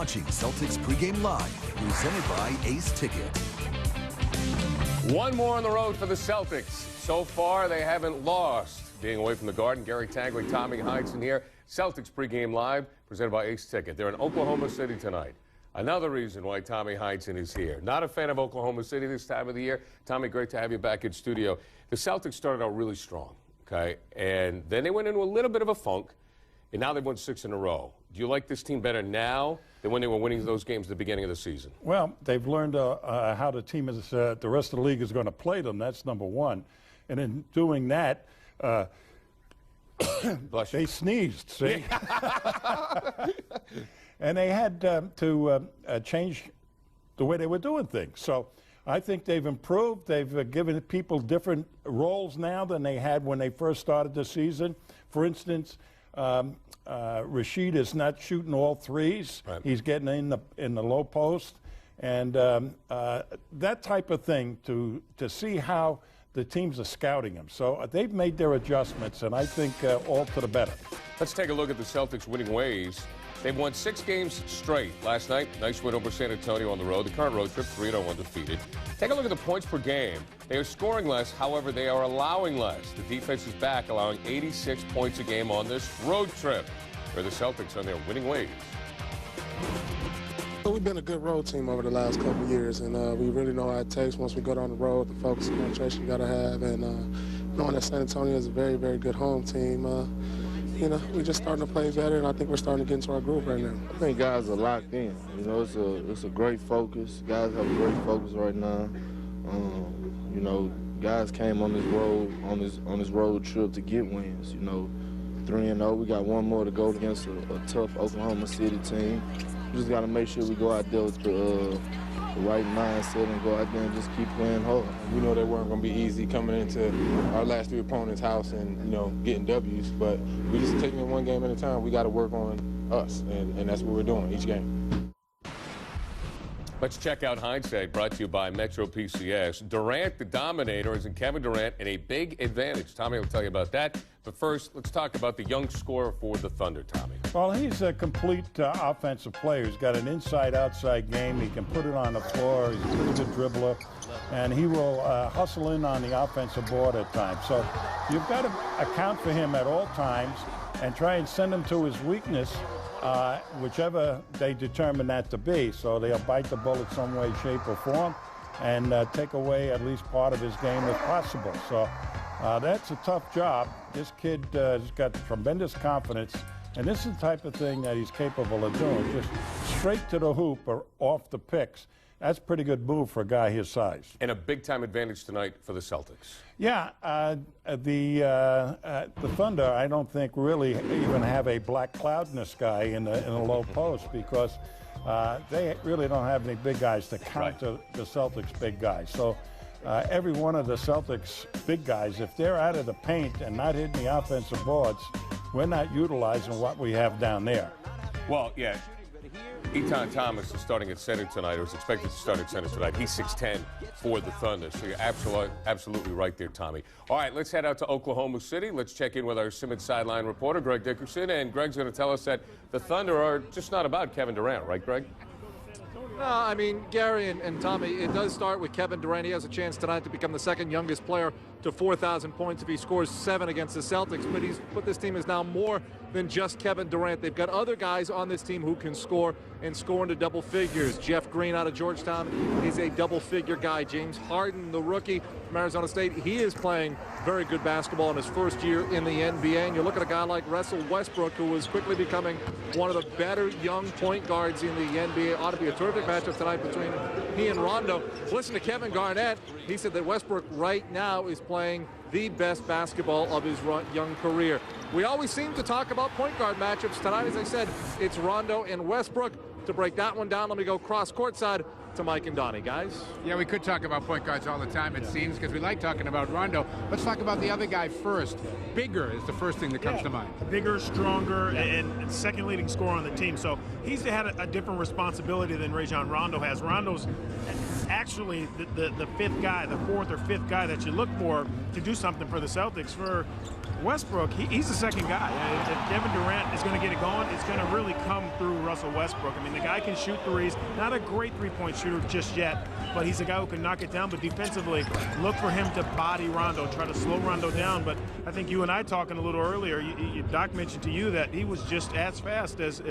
watching Celtics pregame live, presented by Ace Ticket. One more on the road for the Celtics. So far, they haven't lost. Being away from the Garden, Gary Tangley, Tommy Heinsohn here. Celtics pregame live, presented by Ace Ticket. They're in Oklahoma City tonight. Another reason why Tommy Heinsohn is here. Not a fan of Oklahoma City this time of the year. Tommy, great to have you back in studio. The Celtics started out really strong, okay? And then they went into a little bit of a funk, and now they've won 6 in a row. Do you like this team better now than when they were winning those games at the beginning of the season? Well, they've learned how the team is, the rest of the league is going to play them. That's number one. And in doing that, they sneezed, see? And they had to change the way they were doing things. So I think they've improved. They've given people different roles now than they had when they first started the season. For instance, Rashid is not shooting all threes. Right. He's getting in the low post. And that type of thing to see how the teams are scouting him. So they've made their adjustments, and I think all to the better. Let's take a look at the Celtics' winning ways. They've won 6 games straight. Last night, nice win over San Antonio on the road. The current road trip, 3-0 undefeated. Take a look at the points per game. They are scoring less, however, they are allowing less. The defense is back, allowing 86 points a game on this road trip, where the Celtics are on their winning ways. We've been a good road team over the last couple of years, and we really know how it takes once we go down the road, the focus and concentration you got to have, and knowing that San Antonio is a very, very good home team. You know, we're just starting to play better, and I think we're starting to get into our groove right now. I think guys are locked in. You know, it's a great focus. Guys have a great focus right now. You know, guys came on this road trip to get wins. You know, 3-0. We got one more to go against a tough Oklahoma City team. We just got to make sure we go out there with the right mindset and go out there and just keep playing hard. We know they weren't going to be easy coming into our last 3 opponents' house and, you know, getting W's, but we just taking it one game at a time. We got to work on us, and that's what we're doing each game. Let's check out Hindsight, brought to you by Metro PCS. Durant, the dominator, is in Kevin Durant in a big advantage. Tommy will tell you about that. But first, let's talk about the young scorer for the Thunder, Tommy. Well, he's a complete offensive player. He's got an inside-outside game. He can put it on the floor. He's a pretty good dribbler. And he will hustle in on the offensive board at times. So you've got to account for him at all times and try and send him to his weakness, whichever they determine that to be. So they'll bite the bullet some way, shape, or form and take away at least part of his game if possible. So that's a tough job. This kid has got tremendous confidence, and this is the type of thing that he's capable of doing, just straight to the hoop or off the picks. That's a pretty good move for a guy his size. And a big-time advantage tonight for the Celtics. Yeah, the Thunder, I don't think really even have a black cloud in the sky in a low post because they really don't have any big guys to counter the Celtics' big guys. So every one of the Celtics' big guys, if they're out of the paint and not hitting the offensive boards, we're not utilizing what we have down there. Well, yeah. Etan Thomas is starting at center tonight, or is expected to start at center tonight. He's 6'10" for the Thunder, so you're absolutely right there, Tommy. All right, let's head out to Oklahoma City. Let's check in with our Simmons sideline reporter, Greg Dickerson, and Greg's going to tell us that the Thunder are just not about Kevin Durant, right, Greg? No, I mean, Gary and Tommy, it does start with Kevin Durant. He has a chance tonight to become the second youngest player to 4,000 points if he scores 7 against the Celtics. But this team is now more than just Kevin Durant. They've got other guys on this team who can score and score into double figures. Jeff Green out of Georgetown is a double-figure guy. James Harden, the rookie from Arizona State, he is playing very good basketball in his first year in the NBA. And you look at a guy like Russell Westbrook, who is quickly becoming one of the better young point guards in the NBA. Ought to be a terrific matchup tonight between he and Rondo. Listen to Kevin Garnett. He said that Westbrook right now is playing the best basketball of his young career. We always seem to talk about point guard matchups. Tonight, as I said, it's Rondo and Westbrook. To break that one down, let me go cross-court side. to Mike and Donnie, guys. Yeah, we could talk about point guards all the time, it seems, because we like talking about Rondo. Let's talk about the other guy first. Bigger is the first thing that comes to mind. Bigger, stronger, and second leading scorer on the team. So he's had a different responsibility than Rajon Rondo has. Rondo's actually the fifth guy, the fourth or fifth guy that you look for to do something for the Celtics. For Westbrook, he's the second guy. If Kevin Durant is going to get it going, it's going to really come through Russell Westbrook. I mean, the guy can shoot threes. Not a great three-point shooter just yet, but he's a guy who can knock it down. But defensively, look for him to body Rondo, try to slow Rondo down. But I think you and I talking a little earlier, Doc mentioned to you that he was just as fast as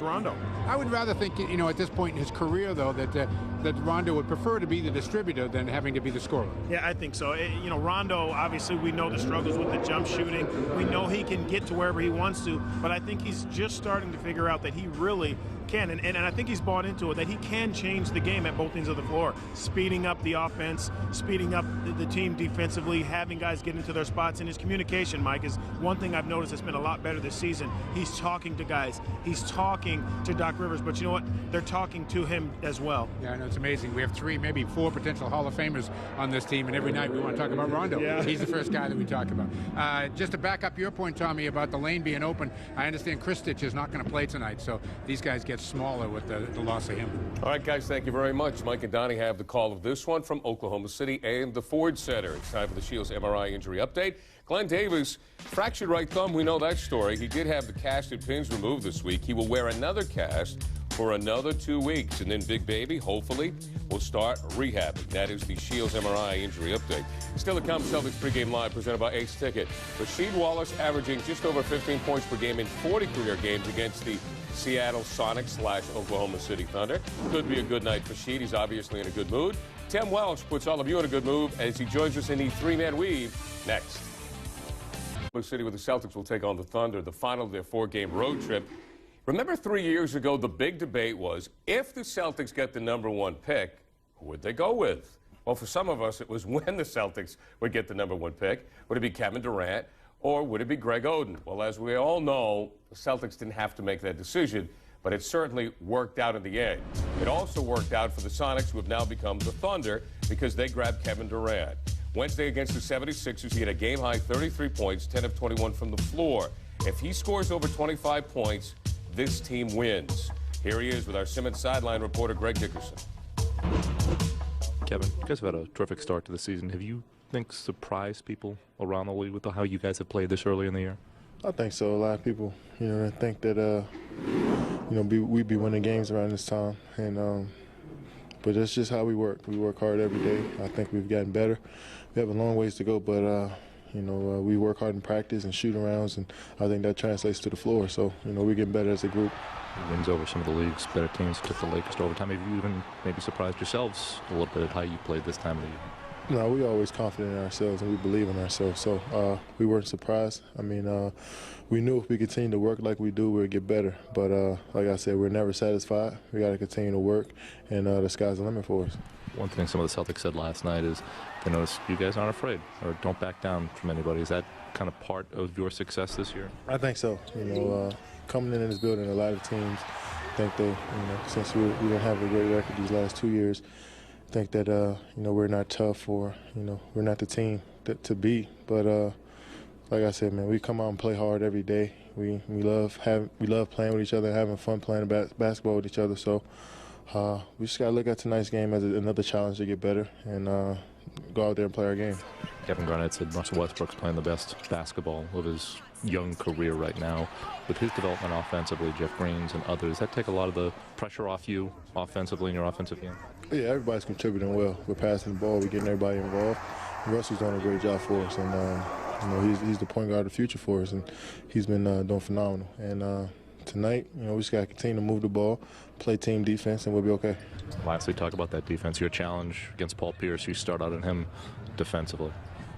Rondo. I would rather think, at this point in his career, though, that Rondo would prefer to be the distributor than having to be the scorer. Yeah, I think so. Rondo, obviously, we know the struggles with the jump shooting. We know he can get to wherever he wants to, but I think he's just starting to figure out that he really can, and I think he's bought into it, that he can change the game at both ends of the floor, speeding up the offense, speeding up the team defensively, having guys get into their spots. And his communication, Mike, is one thing I've noticed that's been a lot better this season. He's talking to guys. He's talking to Doc Rivers, but you know what? They're talking to him as well. Yeah, I know, it's amazing. We have 3, maybe 4 potential Hall of Famers on this team, and every night we want to talk about Rondo. Yeah. He's the first guy that we talk about. Just to back up your point, Tommy, about the lane being open, I understand Chris Stitch is not going to play tonight, so these guys get smaller with the loss of him. All right, guys, thank you very much. Mike and Donnie have the call of this one from Oklahoma City and the Ford Center. It's time for the Shields MRI injury update. Glenn Davis, fractured right thumb, we know that story. He did have the cast and pins removed this week. He will wear another cast for another 2 weeks, and then Big Baby, hopefully, will start rehabbing. That is the Shields MRI injury update. Still to come, Celtics pregame live presented by Ace Ticket. Rasheed Wallace averaging just over 15 points per game in 40 career games against the Seattle Sonics / Oklahoma City Thunder. Could be a good night for Sheed. He's obviously in a good mood. Tim Welch puts all of you in a good mood as he joins us in the 3-man weave next. Oklahoma City with the Celtics will take on the Thunder, the final of their 4-game road trip. Remember 3 years ago, the big debate was, if the Celtics get the #1 pick, who would they go with? Well, for some of us, it was when the Celtics would get the #1 pick. Would it be Kevin Durant, or would it be Greg Oden? Well, as we all know, the Celtics didn't have to make that decision, but it certainly worked out in the end. It also worked out for the Sonics, who have now become the Thunder, because they grabbed Kevin Durant. Wednesday against the 76ers, he had a game-high 33 points, 10 of 21 from the floor. If he scores over 25 points, this team wins. Here he is with our Simmons sideline reporter, Greg Dickerson. Kevin, you guys have had a terrific start to the season. Have you surprised people around the league with how you guys have played this early in the year? I think so. A lot of people, think that, we'd be winning games around this time. And but that's just how we work. We work hard every day. I think we've gotten better. We have a long ways to go, but, we work hard in practice and shoot arounds, and I think that translates to the floor. So, we're getting better as a group. Wins over some of the league's better teams, took the Lakers to overtime. Have you even maybe surprised yourselves a little bit at how you played this time of the year? No, we're always confident in ourselves, and we believe in ourselves. So we weren't surprised. I mean, we knew if we continue to work like we do, we'd get better. But like I said, we're never satisfied. We got to continue to work, and the sky's the limit for us. One thing some of the Celtics said last night is they noticed you guys aren't afraid or don't back down from anybody. Is that kind of part of your success this year? I think so. Coming in this building, a lot of teams think that, since we didn't have a great record these last 2 years, think that we're not tough, or we're not the team to beat. But like I said, man, we come out and play hard every day. We love playing with each other, having fun playing basketball with each other. So we just gotta look at tonight's game as another challenge to get better and go out there and play our game. Kevin Garnett said Russell Westbrook's playing the best basketball of his young career right now. With his development offensively, Jeff Green's and others, that take a lot of the pressure off you offensively in your offensive game? Yeah, everybody's contributing well. We're passing the ball, we're getting everybody involved. Russell's doing a great job for us, and he's the point guard of the future for us, and he's been doing phenomenal. And tonight, we just got to continue to move the ball, play team defense, and we'll be okay. Lastly, talk about that defense. Your challenge against Paul Pierce, you start out on him defensively.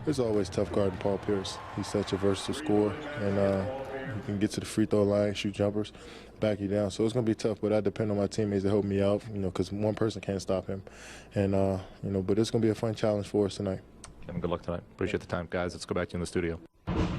It's always tough guarding Paul Pierce. He's such a versatile scorer, and he can get to the free throw line, shoot jumpers, back you down. So it's going to be tough, but I depend on my teammates to help me out, because one person can't stop him. And, but it's going to be a fun challenge for us tonight. Kevin, good luck tonight. Appreciate the time, guys. Let's go back to you in the studio.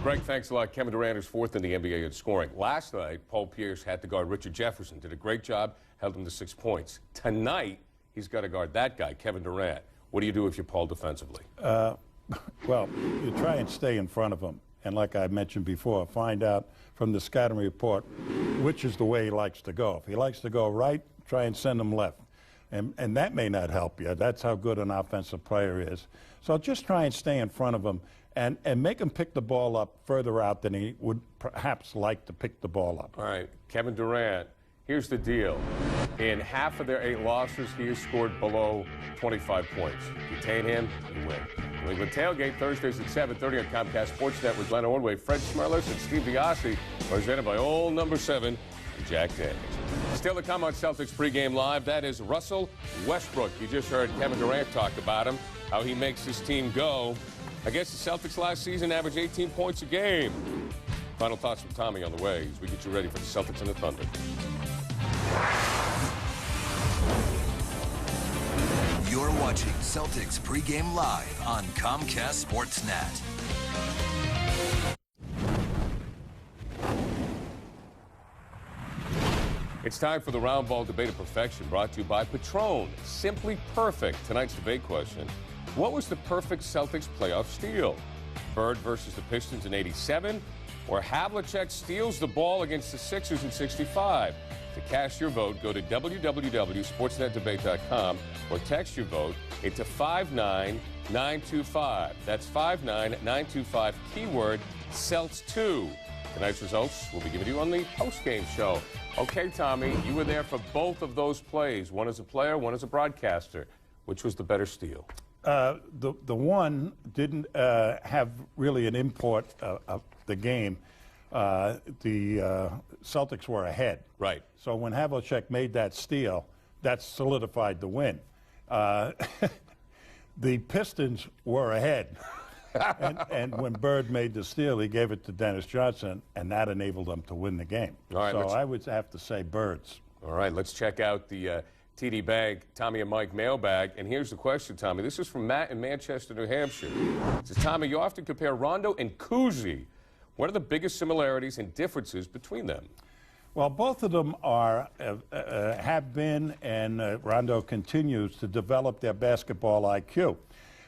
Greg, thanks a lot. Kevin Durant is 4th in the NBA in scoring. Last night, Paul Pierce had to guard Richard Jefferson. Did a great job, held him to 6 points. Tonight, he's got to guard that guy, Kevin Durant. What do you do if you're Paul defensively? Well, you try and stay in front of him. And like I mentioned before, find out from the scouting report which is the way he likes to go. If he likes to go right, try and send him left. And that may not help you. That's how good an offensive player is. So just try and stay in front of him and make him pick the ball up further out than he would perhaps like to pick the ball up. All right, Kevin Durant, here's the deal. In half of their 8 losses, he has scored below 25 points. Detain him, you win. New England Tailgate, Thursdays at 7:30 on Comcast Sportsnet with Glenn Ordway, Fred Schmerlis, and Steve Biasi, presented by old number 7, Jack Daniels. Still to come on Celtics pregame live, that is Russell Westbrook. You just heard Kevin Durant talk about him, how he makes his team go. I guess the Celtics last season averaged 18 points a game. Final thoughts from Tommy on the way as we get you ready for the Celtics and the Thunder. You're watching Celtics pregame live on Comcast Sportsnet. It's time for the Round Ball Debate of Perfection, brought to you by Patron. Simply perfect. Tonight's debate question: what was the perfect Celtics playoff steal? Bird versus the Pistons in '87, or Havlicek steals the ball against the Sixers in '65? To cast your vote, go to www.sportsnetdebate.com or text your vote into 59925. That's 59925, keyword Celts2. Tonight's results will be given to you on the postgame show. Okay, Tommy, you were there for both of those plays. One as a player, one as a broadcaster. Which was the better steal? The one didn't have really an import of the game. The Celtics were ahead. Right. So when Havlicek made that steal, that solidified the win. The Pistons were ahead. and when Bird made the steal, he gave it to Dennis Johnson, and that enabled them to win the game. All right, so I would have to say Birds. All right, let's check out the TD Bank, Tommy and Mike mailbag. And here's the question, Tommy. This is from Matt in Manchester, New Hampshire. It says, Tommy, you often compare Rondo and Cousy. What are the biggest similarities and differences between them? Well, both of them are have been, and Rondo continues to develop their basketball IQ.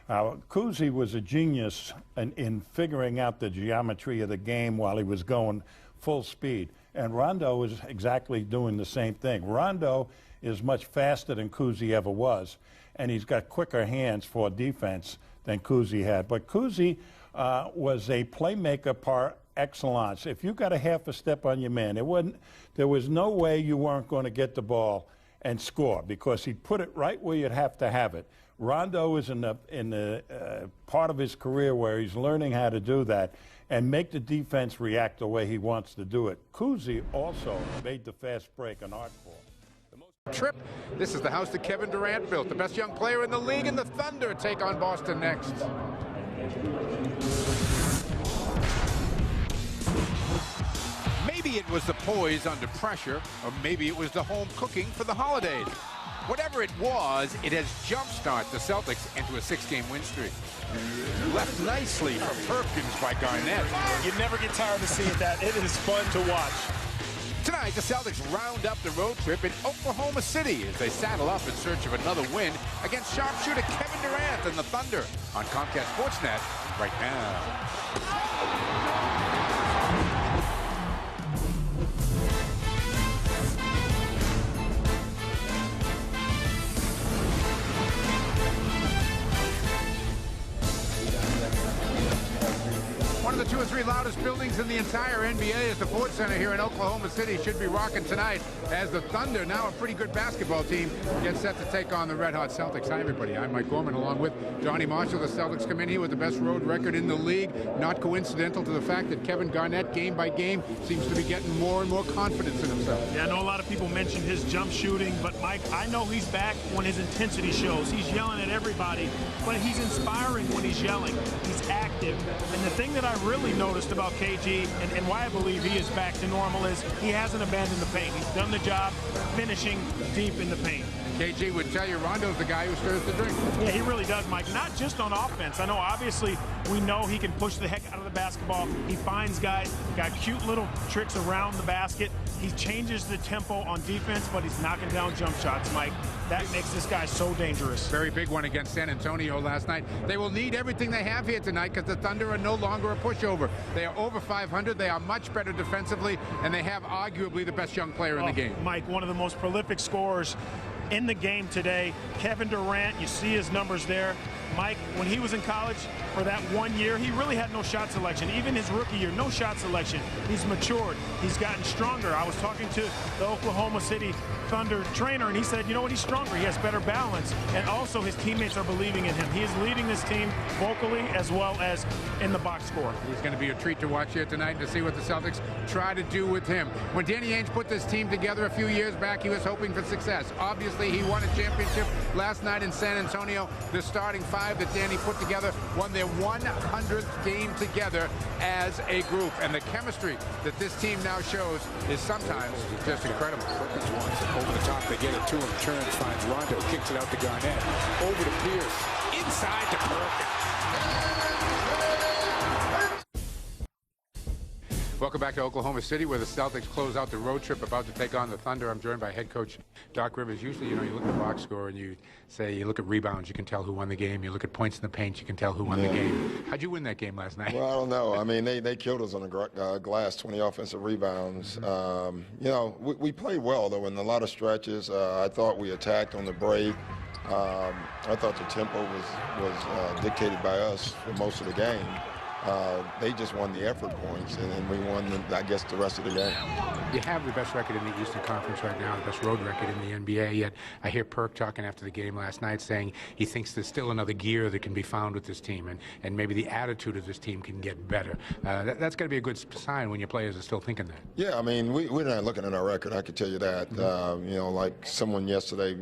Cousy was a genius in figuring out the geometry of the game while he was going full speed. And Rondo is exactly doing the same thing. Rondo is much faster than Cousy ever was, and he's got quicker hands for defense than Cousy had. But Cousy was a playmaker par excellence. If you got a half a step on your man, there was no way you weren't going to get the ball and score, because he'd put it right where you'd have to have it. Rondo is in the part of his career where he's learning how to do that and make the defense react the way he wants to do it. Cousy also made the fast break an art form. Trip. This is the house that Kevin Durant built, the best young player in the league, and the Thunder take on Boston next. Maybe it was the poise under pressure, or maybe it was the home cooking for the holidays. Whatever it was, it has jumpstarted the Celtics into a 6-game win streak. Left nicely from Perkins by Garnett. You never get tired of seeing that. It is fun to watch. Tonight, the Celtics round up the road trip in Oklahoma City as they saddle up in search of another win against sharpshooter Kevin Durant and the Thunder on Comcast Sportsnet right now. One of the 2 or 3 loudest buildings in the entire NBA is the Ford Center here in Oklahoma City. Should be rocking tonight as the Thunder, now a pretty good basketball team, gets set to take on the red-hot Celtics. Hi, everybody. I'm Mike Gorman, along with Johnny Marshall. The Celtics come in here with the best road record in the league. Not coincidental to the fact that Kevin Garnett, game by game, seems to be getting more and more confidence in himself. Yeah, I know a lot of people mentioned his jump shooting, but Mike, I know he's back when his intensity shows. He's yelling at everybody, but he's inspiring when he's yelling. He's active. And the thing that I really noticed about KG and why I believe he is back to normal is he hasn't abandoned the paint. He's done the job finishing deep in the paint. KG would tell you Rondo's the guy who stirs the drink. Yeah, he really does, Mike. Not just on offense. I know, obviously, we know he can push the heck out of the basketball. He finds guys, got cute little tricks around the basket. He changes the tempo on defense, but he's knocking down jump shots, Mike. That makes this guy so dangerous. Very big one against San Antonio last night. They will need everything they have here tonight because the Thunder are no longer a pushover. They are over 500. They are much better defensively, and they have arguably the best young player in the game. Mike, one of the most prolific scorers in the game today. Kevin Durant, you see his numbers there. Mike, when he was in college for that 1 year, he really had no shot selection. Even his rookie year, no shot selection. He's matured. He's gotten stronger. I was talking to the Oklahoma City Thunder trainer, and he said, you know what, he's stronger. He has better balance. And also his teammates are believing in him. He is leading this team vocally as well as in the box score. He's going to be a treat to watch here tonight to see what the Celtics try to do with him. When Danny Ainge put this team together a few years back, he was hoping for success. Obviously, he won a championship last night in San Antonio. The starting five that Danny put together won their 100th game together as a group. And the chemistry that this team now shows is sometimes just incredible. Over the top, they get it to him. Turns, finds Rondo, kicks it out to Garnett. Over to Pierce, inside to Perkins. Welcome back to Oklahoma City, where the Celtics close out the road trip about to take on the Thunder. I'm joined by head coach Doc Rivers. Usually, you know, you look at the box score and you say, you look at rebounds, you can tell who won the game. You look at points in the paint, you can tell who won the game. How'd you win that game last night? Well, I don't know. I mean, they killed us on the glass, 20 offensive rebounds. You know, we played well, though, in a lot of stretches. I thought we attacked on the break. I thought the tempo was dictated by us for most of the game. They just won the effort points, and then we won, I guess, the rest of the game. You have the best record in the Eastern Conference right now, the best road record in the NBA, yet I hear Perk talking after the game last night saying he thinks there's still another gear that can be found with this team, and maybe the attitude of this team can get better. That's got to be a good sign when your players are still thinking that. Yeah, I mean, we're not looking at our record, I can tell you that. You know, like someone yesterday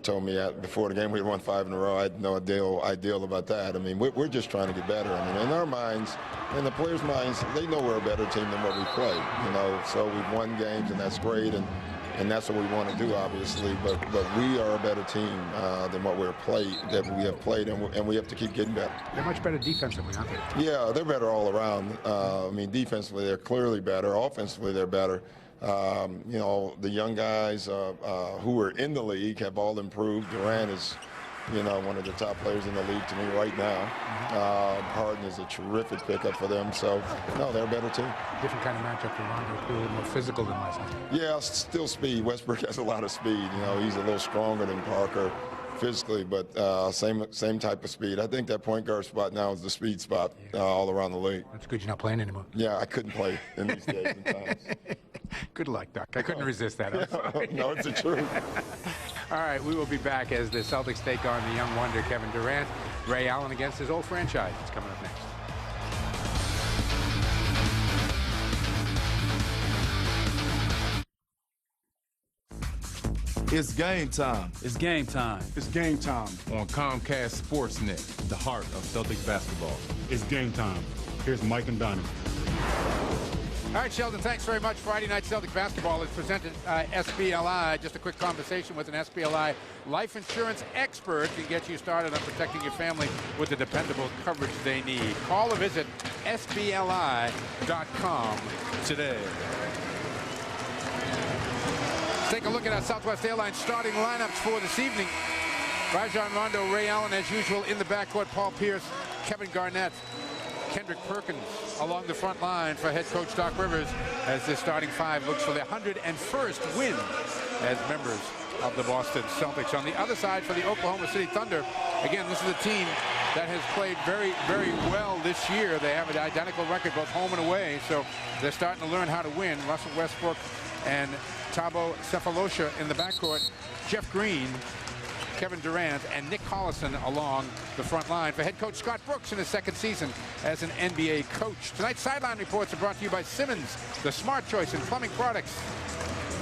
told me before the game we had won 5 in a row. I had no ideal about that. I mean, we're just trying to get better. I mean, in our minds, in the players' minds, they know we're a better team than what we play. You know, so we've won games, and that's great, and that's what we want to do, obviously. But we are a better team than what we have played, and we have to keep getting better. They're much better defensively, aren't they? Yeah, they're better all around. I mean, defensively, they're clearly better. Offensively, they're better. You know, the young guys who are in the league have all improved. Durant is, you know, one of the top players in the league to me right now. Harden is a terrific pickup for them. So, no, they're a better team. Different kind of matchup for Rondo, a little more physical than last night. Yeah, still speed. Westbrook has a lot of speed. You know, he's a little stronger than Parker physically, but same type of speed. I think that point guard spot now is the speed spot all around the league. That's good you're not playing anymore. Yeah, I couldn't play in these days and times. Good luck, Doc. I couldn't resist that. No, it's the truth. All right, we will be back as the Celtics take on the young wonder Kevin Durant. Ray Allen against his old franchise. It's coming up next. It's game time. It's game time. It's game time. On Comcast Sportsnet, the heart of Celtics basketball. It's game time. Here's Mike and Donnie. All right, Sheldon, thanks very much. Friday Night Celtic Basketball is presented by SBLI. Just a quick conversation with an SBLI life insurance expert can get you started on protecting your family with the dependable coverage they need. Call or visit SBLI.com today. Take a look at our Southwest Airlines starting lineups for this evening. Rajon Rondo, Ray Allen, as usual, in the backcourt. Paul Pierce, Kevin Garnett, Kendrick Perkins along the front line for head coach Doc Rivers as this starting five looks for their 101st win as members of the Boston Celtics. On the other side for the Oklahoma City Thunder, again, this is a team that has played very, very well this year. They have an identical record both home and away, so they're starting to learn how to win. Russell Westbrook and Thabo Sefolosha in the backcourt. Jeff Green, Kevin Durant, and Nick Collison along the front line for head coach Scott Brooks in his second season as an NBA coach. Tonight's sideline reports are brought to you by Simmons, the smart choice in plumbing products.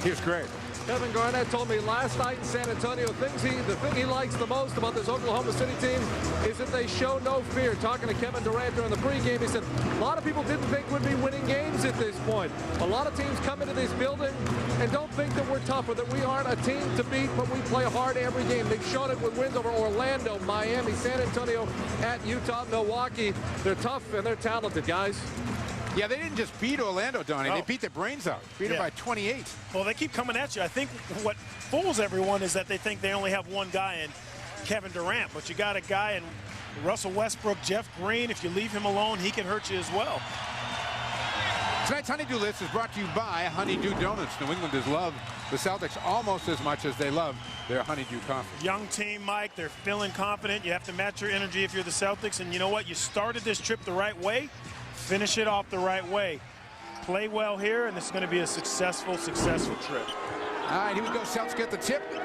Here's Greg. Kevin Garnett told me last night in San Antonio, the thing he likes the most about this Oklahoma City team is that they show no fear. Talking to Kevin Durant during the pregame, he said a lot of people didn't think we'd be winning games at this point. A lot of teams come into this building and don't think that we're tough or that we aren't a team to beat, but we play hard every game. They've shown it with wins over Orlando, Miami, San Antonio, at Utah, Milwaukee. They're tough and they're talented, guys. Yeah, they didn't just beat Orlando, Donnie. They beat their brains out. Beat them by 28. Well, they keep coming at you. I think what fools everyone is that they think they only have one guy in Kevin Durant, but you got a guy in Russell Westbrook, Jeff Green. If you leave him alone, he can hurt you as well. Tonight's Honeydew List is brought to you by Honeydew Donuts. New Englanders love the Celtics almost as much as they love their Honeydew coffee. Young team, Mike. They're feeling confident. You have to match your energy if you're the Celtics. And you know what? You started this trip the right way. Finish it off the right way. Play well here, and this is going to be a successful trip. All right, here we go. Celtics get the tip. The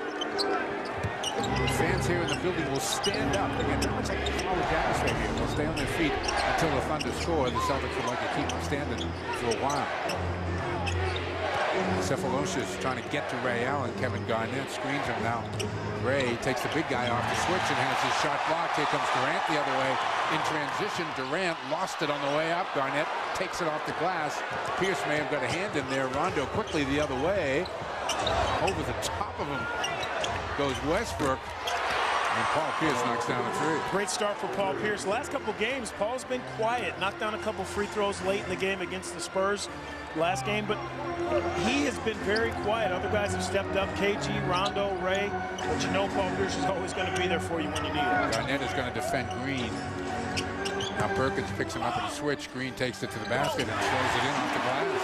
fans here in the building will stand up. Again, not much like a college atmosphere here. They'll stay on their feet until the Thunder score. The Celtics would like to keep them standing for a while. Cephalosius trying to get to Ray Allen. Kevin Garnett screens him now. Ray takes the big guy off the switch and has his shot blocked. Here comes Durant the other way. In transition, Durant lost it on the way up. Garnett takes it off the glass. Pierce may have got a hand in there. Rondo quickly the other way. Over the top of him goes Westbrook. And Paul Pierce knocks down a three. Great start for Paul Pierce. Last couple games, Paul's been quiet. Knocked down a couple free throws late in the game against the Spurs last game, but he has been very quiet. Other guys have stepped up, KG, Rondo, Ray, but you know Paul Pierce is always going to be there for you when you need it. Garnett is going to defend Green. Now Perkins picks him up in a switch. Green takes it to the basket and throws it in off the glass.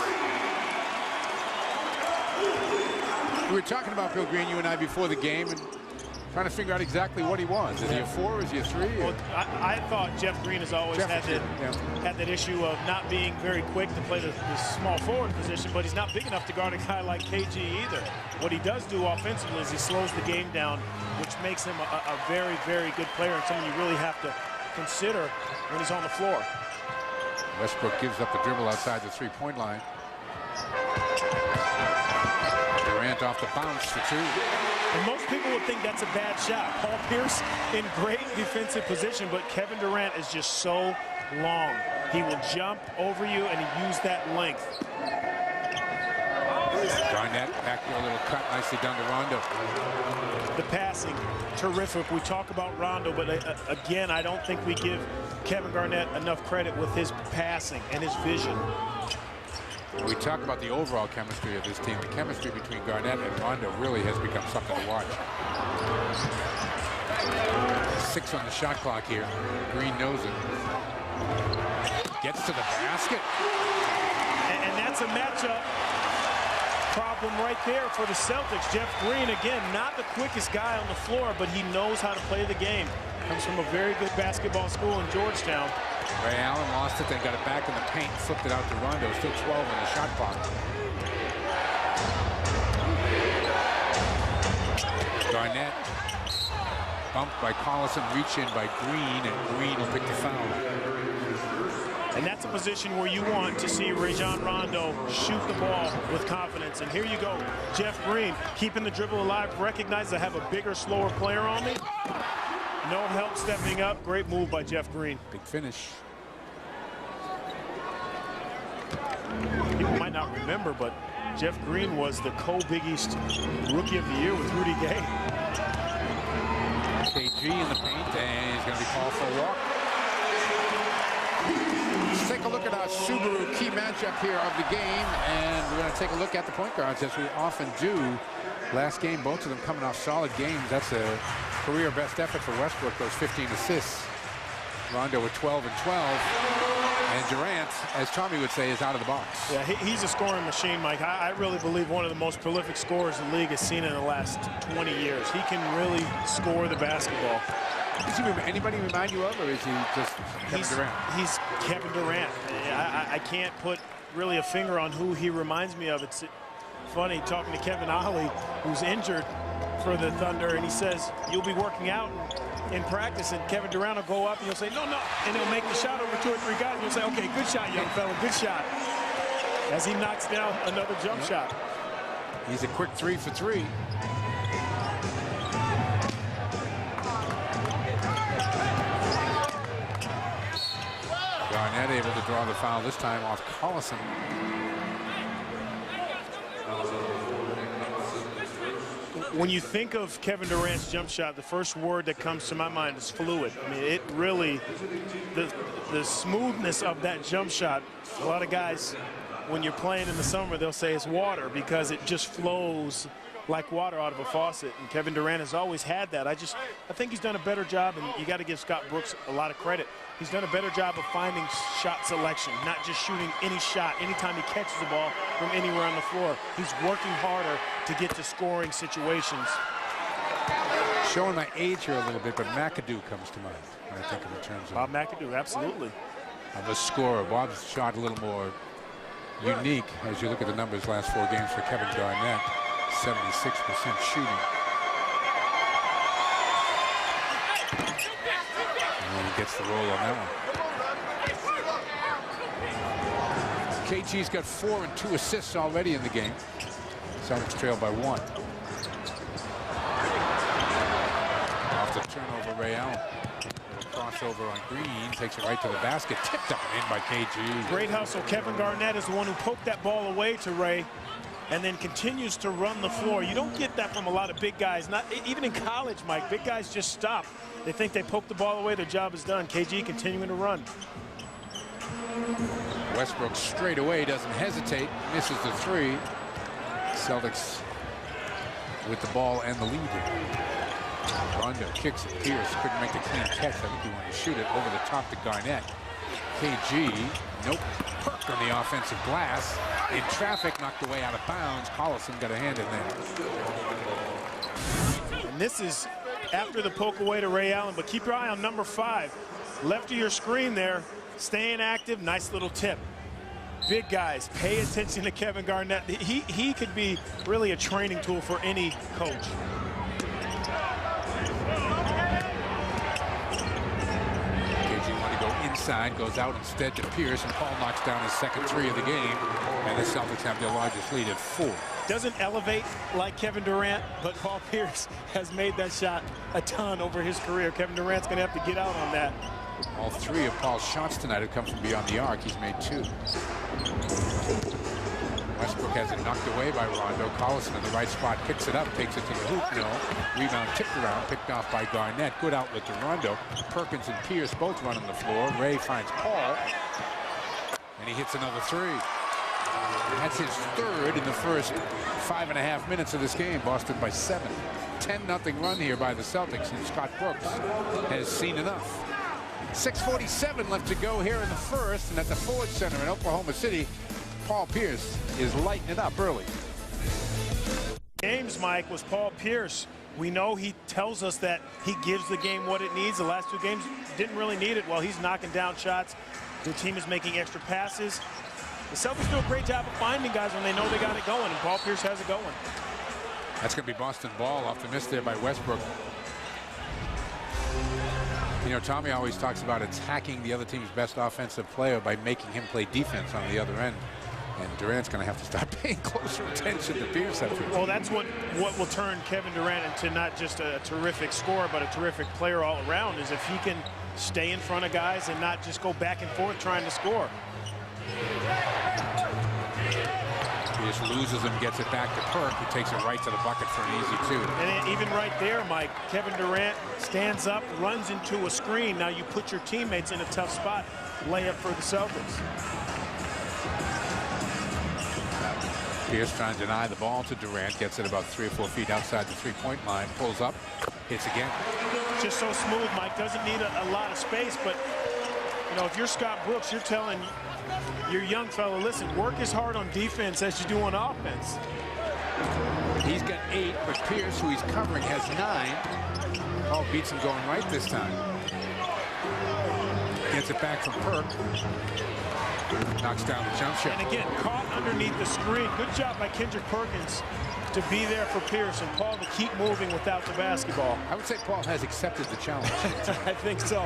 We were talking about Bill Green, you and I, before the game, and trying to figure out exactly what he was. Is he a 4? Is he a 3? Well, I thought Jeff Green has always had that issue of not being very quick to play the small forward position, but he's not big enough to guard a guy like KG either. What he does do offensively is he slows the game down, which makes him a very, very good player and someone you really have to consider when he's on the floor. Westbrook gives up the dribble outside the three-point line. Durant off the bounce for 2. And most people would think that's a bad shot. Paul Pierce in great defensive position, but Kevin Durant is just so long. He will jump over you, and he used that length. Garnett back to a little cut, nicely done to Rondo. The passing, terrific. We talk about Rondo, but again, I don't think we give Kevin Garnett enough credit with his passing and his vision. We talk about the overall chemistry of this team. The chemistry between Garnett and Rondo really has become something to watch. 6 on the shot clock here. Green knows it. Gets to the basket. And that's a matchup problem right there for the Celtics. Jeff Green, again, not the quickest guy on the floor, but he knows how to play the game. Comes from a very good basketball school in Georgetown. Ray Allen lost it, then got it back in the paint, flipped it out to Rondo. Still 12 on the shot clock. Garnett bumped by Collison, reach in by Green, and Green will pick the foul. And that's a position where you want to see Rajon Rondo shoot the ball with confidence. And here you go, Jeff Green keeping the dribble alive, recognizes I have a bigger, slower player on me. No help stepping up. Great move by Jeff Green. Big finish. People might not remember, but Jeff Green was the co-Big East Rookie of the Year with Rudy Gay. KG in the paint, and he's going to be called for a walk. Let's take a look at our Subaru key matchup here of the game, and we're going to take a look at the point guards, as we often do. Last game, both of them coming off solid games. That's a career best effort for Westbrook, those 15 assists. Rondo with 12 and 12. And Durant, as Tommy would say, is out of the box. Yeah, he's a scoring machine, Mike. I really believe one of the most prolific scorers the league has seen in the last 20 years. He can really score the basketball. Does anybody remind you of, or is he just Kevin Durant? He's Kevin Durant. I can't put really a finger on who he reminds me of. It's funny talking to Kevin Ollie, who's injured for the Thunder, and he says, you'll be working out in practice, and Kevin Durant will go up and he'll say, no, and he'll make the shot over 2 or 3 guys, and you'll say, okay, good shot, young fella, good shot, as he knocks down another jump shot. He's a quick 3 for 3. Garnett able to draw the foul this time off Collison. When you think of Kevin Durant's jump shot, the first word that comes to my mind is fluid. I mean, it really, the smoothness of that jump shot, a lot of guys, when you're playing in the summer, they'll say it's water because it just flows like water out of a faucet. And Kevin Durant has always had that. I think he's done a better job, and you got to give Scott Brooks a lot of credit. He's done a better job of finding shot selection, not just shooting any shot anytime he catches the ball from anywhere on the floor. He's working harder to get to scoring situations. Showing my age here a little bit, but McAdoo comes to mind when I think of in terms of Bob McAdoo, absolutely. Of a scorer. Bob's shot a little more unique as you look at the numbers last 4 games for Kevin Garnett. 76% shooting. And he gets the roll on that one. KG's got 4 and 2 assists already in the game. Celtics trail by 1. Off the turnover, Ray Allen. Crossover on Green, takes it right to the basket, tipped up and in by KG. Great hustle. Kevin Garnett is the one who poked that ball away to Ray and then continues to run the floor. You don't get that from a lot of big guys. Not even in college, Mike. Big guys just stop. They think they poke the ball away, their job is done. KG continuing to run. Westbrook straight away, doesn't hesitate, misses the 3. Celtics with the ball and the lead here. Rondo kicks it. Pierce couldn't make the clean catch. I think he wanted to shoot it over the top to Garnett. KG, nope. Perk on the offensive glass. In traffic, knocked away out of bounds. Collison got a hand in there. And this is after the poke away to Ray Allen, but keep your eye on number 5. Left of your screen there, staying active, nice little tip. Big guys, pay attention to Kevin Garnett. He could be really a training tool for any coach. Inside, goes out instead to Pierce, and Paul knocks down his second 3 of the game, and the Celtics have their largest lead at 4. Doesn't elevate like Kevin Durant, but Paul Pierce has made that shot a ton over his career. Kevin Durant's going to have to get out on that. All 3 of Paul's shots tonight have come from beyond the arc. He's made 2. Westbrook has it knocked away by Rondo. Collison in the right spot, picks it up, takes it to the hoop. No. Rebound tipped around, picked off by Garnett. Good outlet to Rondo. Perkins and Pierce both running the floor. Ray finds Paul, and he hits another 3. That's his 3rd in the first 5.5 minutes of this game. Boston by 7. 10-0 run here by the Celtics, and Scott Brooks has seen enough. 6:47 left to go here in the first, and at the Ford Center in Oklahoma City, Paul Pierce is lighting it up early. Games, Mike, was Paul Pierce. We know he tells us that he gives the game what it needs. The last 2 games didn't really need it. While he's knocking down shots, the team is making extra passes. The Celtics do a great job of finding guys when they know they got it going, and Paul Pierce has it going. That's going to be Boston ball off the miss there by Westbrook. You know, Tommy always talks about attacking the other team's best offensive player by making him play defense on the other end. And Durant's going to have to start paying closer attention to Pierce. Well, that's what will turn Kevin Durant into not just a terrific scorer, but a terrific player all around, is if he can stay in front of guys and not just go back and forth trying to score. Pierce loses him, gets it back to Perk, who takes it right to the bucket for an easy 2. And even right there, Mike, Kevin Durant stands up, runs into a screen. Now you put your teammates in a tough spot. Layup for the Celtics. Pierce trying to deny the ball to Durant, gets it about 3 or 4 feet outside the 3-point line, pulls up, hits again. Just so smooth, Mike. Doesn't need a lot of space, but you know, if you're Scott Brooks, you're telling your young fella, listen, work as hard on defense as you do on offense. He's got 8, but Pierce, who he's covering, has 9. Paul beats him going right this time. Gets it back from Perk. Knocks down the jump shot. And again, caught underneath the screen. Good job by Kendrick Perkins to be there for Pierce and Paul to keep moving without the basketball. I would say Paul has accepted the challenge. I think so.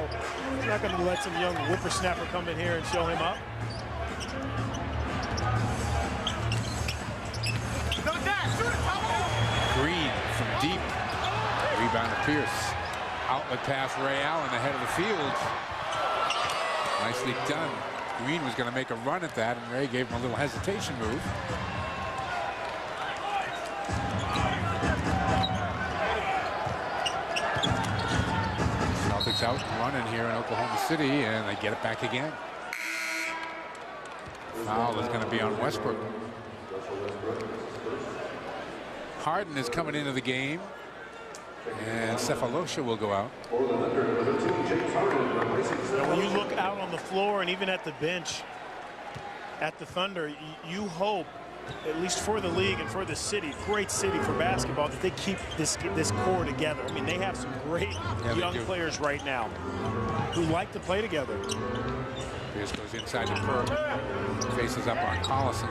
He's not going to let some young whippersnapper come in here and show him up. No, Green from deep. Rebound to Pierce. Outlet pass, Ray Allen ahead of the field. Nicely done. Green was going to make a run at that, and Ray gave him a little hesitation move. Celtics out and running here in Oklahoma City, and they get it back again. Foul is going to be on Westbrook. Harden is coming into the game, and Cephalosha will go out. Now, when you look out on the floor and even at the bench at the Thunder, you hope, at least for the league and for the city, great city for basketball, that they keep this core together. I mean, they have some great young players right now who like to play together. Pierce goes inside to Perk, faces up on Collison.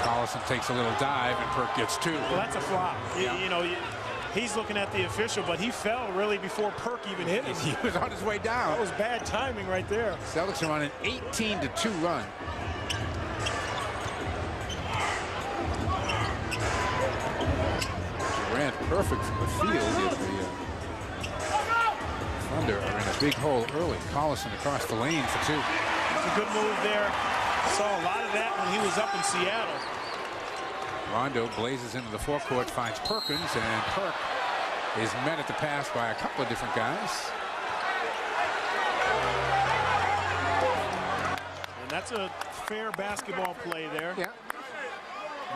Collison takes a little dive, and Perk gets two. Well, that's a flop. You know, he's looking at the official, but he fell really before Perk even hit him. He was on his way down. That was bad timing right there. Celtics are on an 18-2 run. Durant perfect from the field. Is the Thunder are in a big hole early. Collison across the lane for two. It's a good move there. Saw a lot of that when he was up in Seattle. Rondo blazes into the forecourt, finds Perkins, and Perk is met at the pass by a couple of different guys. And that's a fair basketball play there. Yeah.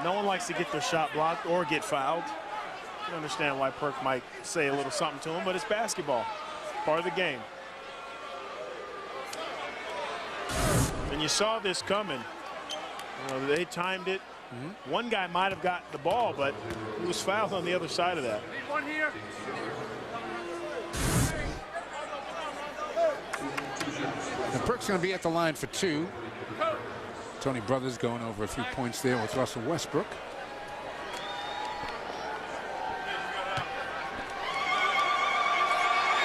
No one likes to get their shot blocked or get fouled. You understand why Perk might say a little something to him, but it's basketball. Part of the game. And you saw this coming. You know, they timed it. One guy might have got the ball, but he was fouled on the other side of that. One here. And Perk's going to be at the line for two. Tony Brothers going over a few points there with Russell Westbrook.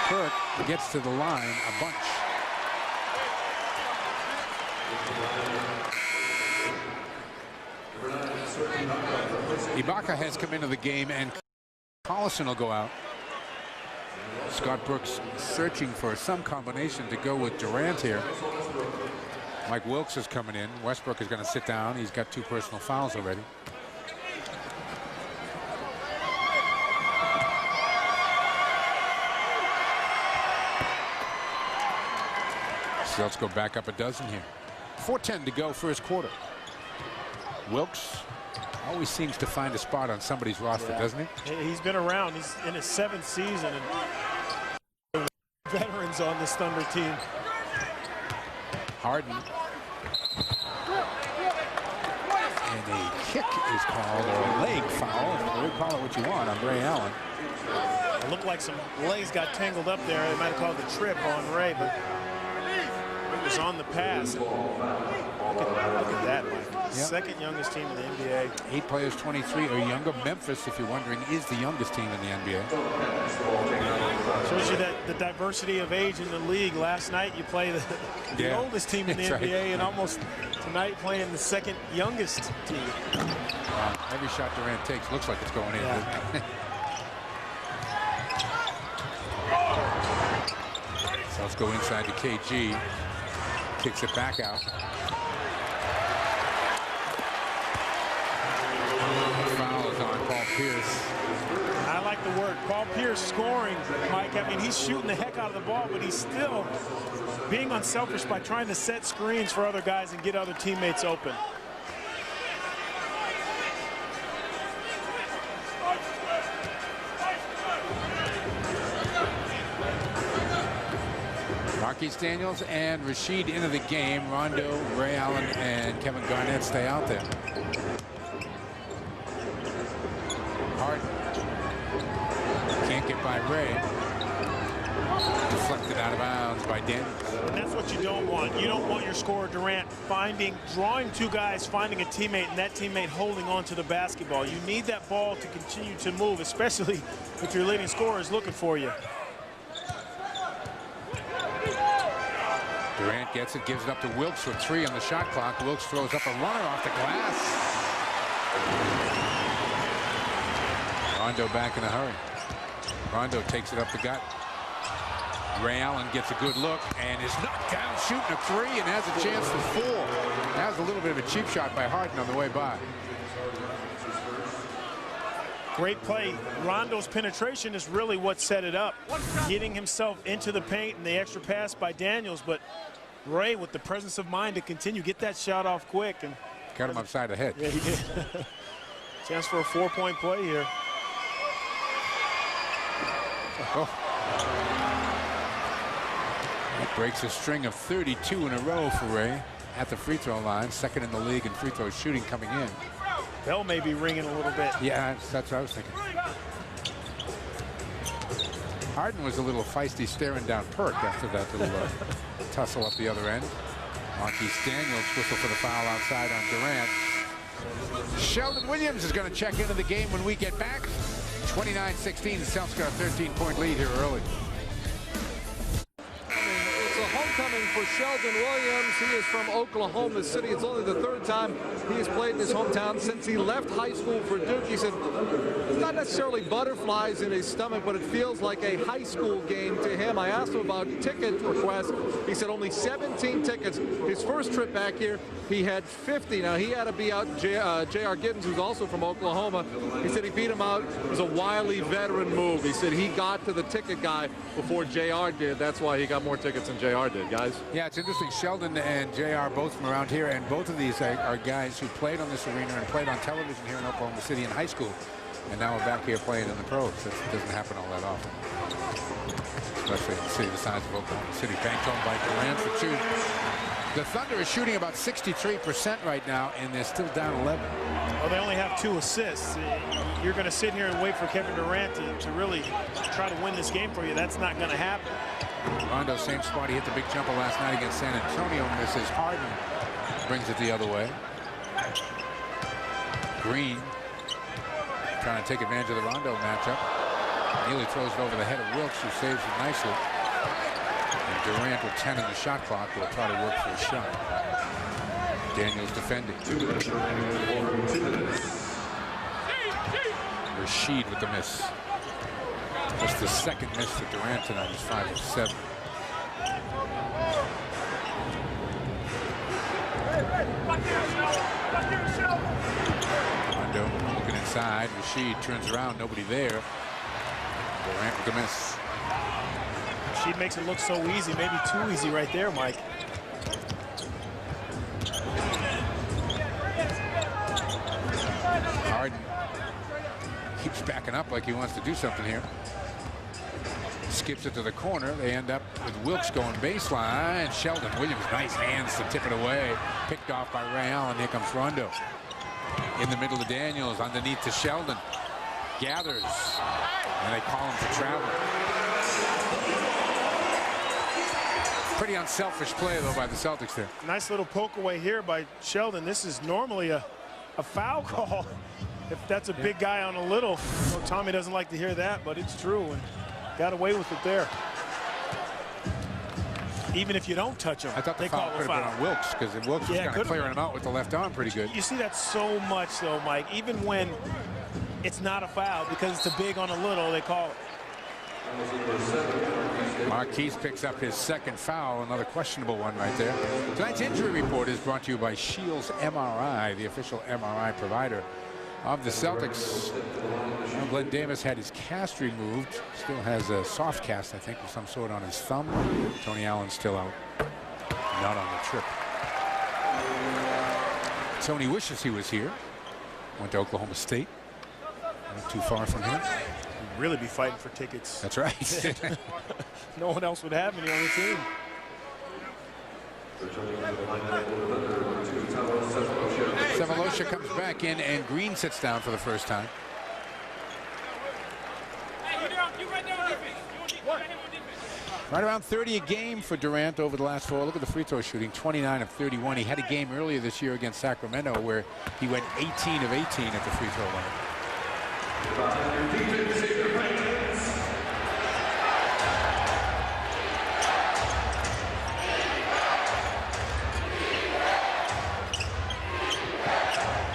Perk gets to the line a bunch. Ibaka has come into the game, and Collison will go out. Scott Brooks searching for some combination to go with Durant here. Mike Wilkes is coming in. Westbrook is going to sit down. He's got two personal fouls already. Celtics go back up a dozen here. 4:10 to go first quarter. Wilkes always seems to find a spot on somebody's roster, doesn't he? He's been around. He's in his 7th season, and veterans on this Thunder team. Harden. And a kick is called, or a leg foul. You call it what you want on Ray Allen. It looked like some legs got tangled up there. They might have called the trip on Ray, but it was on the pass. Look at that, Mike. Second youngest team in the NBA. 8 players, 23 or younger. Memphis, if you're wondering, is the youngest team in the NBA. Shows you that the diversity of age in the league. Last night you play the oldest team in the NBA, and almost tonight playing the second youngest team. Every shot Durant takes looks like it's going in. So let's go inside to KG. Kicks it back out. Foul is on Paul Pierce. I like the word. Paul Pierce scoring, Mike. I mean, he's shooting the heck out of the ball, but he's still being unselfish by trying to set screens for other guys and get other teammates open. Marquise Daniels and Rashid into the game. Rondo, Ray Allen, and Kevin Garnett stay out there. Harden can't get by Ray. Deflected out of bounds by Daniels. And that's what you don't want. You don't want your scorer Durant drawing two guys, finding a teammate, and that teammate holding on to the basketball. You need that ball to continue to move, especially if your leading scorer is looking for you. Durant gets it, gives it up to Wilkes with 3 on the shot clock. Wilkes throws up a runner off the glass. Rondo back in a hurry. Rondo takes it up the gut. Ray Allen gets a good look and is knocked down shooting a three and has a chance for four. That was a little bit of a cheap shot by Harden on the way by. Great play. Rondo's penetration is really what set it up. Getting himself into the paint and the extra pass by Daniels, but Ray with the presence of mind to continue, get that shot off quick. And got him upside the head. Yeah, he did. Chance for a 4-point play here. Oh. That breaks a string of 32 in a row for Ray at the free throw line. Second in the league in free throw shooting coming in. Bell may be ringing a little bit. Yeah, that's what I was thinking. Harden was a little feisty staring down Perk after that little tussle up the other end. Marquise Daniels whistle for the foul outside on Durant. Sheldon Williams is going to check into the game when we get back. 29-16, the Celtics got a 13-point lead here early. It's a homecoming for Sheldon Williams. He is from Oklahoma City. It's only the third time he has played in his hometown since he left high school for Duke. He said it's not necessarily butterflies in his stomach, but it feels like a high school game to him. I asked him about ticket requests. He said only 17 tickets. His first trip back here, he had 50. Now, he had to be out J.R. Giddens, who's also from Oklahoma. He said he beat him out. It was a wily veteran move. He said he got to the ticket guy before J.R. did. That's why he got more tickets than J.R. did, guys. Yeah, it's interesting. Sheldon and J.R. both from around here, and both of these are guys who played on this arena and played on television here in Oklahoma City in high school, and now we're back here playing in the pros. That doesn't happen all that often, especially in a city the size of Oklahoma City. Banked home by Durant for two. The Thunder is shooting about 63% right now, and they're still down 11. Well, they only have 2 assists. You're going to sit here and wait for Kevin Durant to really try to win this game for you. That's not going to happen. Rondo, same spot. He hit the big jumper last night against San Antonio. Misses. Harden brings it the other way. Green trying to take advantage of the Rondo matchup. Neely throws it over the head of Wilkes, who saves it nicely. And Durant with 10 in the shot clock will try to work for a shot. Daniels defending. Rashid with the miss. Just the second miss for Durant tonight. He's 5 of 7. Rondo looking inside. Rashid turns around. Nobody there. Durant with the miss. Rashid makes it look so easy. Maybe too easy right there, Mike. Harden keeps backing up like he wants to do something here. Skips it to the corner. They end up with Wilkes going baseline. Sheldon Williams, nice hands to tip it away. Picked off by Ray Allen. Here comes Rondo. In the middle of Daniels, underneath to Sheldon. Gathers. And they call him for travel. Pretty unselfish play, though, by the Celtics there. Nice little poke away here by Sheldon. This is normally a foul call. If that's a big guy on a little. Well, Tommy doesn't like to hear that, but it's true. And got away with it there. Even if you don't touch him, I thought the foul could have been on Wilkes, because Wilkes was kind of clearing him out with the left arm pretty good. You see that so much, though, Mike. Even when it's not a foul, because it's a big on a little, they call it. Marquise picks up his second foul, another questionable one right there. Tonight's injury report is brought to you by Shields MRI, the official MRI provider of the Celtics. Well, Glenn Davis had his cast removed. Still has a soft cast, I think, of some sort on his thumb. Tony Allen's still out. Not on the trip. Tony wishes he was here. Went to Oklahoma State. Not too far from here. You'd really be fighting for tickets. That's right. No one else would have any on the team. Sefolosha comes back in, and Green sits down for the first time. Right around 30 a game for Durant over the last 4. Look at the free throw shooting, 29 of 31. He had a game earlier this year against Sacramento where he went 18 of 18 at the free throw line.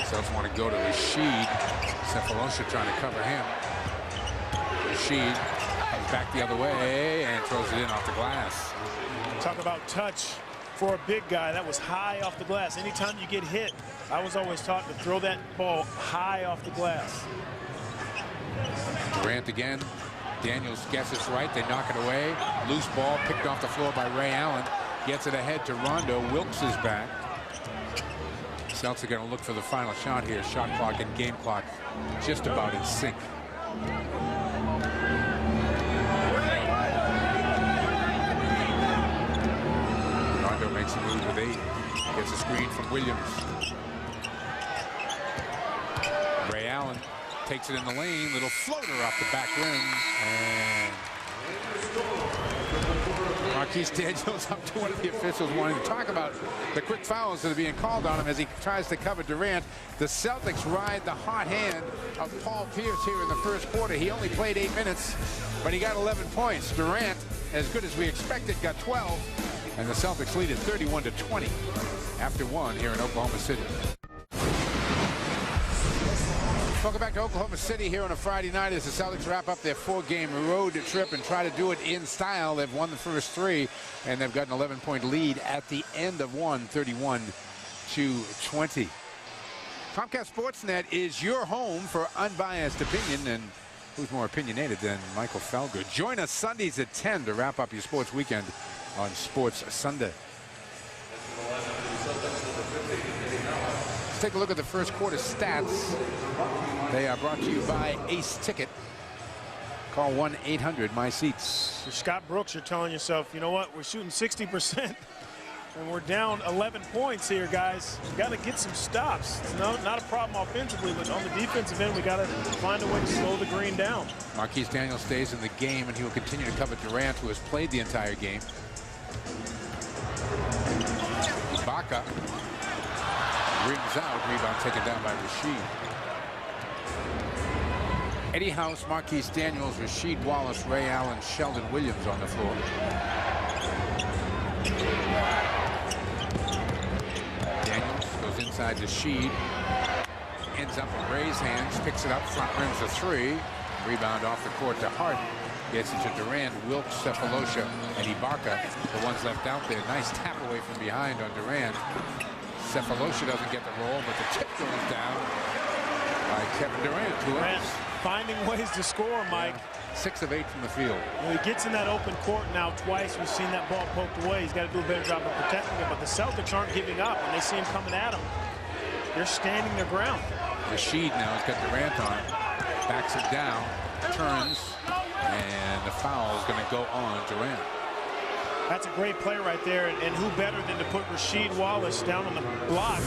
Celtics want to go to Rashid. Cephalosha trying to cover him. Rashid comes back the other way and throws it in off the glass. Talk about touch for a big guy. That was high off the glass. Anytime you get hit, I was always taught to throw that ball high off the glass. Durant again. Daniels guesses right. They knock it away. Loose ball picked off the floor by Ray Allen. Gets it ahead to Rondo. Wilkes is back. Celtics are going to look for the final shot here. Shot clock and game clock just about in sync. Rondo makes a move with 8. Gets a screen from Williams. Ray Allen takes it in the lane. Little floater off the back rim. And Marquise Daniels up to one of the officials wanting to talk about the quick fouls that are being called on him as he tries to cover Durant. The Celtics ride the hot hand of Paul Pierce here in the first quarter. He only played 8 minutes, but he got 11 points. Durant, as good as we expected, got 12. And the Celtics lead at 31-20 after 1 here in Oklahoma City. Welcome back to Oklahoma City here on a Friday night as the Celtics wrap up their 4-game road trip and try to do it in style. They've won the first 3, and they've got an 11-point lead at the end of 1, 31-20. Comcast Sportsnet is your home for unbiased opinion, and who's more opinionated than Michael Felger? Join us Sundays at 10 to wrap up your sports weekend on Sports Sunday. Let's take a look at the first quarter stats. They are brought to you by Ace Ticket. Call 1-800-MY-SEATS. For Scott Brooks, you're telling yourself, you know what, we're shooting 60%, and we're down 11 points here, guys. We got to get some stops. It's not a problem offensively, but on the defensive end, we got to find a way to slow the green down. Marquise Daniels stays in the game, and he will continue to cover Durant, who has played the entire game. Ibaka rims out, rebound taken down by Rashid. Eddie House, Marquise Daniels, Rasheed Wallace, Ray Allen, Sheldon Williams on the floor. Daniels goes inside to Sheed. Ends up in Ray's hands, picks it up, front rims a 3. Rebound off the court to Harden. Gets it to Durant, Wilkes, Cephalosha, and Ibaka. The ones left out there. Nice tap away from behind on Durant. Cephalosha doesn't get the roll, but the tip goes down by Kevin Durant. Durant finding ways to score, Mike. Yeah. 6 of 8 from the field. When he gets in that open court now twice, we've seen that ball poked away. He's got to do a better job of protecting it, but the Celtics aren't giving up. When they see him coming at him, they're standing their ground. Rasheed now has got Durant on. Backs it down, turns, and the foul is going to go on Durant. That's a great play right there, and who better than to put Rasheed Wallace down on the block.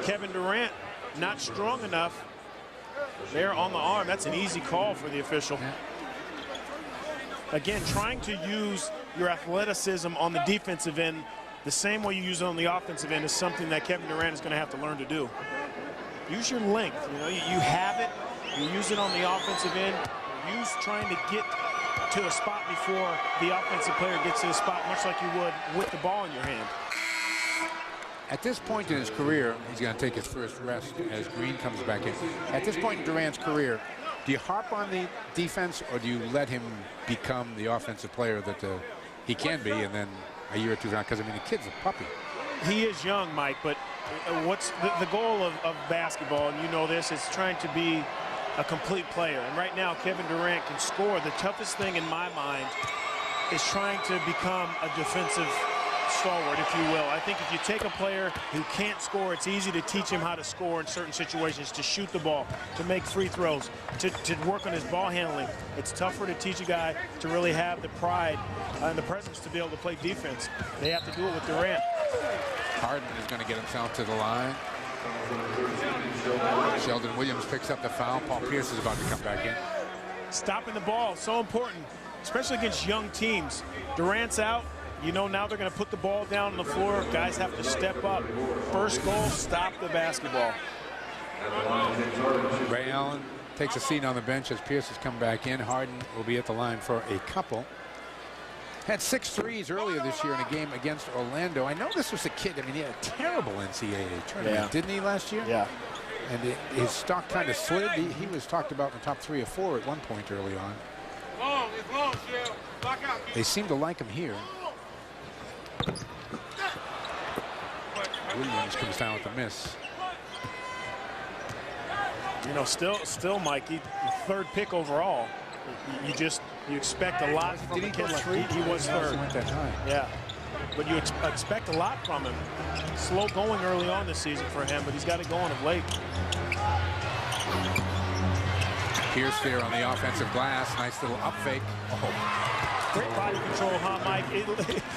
Kevin Durant not strong enough there on the arm. That's an easy call for the official. Again, trying to use your athleticism on the defensive end the same way you use it on the offensive end is something that Kevin Durant is going to have to learn to do. Use your length. You know, you have it. You use it on the offensive end. Use trying to get to a spot before the offensive player gets to the spot, much like you would with the ball in your hand. At this point in his career, he's going to take his first rest as Green comes back in. At this point in Durant's career, do you harp on the defense, or do you let him become the offensive player that he can be, and then a year or two down? Because, I mean, the kid's a puppy. He is young, Mike, but what's the goal of basketball, and you know this, is trying to be a complete player. And right now, Kevin Durant can score. The toughest thing in my mind is trying to become a defensive stalwart, if you will. I think if you take a player who can't score, it's easy to teach him how to score in certain situations, to shoot the ball, to make free throws, to work on his ball handling. It's tougher to teach a guy to really have the pride and the presence to be able to play defense. They have to do it with Durant. Harden is going to get himself to the line. Sheldon Williams picks up the foul. Paul Pierce is about to come back in. Stopping the ball, so important, especially against young teams. Durant's out. You know, now they're going to put the ball down on the floor. Guys have to step up. First goal, stop the basketball. Ray Allen takes a seat on the bench as Pierce has come back in. Harden will be at the line for a couple. Had 6 threes earlier this year in a game against Orlando. I know this was a kid. I mean, he had a terrible NCAA tournament, didn't he, last year? Yeah. And his stock kind of slid. He was talked about in the top 3 or 4 at one point early on. They seem to like him here. Williams comes down with a miss. You know, still, Mikey, third pick overall. You expect a lot from the kid. He was third. Went that high. Yeah, but you expect a lot from him. Slow going early on this season for him, but he's got it going of late. Pierce there on the offensive glass. Nice little up fake. Oh. Great body control, huh, Mike?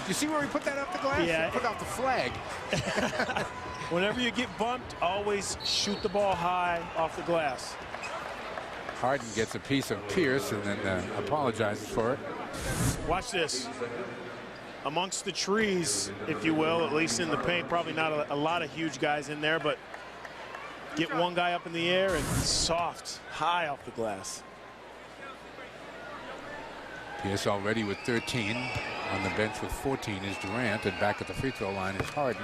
You see where he put that up the glass? Yeah. He put out the flag. Whenever you get bumped, always shoot the ball high off the glass. Harden gets a piece of Pierce and then apologizes for it. Watch this. Amongst the trees, if you will, at least in the paint, probably not a lot of huge guys in there, but get one guy up in the air and soft, high off the glass. Pierce already with 13. On the bench with 14 is Durant, and back at the free throw line is Harden.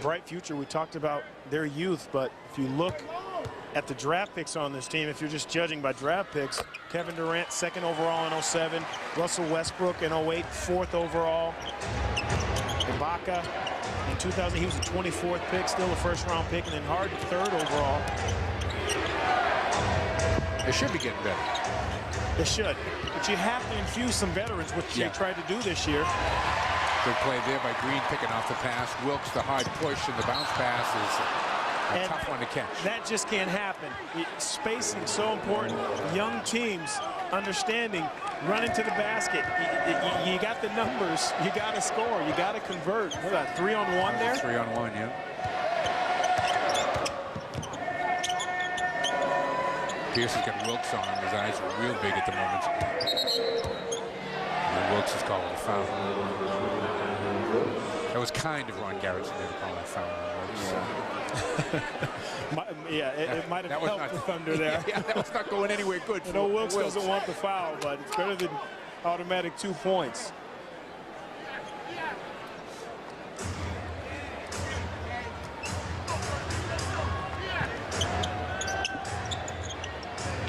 Bright future. We talked about their youth, but if you look at the draft picks on this team, if you're just judging by draft picks, Kevin Durant, 2nd overall in 07. Russell Westbrook in 08, 4th overall. Ibaka in 2000, he was the 24th pick, still a first-round pick, and then Harden, 3rd overall. They should be getting better. They should, but you have to infuse some veterans, which they tried to do this year. Good play there by Green, picking off the pass. Wilkes, the hard push, and the bounce pass is a tough one to catch. That just can't happen. Spacing so important. Young teams understanding, running to the basket. You got the numbers. You got to score. You got to convert. What's that, 3-on-1 there? 3-on-1, yeah. Pierce has got Wilkes on him. His eyes are real big at the moment. And Wilkes is called a foul. That was kind of Ron Garrettson there to call that foul. It might have helped the Thunder there. Yeah, that was not going anywhere good. You know, Wilkes doesn't want the foul, but it's better than automatic 2 points.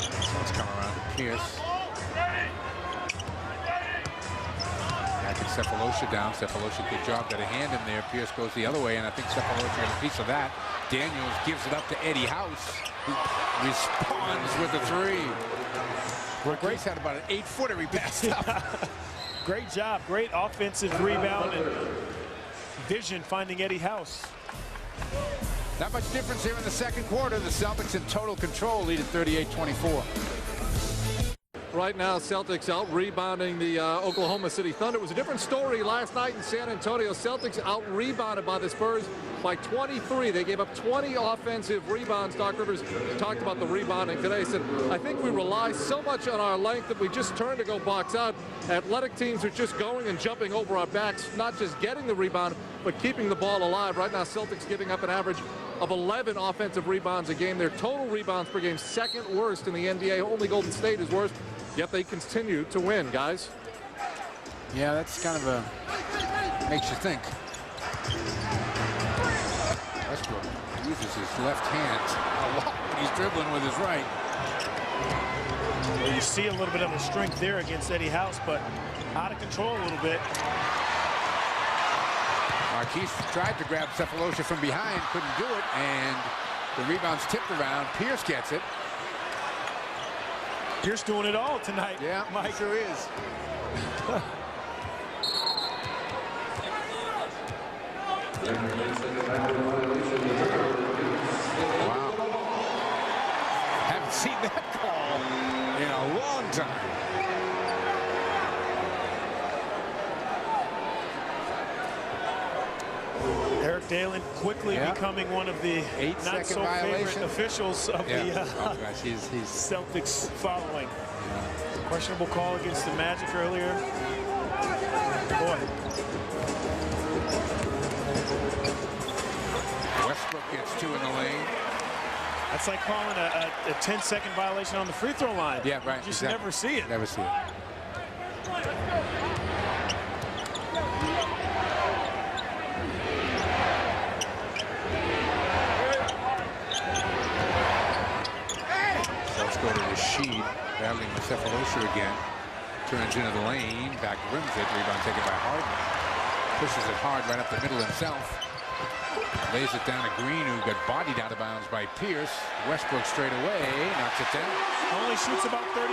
So let's come around to Pierce. Cephalosha down. Cephalosha, good job. Got a hand in there. Pierce goes the other way, and I think Cephalosha got a piece of that. Daniels gives it up to Eddie House, who responds with a 3. Well, Grace had about an 8-footer he passed up. Great job. Great offensive rebound and vision finding Eddie House. Not much difference here in the second quarter. The Celtics in total control, lead at 38-24. Right now, Celtics out rebounding the Oklahoma City Thunder. It was a different story last night in San Antonio. Celtics out rebounded by the Spurs by 23. They gave up 20 offensive rebounds. Doc Rivers talked about the rebounding today. He said, I think we rely so much on our length that we just turn to go box out. Athletic teams are just going and jumping over our backs, not just getting the rebound, but keeping the ball alive. Right now, Celtics giving up an average of 11 offensive rebounds a game. Their total rebounds per game, 2nd worst in the NBA. Only Golden State is worse. Yet they continue to win, guys. Yeah, that's kind of a makes you think. Westbrook uses his left hand a lot when he's dribbling with his right. Well, you see a little bit of a strength there against Eddie House, but out of control a little bit. Marquise tried to grab Cephalosha from behind, couldn't do it, and the rebound's tipped around. Pierce gets it. Pierce doing it all tonight. Yeah, Mike. Sure is. Wow. Haven't seen that call in a long time. Eric Dalen quickly becoming one of the not so favorite officials of the Celtics following. Questionable call against the Magic earlier. Boy. Westbrook gets 2 in the lane. That's like calling a 10-second violation on the free throw line. Yeah, right. You just exactly. never see it. Never see it. Rashid battling with Cephalosha again. Turns into the lane, back rims it, rebound taken by Harden. Pushes it hard right up the middle himself. Lays it down to Green, who got bodied out of bounds by Pierce. Westbrook straight away, knocks it down. Only shoots about 31%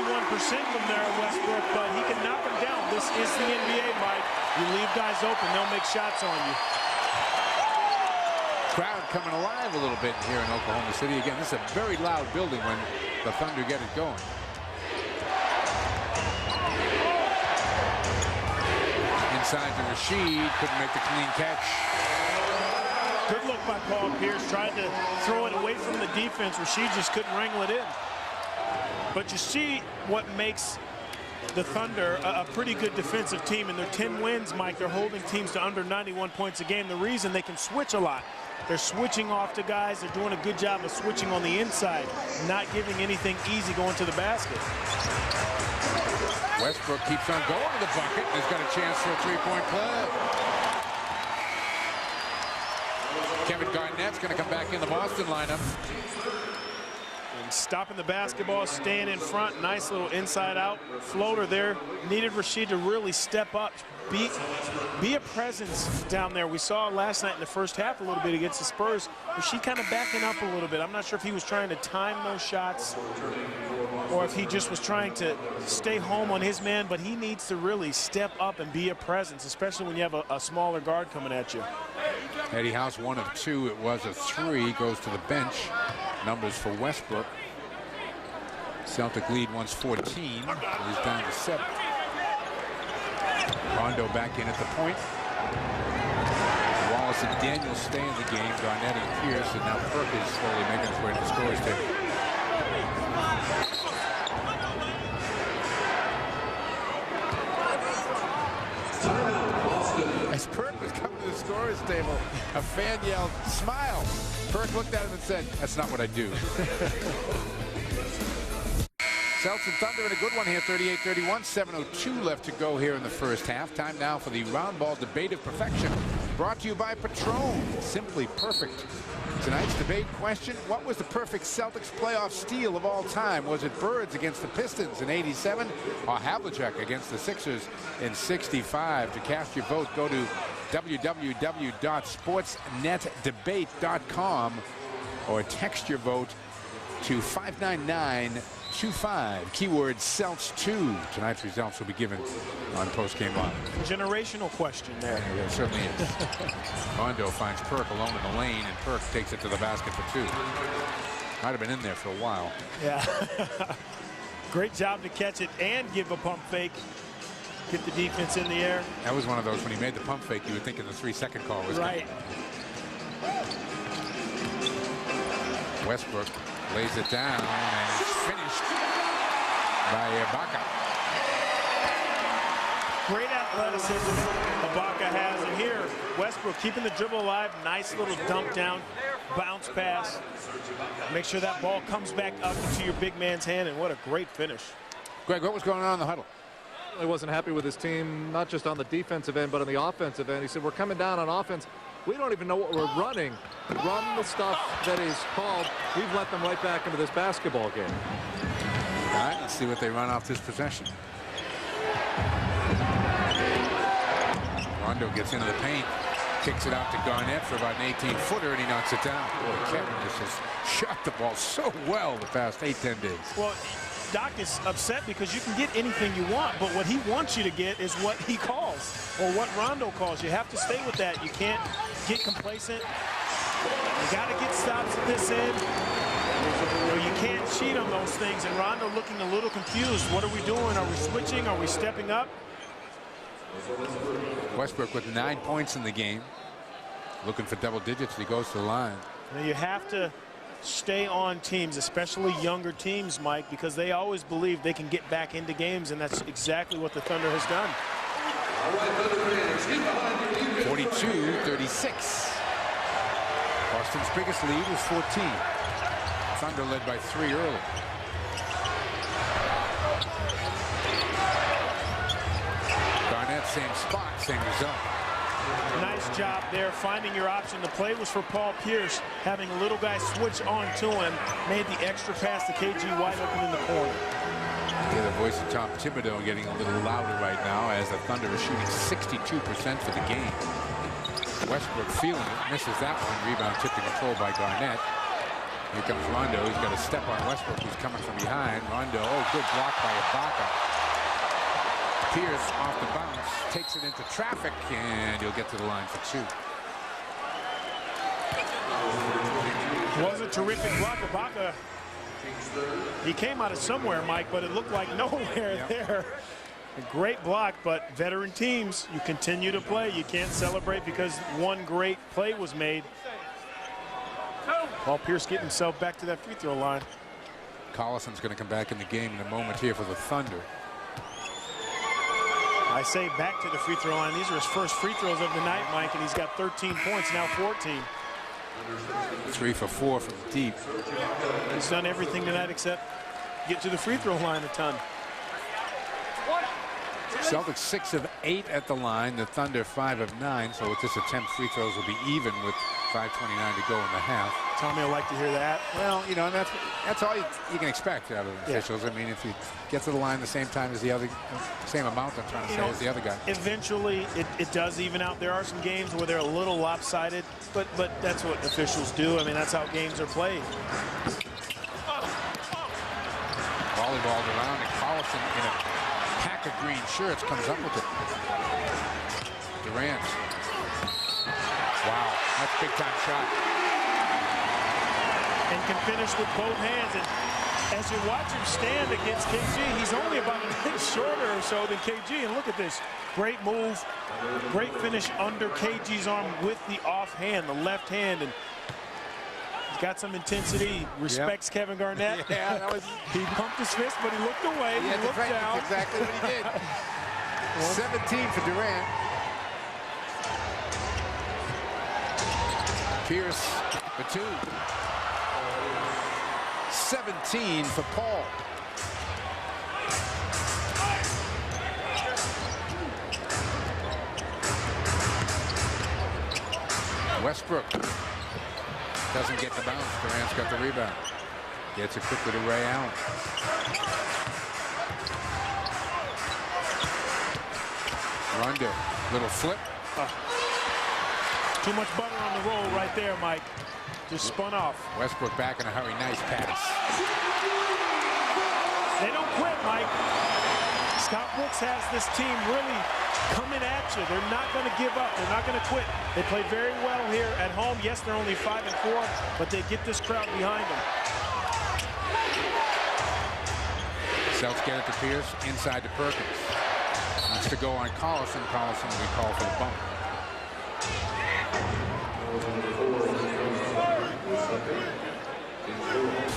from there, Westbrook, but he can knock them down. This is the NBA, Mike. You leave guys open, they'll make shots on you. Crowd coming alive a little bit here in Oklahoma City. Again, this is a very loud building when the Thunder get it going. Inside to Rashid, couldn't make the clean catch. Good look by Paul Pierce, tried to throw it away from the defense. Rashid just couldn't wrangle it in. But you see what makes the Thunder a pretty good defensive team. In their 10 wins, Mike, they're holding teams to under 91 points a game. The reason they can switch a lot. They're switching off to guys. They're doing a good job of switching on the inside, not giving anything easy going to the basket. Westbrook keeps on going to the bucket. He's got a chance for a three-point play. Kevin Garnett's going to come back in the Boston lineup. And stopping the basketball, staying in front. Nice little inside-out floater there. Needed Rashid to really step up, be a presence down there. We saw last night in the first half a little bit against the Spurs. Rashid kind of backing up a little bit. I'm not sure if he was trying to time those shots or if he just was trying to stay home on his man, but he needs to really step up and be a presence, especially when you have a smaller guard coming at you. Eddie House, 1 of 2. It was a 3. Goes to the bench. Numbers for Westbrook. Celtic lead once 14. He's down to 7. Rondo back in at the point. Wallace and Daniels stay in the game. Garnett and Pierce, and now Perk is slowly making his way to the scores table. As Perk was coming to the scorers table, a fan yelled, "Smile!" Perk looked at him and said, "That's not what I do." Celtics and Thunder in a good one here, 38-31, 7:02 left to go here in the first half. Time now for the round ball debate of perfection, brought to you by Patron, simply perfect. Tonight's debate question: what was the perfect Celtics playoff steal of all time? Was it Birds against the Pistons in '87 or Havlicek against the Sixers in '65? To cast your vote, go to www.sportsnetdebate.com or text your vote to 59925, keyword Celts 2. Tonight's results will be given on Post-Game Live. Generational question there. Yeah, it certainly is. Rondo finds Perk alone in the lane, and Perk takes it to the basket for 2. Might have been in there for a while. Yeah. Great job to catch it and give a pump fake. Get the defense in the air. That was one of those, when he made the pump fake, you would think the 3-second call was right. Westbrook lays it down, and it's finished by Ibaka. Great athleticism Ibaka has, and here Westbrook keeping the dribble alive. Nice little dunk down, bounce pass. Make sure that ball comes back up into your big man's hand, and what a great finish. Greg, what was going on in the huddle? He wasn't happy with his team, not just on the defensive end, but on the offensive end. He said, we're coming down on offense. We don't even know what we're running. Run the stuff that is called. We've let them right back into this basketball game. All right, let's see what they run off this possession. Rondo gets into the paint, kicks it out to Garnett for about an 18-footer, and he knocks it down. Boy, Kevin just has shot the ball so well the past 8-10 days. Well, Doc is upset because you can get anything you want, but what he wants you to get is what he calls, or what Rondo calls. You have to stay with that. You can't get complacent. You got to get stops at this end. You can't cheat on those things, and Rondo looking a little confused. What are we doing? Are we switching? Are we stepping up? Westbrook with 9 points in the game. Looking for double digits. He goes to the line. Now you have to stay on teams, especially younger teams, Mike, because they always believe they can get back into games, and that's exactly what the Thunder has done. 42-36. Boston's biggest lead was 14. Thunder led by 3 early. Garnett, same spot, same result. Nice job there, finding your option. The play was for Paul Pierce. Having a little guy switch on to him made the extra pass to KG wide open in the corner. Yeah, the voice of Tom Thibodeau getting a little louder right now as the Thunder are shooting 62% for the game. Westbrook feeling it, misses that one. Rebound tipped to control by Garnett. Here comes Rondo. He's got a step on Westbrook, who's coming from behind. Rondo, oh, good block by Ibaka. Pierce off the bounce, takes it into traffic, and he'll get to the line for 2. It was a terrific block. Ibaka, he came out of somewhere, Mike, but it looked like nowhere there. A great block, but veteran teams, you continue to play. You can't celebrate because one great play was made. Paul Pierce getting himself back to that free throw line. Collison's going to come back in the game in a moment here for the Thunder. I say back to the free throw line. These are his first free throws of the night, Mike, and he's got 13 points, now 14. 3 for 4 from deep. He's done everything tonight except get to the free throw line a ton. Celtics 6 of 8 at the line. The Thunder 5 of 9. So with this attempt, free throws will be even with 5:29 to go in the half. Tommy will like to hear that. Well, you know, and that's all you can expect out of the officials. I mean, if you get to the line the same time as the other, same amount, I'm trying to say, as the other guy. Eventually, it does even out. There are some games where they're a little lopsided, but that's what officials do. I mean, that's how games are played. Volleyballed around, and Collison in a pack of green shirts comes up with it. Durant. Wow, that's a big-time shot. And can finish with both hands. And as you watch him stand against KG, he's only about an inch shorter or so than KG. And look at this. Great move. Great finish under KG's arm with the offhand, the left hand. And he's got some intensity. Respects Kevin Garnett. Yeah, that was... He pumped his fist, but he looked away. Yeah, he looked down. That's exactly what he did. 17 for Durant. Pierce for 2. 17 for Paul. Westbrook doesn't get the bounce. Durant's got the rebound. Gets it quickly to Ray Allen. Rondo, little flip. Too much butter on the roll right there, Mike. Just spun off. Westbrook back in a hurry. Nice pass. They don't quit, Mike. Scott Brooks has this team really coming at you. They're not going to give up. They're not going to quit. They play very well here at home. Yes, they're only 5 and 4, but they get this crowd behind them. Celtics get it to Pierce, inside to Perkins. Wants to go on Collison. Collison will be called for the bump.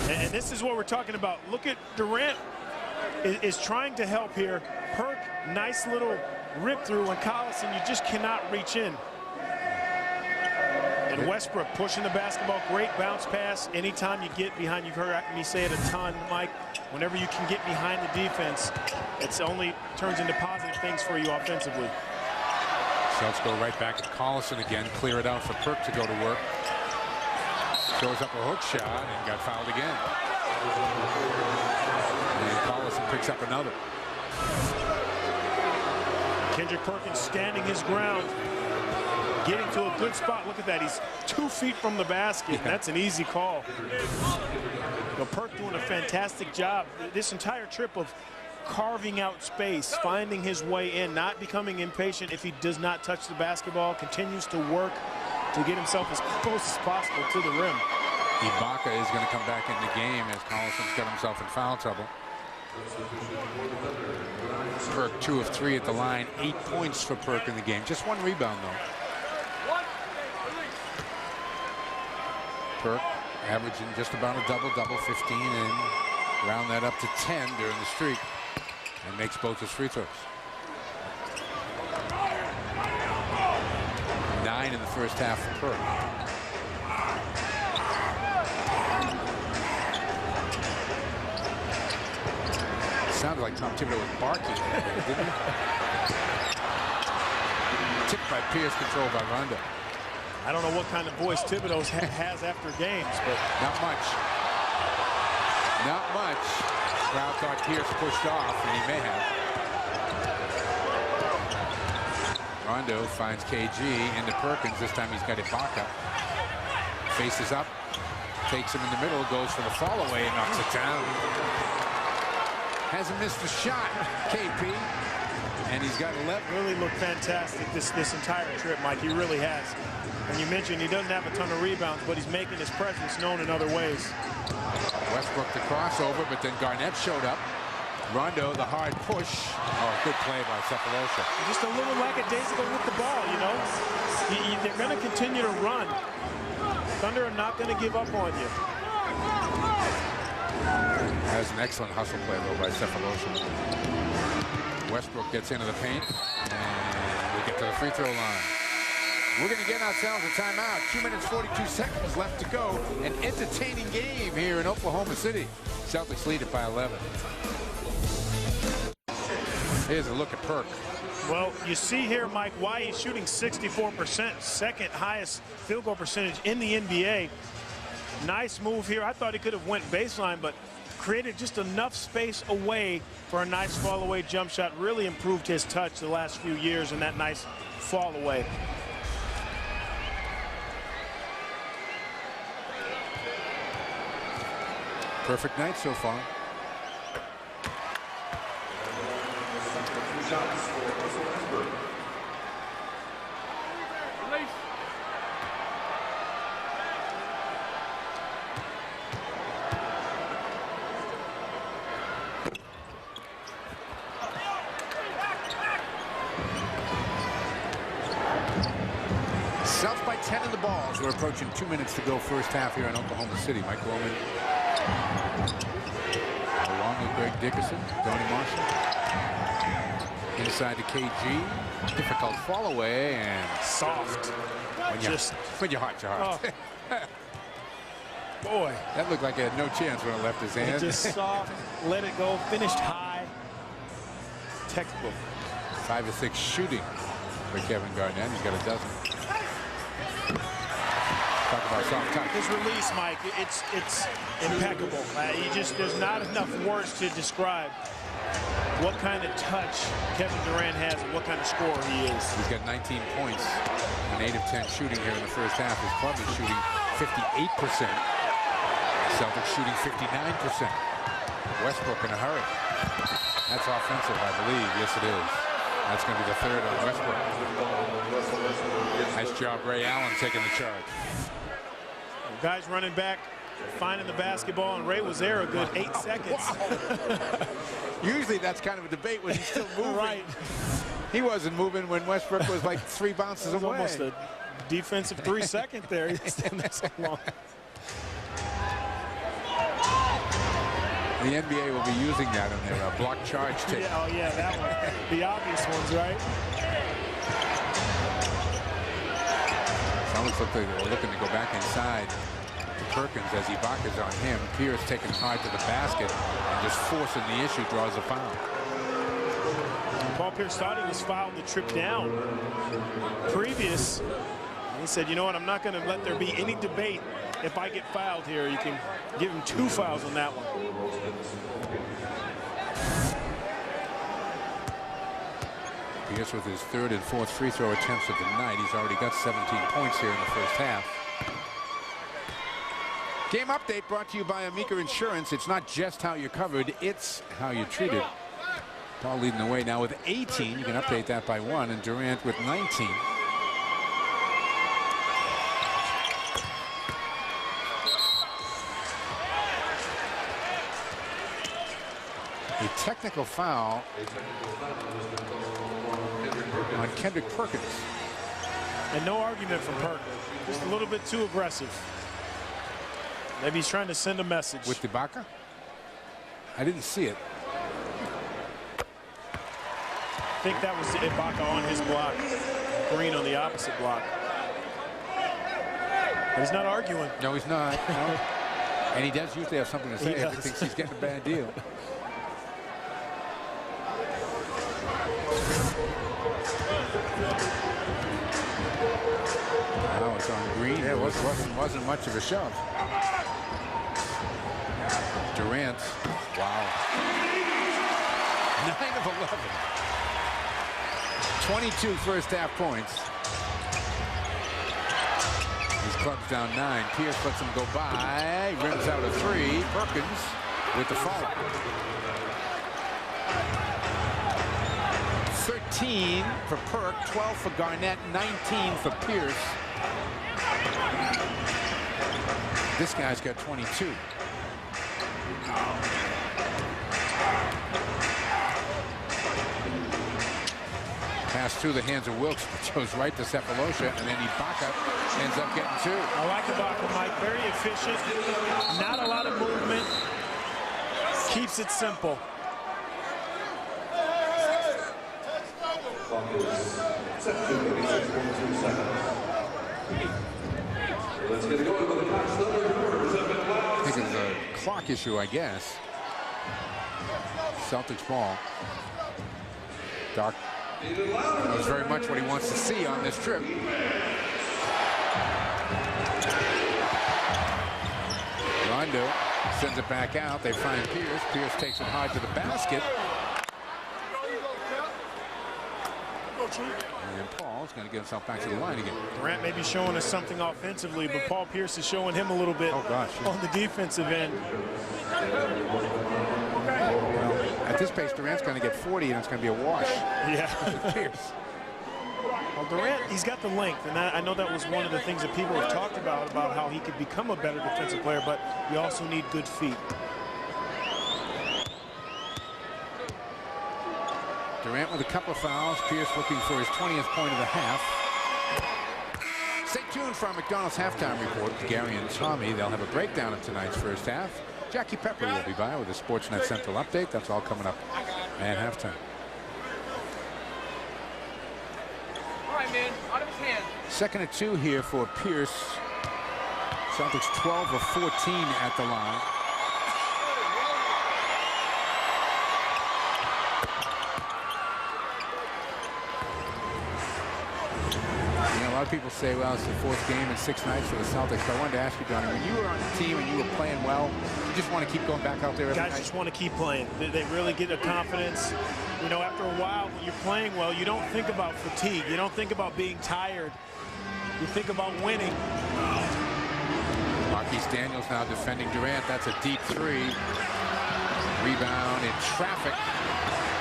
And this is what we're talking about. Look at Durant is trying to help here. Perk, nice little rip through, and Collison, you just cannot reach in. And Westbrook pushing the basketball, great bounce pass. Anytime you get behind, you've heard me say it a ton, Mike, whenever you can get behind the defense, it only turns into positive things for you offensively. Celtics go right back to Collison again, clear it out for Perk to go to work. Throws up a hook shot and got fouled again. And Collison picks up another. Kendrick Perkins standing his ground, getting to a good spot. Look at that. He's 2 feet from the basket. Yeah. That's an easy call. Perk doing a fantastic job. This entire trip of carving out space, finding his way in, not becoming impatient if he does not touch the basketball, continues to work to get himself as close as possible to the rim. Ibaka is going to come back in the game as Collison's got himself in foul trouble. Perk 2 of 3 at the line, 8 points for Perk in the game. Just 1 rebound though. Perk averaging just about a double-double, 15, and round that up to 10 during the streak, and makes both his free throws. 9 in the first half for Perk. Sounded like Tom Thibodeau was barking, didn't he? Tipped by Pierce, controlled by Rondo. I don't know what kind of voice Thibodeau has after games, but not much. Not much. Crowd thought Pierce pushed off, and he may have. Rondo finds KG into Perkins. This time he's got Ibaka. Faces up, takes him in the middle, goes for the fall away and knocks it down. Hasn't missed a shot, KP. And he's got 11. Really looked fantastic this entire trip, Mike. He really has. And you mentioned he doesn't have a ton of rebounds, but he's making his presence known in other ways. Westbrook the crossover, but then Garnett showed up. Rondo, the hard push. Oh, good play by Cephalosha. Just a little lackadaisical with the ball, you know. They're going to continue to run. Thunder are not going to give up on you. That was an excellent hustle play, though, by Cephalosha. Westbrook gets into the paint, and we get to the free throw line. We're going to get ourselves a timeout. 2 minutes, 42 seconds left to go. An entertaining game here in Oklahoma City. Celtics lead it by 11. Here's a look at Perk. Well, you see here, Mike, why he's shooting 64%, second highest field goal percentage in the NBA. Nice move here. I thought he could have went baseline, but created just enough space away for a nice fall away jump shot. Really improved his touch the last few years in that nice fall away. Perfect night so far. South by 10 in the balls. We're approaching 2 minutes to go first half here in Oklahoma City. Mike Roman along with Greg Dickerson, Donnie Marshall. Inside to KG. Difficult fall away and soft. When you're hot, you're hot. Oh. Boy. That looked like it had no chance when it left his hand. Just soft, let it go, finished high. Textbook. 5 of 6 shooting for Kevin Garnett. He's got a dozen. Talk about soft touch. His release, Mike, it's impeccable. There's not enough words to describe what kind of touch Kevin Durant has and what kind of scorer he is. He's got 19 points and 8 of 10 shooting here in the first half. His club is shooting 58%. Celtics shooting 59%. Westbrook in a hurry. That's offensive, I believe. Yes, it is. That's going to be the third on Westbrook. Nice job, Ray Allen taking the charge. Guys running back, finding the basketball, and Ray was there a good 8 seconds. Wow. Usually that's kind of a debate when he's still moving. Right. He wasn't moving when Westbrook was like 3 bounces away. Almost a defensive 3 second there. He's standing there so long. The NBA will be using that on their block charge tape. Yeah, oh yeah, that one. The obvious ones, right? Celtics look like they're looking to go back inside to Perkins as Ibaka's on him. Pierce taking hard to the basket and just forcing the issue, draws a foul. Paul Pierce thought he was fouled the trip down. Previous, he said, you know what, I'm not going to let there be any debate. If I get fouled here, you can give him 2 fouls on that one. Pierce with his 3rd and 4th free throw attempts of the night. He's already got 17 points here in the first half. Game update brought to you by Amica Insurance. It's not just how you're covered, it's how you're treated. Paul leading the way now with 18. You can update that by 1, and Durant with 19. A technical foul on Kendrick Perkins. And no argument from Perkins. Just a little bit too aggressive. Maybe he's trying to send a message. With Ibaka? I didn't see it. I think that was Ibaka on his block. Green on the opposite block. But he's not arguing. No, he's not. No. And he does usually have something to say if he thinks he's getting a bad deal. Now it's on Green. Yeah, it wasn't much of a shove. Durant. Wow. 9 of 11. 22 first half points. His club's down 9. Pierce lets him go by. Rims out a 3. Perkins with the foul. 13 for Perk, 12 for Garnett, 19 for Pierce. This guy's got 22. Pass through the hands of Wilkes, which goes right to Cephalosha, and then Ibaka ends up getting 2. I like Ibaka, Mike. Very efficient. Not a lot of movement. Keeps it simple. I think it's a clock issue, I guess. Celtics ball. Doc knows very much what he wants to see on this trip. Rondo sends it back out. They find Pierce. Pierce takes it hard to the basket. And Paul's going to get himself back to the line again. Durant may be showing us something offensively, but Paul Pierce is showing him a little bit on the defensive end. Well, at this pace, Durant's going to get 40, and it's going to be a wash. Yeah. Pierce. Well, Durant, he's got the length, and I know that was one of the things that people have talked about how he could become a better defensive player, but you also need good feet. Durant with a couple of fouls. Pierce looking for his 20th point of the half. Stay tuned for our McDonald's halftime report with Gary and Tommy. They'll have a breakdown of tonight's first half. Jackie Pepper will be by with a Sportsnet Central update. That's all coming up at halftime. All right, man. Out of his hand. 2nd and 2 here for Pierce. Celtics 12 of 14 at the line. A lot of people say, well, it's the 4th game in 6 nights for the Celtics. But I wanted to ask you, Donnie, when you were on the team and you were playing well, you just want to keep going back out there every night? Guys just want to keep playing. They really get a confidence. You know, after a while, when you're playing well, you don't think about fatigue. You don't think about being tired. You think about winning. Marquise Daniels now defending Durant. That's a deep 3. Rebound in traffic.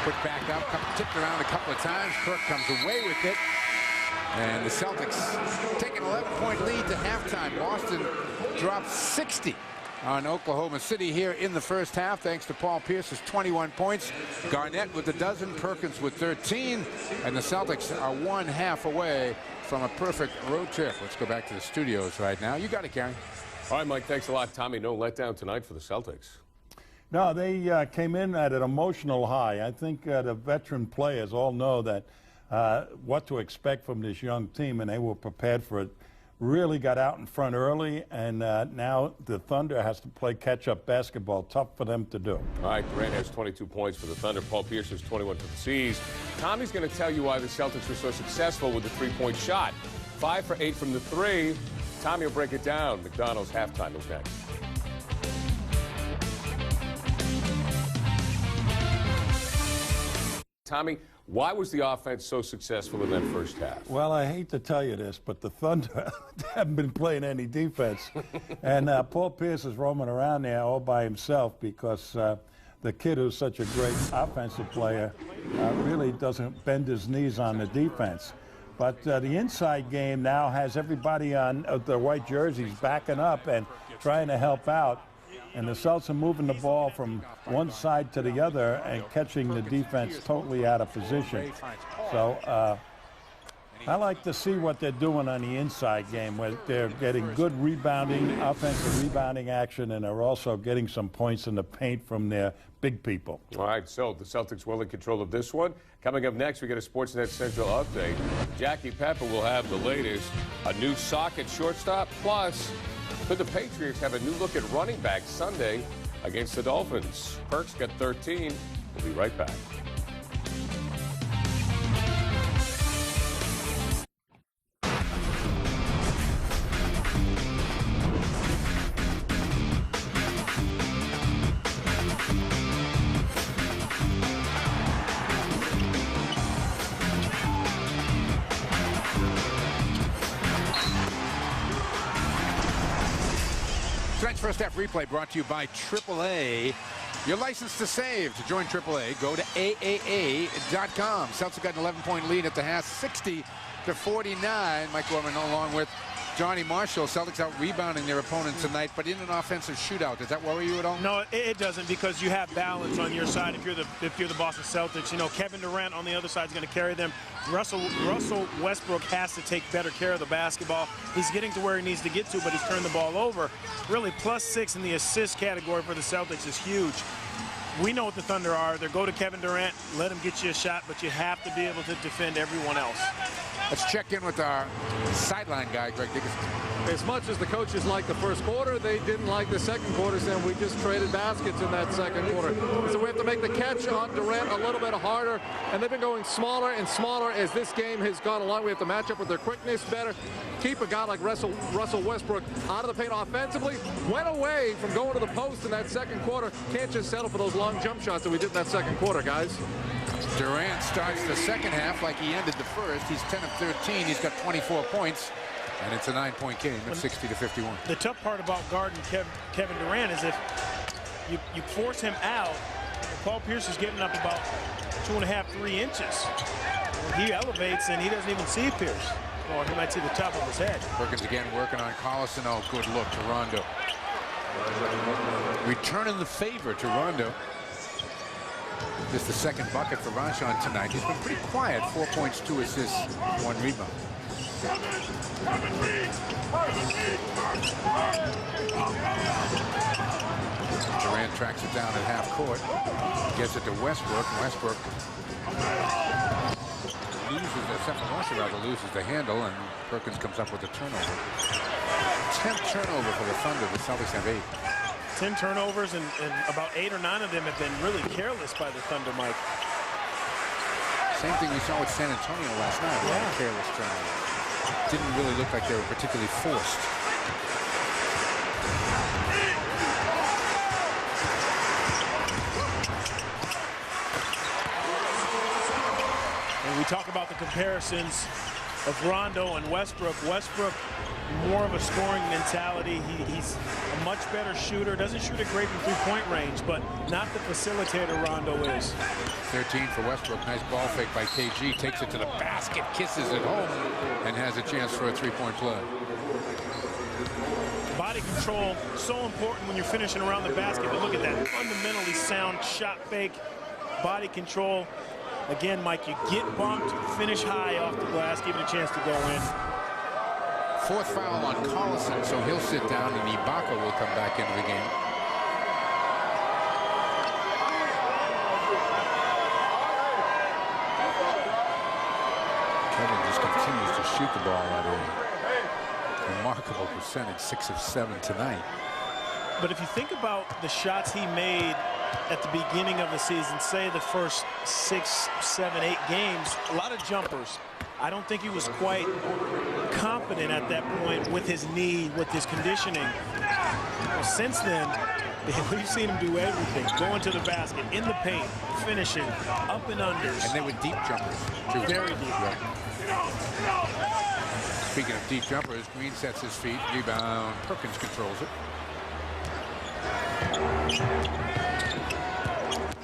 Put back up, tipped around a couple of times. Kirk comes away with it. And the Celtics take an 11-point lead to halftime. Boston dropped 60 on Oklahoma City here in the first half, thanks to Paul Pierce's 21 points. Garnett with a dozen, Perkins with 13, and the Celtics are 1 half away from a perfect road trip. Let's go back to the studios right now. You got it, Gary. All right, Mike, thanks a lot. Tommy, no letdown tonight for the Celtics. No, they came in at an emotional high. I think the veteran players all know that what to expect from this young team, and they were prepared for it. Really got out in front early, and now the Thunder has to play catch-up basketball. Tough for them to do. All right, Durant has 22 points for the Thunder. Paul Pierce has 21 for the C's. Tommy's going to tell you why the Celtics were so successful with the three-point shot. 5 for 8 from the 3. Tommy will break it down. McDonald's halftime is next. Tommy, why was the offense so successful in that first half? Well, I hate to tell you this, but the Thunder haven't been playing any defense. And Paul Pierce is roaming around there all by himself because the kid who's such a great offensive player really doesn't bend his knees on the defense. But the inside game now has everybody on the white jerseys backing up and trying to help out. And the Celtics are moving the ball from one side to the other and catching the defense totally out of position. So I like to see what they're doing on the inside game, where they're getting good rebounding, offensive rebounding action, and they're also getting some points in the paint from their big people. All right, so the Celtics well in control of this one. Coming up next, we get a Sportsnet Central update. Jackie Pepper will have the latest, a new sock at shortstop, plus could the Patriots have a new look at running back Sunday against the Dolphins? Perks got 13. We'll be right back. Tonight's first half replay brought to you by AAA. Your license to save. To join AAA, go to AAA.com. Celtics got an 11-point lead at the half, 60-49. Mike Gorman along with Johnny Marshall. Celtics out rebounding their opponent tonight, but in an offensive shootout. Does that worry you at all? No, it doesn't, because you have balance on your side. If you're the Boston Celtics, you know Kevin Durant on the other side is going to carry them. Russell Westbrook has to take better care of the basketball. He's getting to where he needs to get to, but he's turned the ball over. Really, +6 in the assist category for the Celtics is huge. We know what the Thunder are. They go to Kevin Durant, let him get you a shot, but you have to be able to defend everyone else. Let's check in with our sideline guy, Greg Dickinson. As much as the coaches liked the first quarter, they didn't like the second quarter, saying we just traded baskets in that second quarter. So we have to make the catch on Durant a little bit harder, and they've been going smaller and smaller as this game has gone along. We have to match up with their quickness better, keep a guy like Russell Westbrook out of the paint offensively. Went away from going to the post in that second quarter. Can't just settle for those long jump shots that we did in that second quarter, guys. Durant starts the second half like he ended the first. He's 10 of 13. He's got 24 points. And it's a 9-point game at 60-51. The tough part about guarding Kevin Durant is if you force him out, Paul Pierce is getting up about 2.5, 3 inches. When he elevates and he doesn't even see Pierce. Or he might see the top of his head. Perkins again working on Collison. Oh, good look to Rondo. Returning the favor to Rondo. Just the second bucket for Rajon tonight. He's been pretty quiet. 4 points, 2 assists, 1 rebound. Durant tracks it down at half court. Gets it to Westbrook. Westbrook loses the handle, and Perkins comes up with a turnover. 10th turnover for the Thunder. The Celtics have 8. 10 turnovers, and about 8 or 9 of them have been really careless by the Thunder, Mike. Same thing we saw with San Antonio last night. A lot of careless turnovers. Didn't really look like they were particularly forced. And we talk about the comparisons of Rondo and Westbrook. Westbrook, more of a scoring mentality. He's a much better shooter. Doesn't shoot it great from three-point range, but not the facilitator Rondo is. 13 for Westbrook. Nice ball fake by KG. Takes it to the basket, kisses it home, and has a chance for a 3-point play. Body control, so important when you're finishing around the basket. But look at that fundamentally sound shot fake. Body control. Again, Mike, you get bumped, finish high off the glass, give it a chance to go in. 4th foul on Collison, so he'll sit down, and Ibaka will come back into the game. Kevin just continues to shoot the ball at a remarkable percentage, 6 of 7 tonight. But if you think about the shots he made at the beginning of the season, say the first 6, 7, 8 games, a lot of jumpers. I don't think he was quite confident at that point with his knee, with his conditioning. Well, since then, we've seen him do everything. Going to the basket, in the paint, finishing, up and unders. And they were deep jumpers, too. Very deep. Speaking of deep jumpers, Green sets his feet, rebound, Perkins controls it.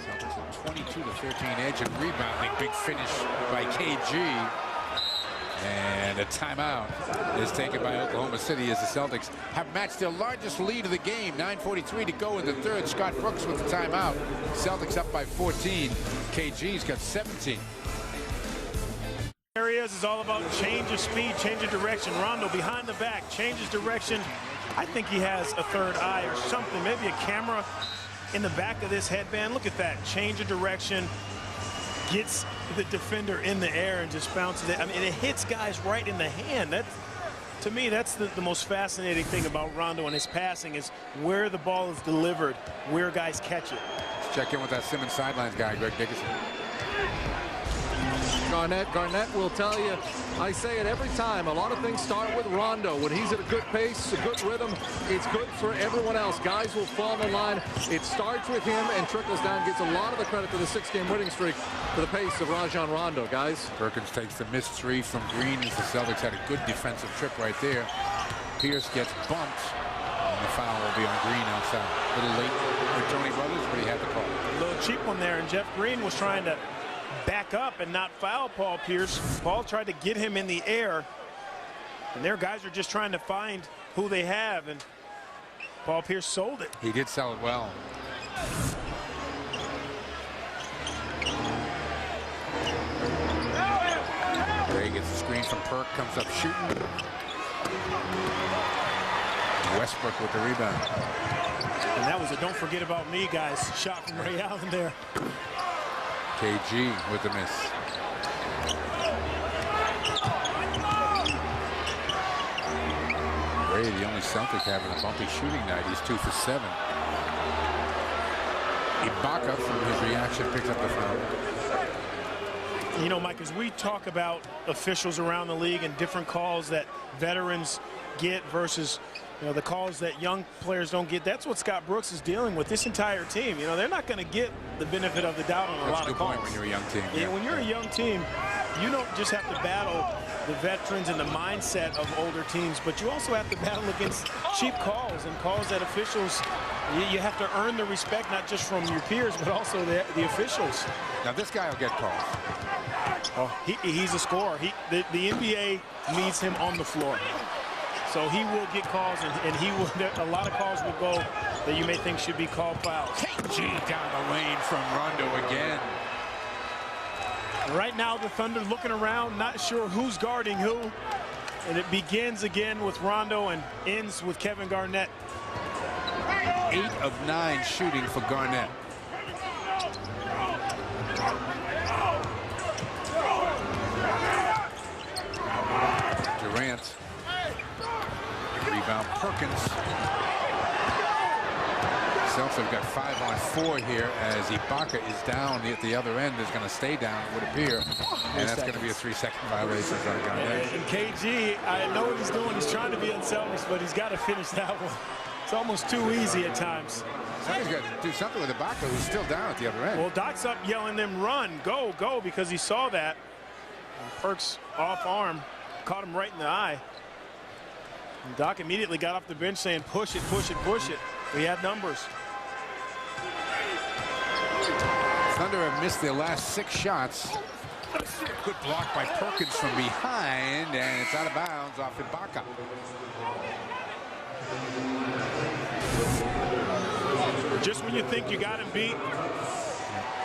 Celtics a 22-13 edge and rebounding. Big finish by KG. And a timeout is taken by Oklahoma City as the Celtics have matched their largest lead of the game. 9:43 to go in the third. Scott Brooks with the timeout. Celtics up by 14. KG's got 17. Areas is all about change of speed, change of direction. Rondo behind the back, changes direction. I think he has a third eye or something, maybe a camera in the back of this headband. Look at that, change of direction, gets the defender in the air and just bounces it. I mean, it hits guys right in the hand. That, to me, that's the most fascinating thing about Rondo and his passing is where the ball is delivered, where guys catch it. Let's check in with that Simmons sidelines guy, Greg Dickinson. Garnett will tell you, I say it every time, a lot of things start with Rondo. When he's at a good pace, a good rhythm, it's good for everyone else. Guys will fall in line. It starts with him and trickles down, gets a lot of the credit for the 6-game winning streak for the pace of Rajon Rondo, guys. Perkins takes the missed 3 from Green as the Celtics had a good defensive trip right there. Pierce gets bumped. and the foul will be on Green outside. A little late for Tony Brothers, but he had the call. A little cheap one there, and Jeff Green was trying to back up and not foul Paul Pierce. Paul tried to get him in the air, and their guys are just trying to find who they have, and Paul Pierce sold it. He did sell it well. Ray gets the screen from Perk, comes up shooting. Westbrook with the rebound. And that was a don't forget about me, guys. Shot from Ray Allen there. KG with the miss. Ray, the only Celtic having a bumpy shooting night. He's 2 for 7. Ibaka, from his reaction, picks up the foul. You know, Mike, as we talk about officials around the league and different calls that veterans get versus, you know, the calls that young players don't get, that's what Scott Brooks is dealing with. This entire team, you know, they're not going to get the benefit of the doubt on a lot of calls. That's a good point when you're a young team. Yeah, when you're a young team, you don't just have to battle the veterans and the mindset of older teams, but you also have to battle against cheap calls and calls that officials, you have to earn the respect, not just from your peers, but also the officials. Now, this guy will get calls. Oh, he's a scorer. The NBA needs him on the floor. So he will get calls, and he will. A lot of calls will go that you may think should be called fouls. KG down the lane from Rondo again. Right now, the Thunder looking around, not sure who's guarding who. And it begins again with Rondo and ends with Kevin Garnett. 8 of 9 shooting for Garnett. Durant. Rebound Perkins. Celtics have got 5 on 4 here as Ibaka is down at the other end. Is going to stay down, it would appear. And that's going to be a 3-second violation for Garnett. And KG, I know what he's doing. He's trying to be unselfish, but he's got to finish that one. It's almost too easy at times. Somebody's got to do something with Ibaka, who's still down at the other end. Well, Doc's up yelling them, run, go, go, because he saw that. And Perk's off arm caught him right in the eye. And Doc immediately got off the bench saying, push it, push it, push it. We had numbers. Thunder have missed their last 6 shots. Good block by Perkins from behind, and it's out of bounds off Ibaka. Just when you think you got him beat,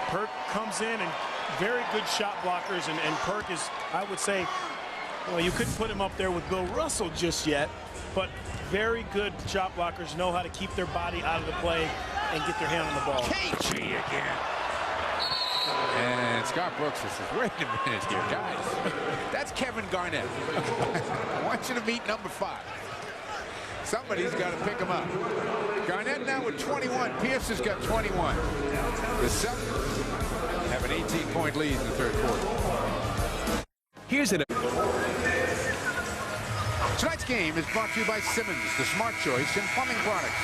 Perk comes in, and very good shot blockers, and Perk is, I would say, well, you couldn't put him up there with Bill Russell just yet, but very good shot blockers know how to keep their body out of the play and get their hand on the ball. KG again. And Scott Brooks says, wait a minute here, guys. That's Kevin Garnett. I want you to meet number 5. Somebody's got to pick him up. Garnett now with 21. Pierce has got 21. The Celtics have an 18-point lead in the 3rd quarter. Here's an... Tonight's game is brought to you by Simmons, the smart choice in plumbing products.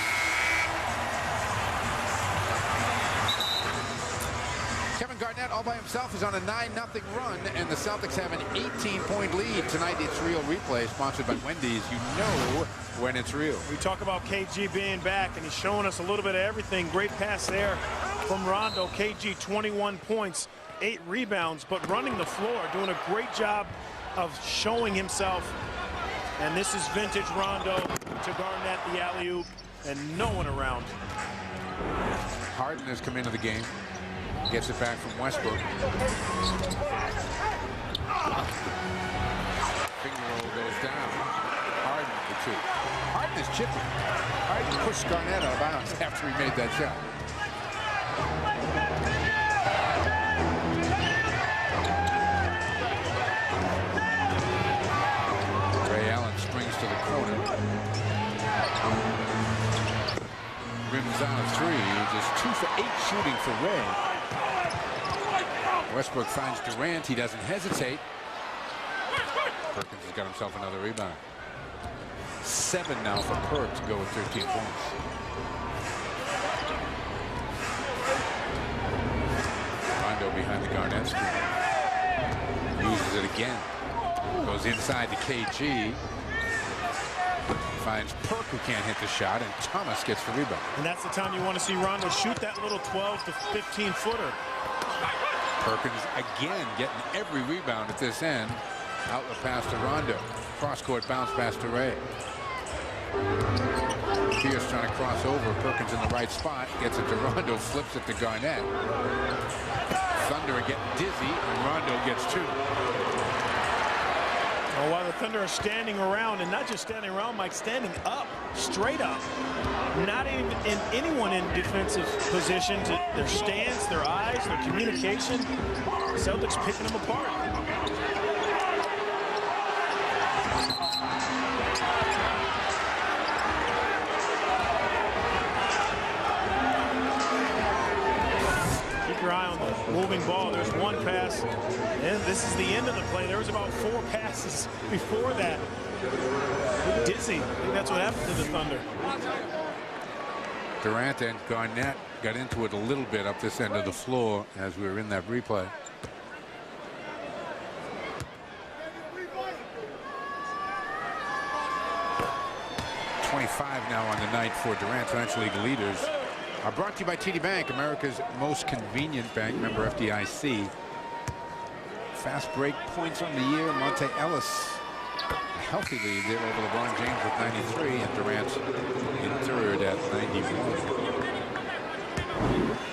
Kevin Garnett all by himself is on a 9-0 run, and the Celtics have an 18-point lead. Tonight it's Real Replay, sponsored by Wendy's. You know when it's real. We talk about KG being back, and he's showing us a little bit of everything. Great pass there from Rondo. KG 21 points, 8 rebounds, but running the floor, doing a great job of showing himself. And this is vintage Rondo to Garnett, the alley-oop, and no one around. Harden has come into the game. Gets it back from Westbrook. Finger roll goes down. Harden with 2. Harden is chipping. Harden pushed Garnett out of bounds after he made that shot. Ray Allen springs to the corner. Rims out of 3. Just 2 for 8 shooting for Ray. Westbrook finds Durant. He doesn't hesitate. Perkins has got himself another rebound. 7 now for Perk to go with 13 points. Rondo behind the Garnett screen. Uses it again. Goes inside to KG. finds Perk, who can't hit the shot, and Thomas gets the rebound. And that's the time you want to see Rondo shoot that little 12 to 15 footer. Perkins again getting every rebound at this end. Outlet pass to Rondo. Cross-court bounce pass to Ray. Pierce trying to cross over. Perkins in the right spot. Gets it to Rondo. Flips it to Garnett. Thunder are getting dizzy, and Rondo gets two. Oh, while the Thunder are standing around, and not just standing around, Mike, standing up, straight up. Not even in anyone in defensive position. Their stance, their eyes, their communication. Celtics picking them apart. Keep your eye on the moving ball. There's one pass, and this is the end of the play. There was about 4 passes before that. Dizzy. I think that's what happened to the Thunder. Durant and Garnett got into it a little bit up this end of the floor as we were in that replay. .25 now on the night for Durant. Financial League leaders are brought to you by TD Bank, America's most convenient bank, member FDIC. Fast break points on the year. Monte Ellis, a healthy lead there over LeBron James with 93, and Durant in third at 91.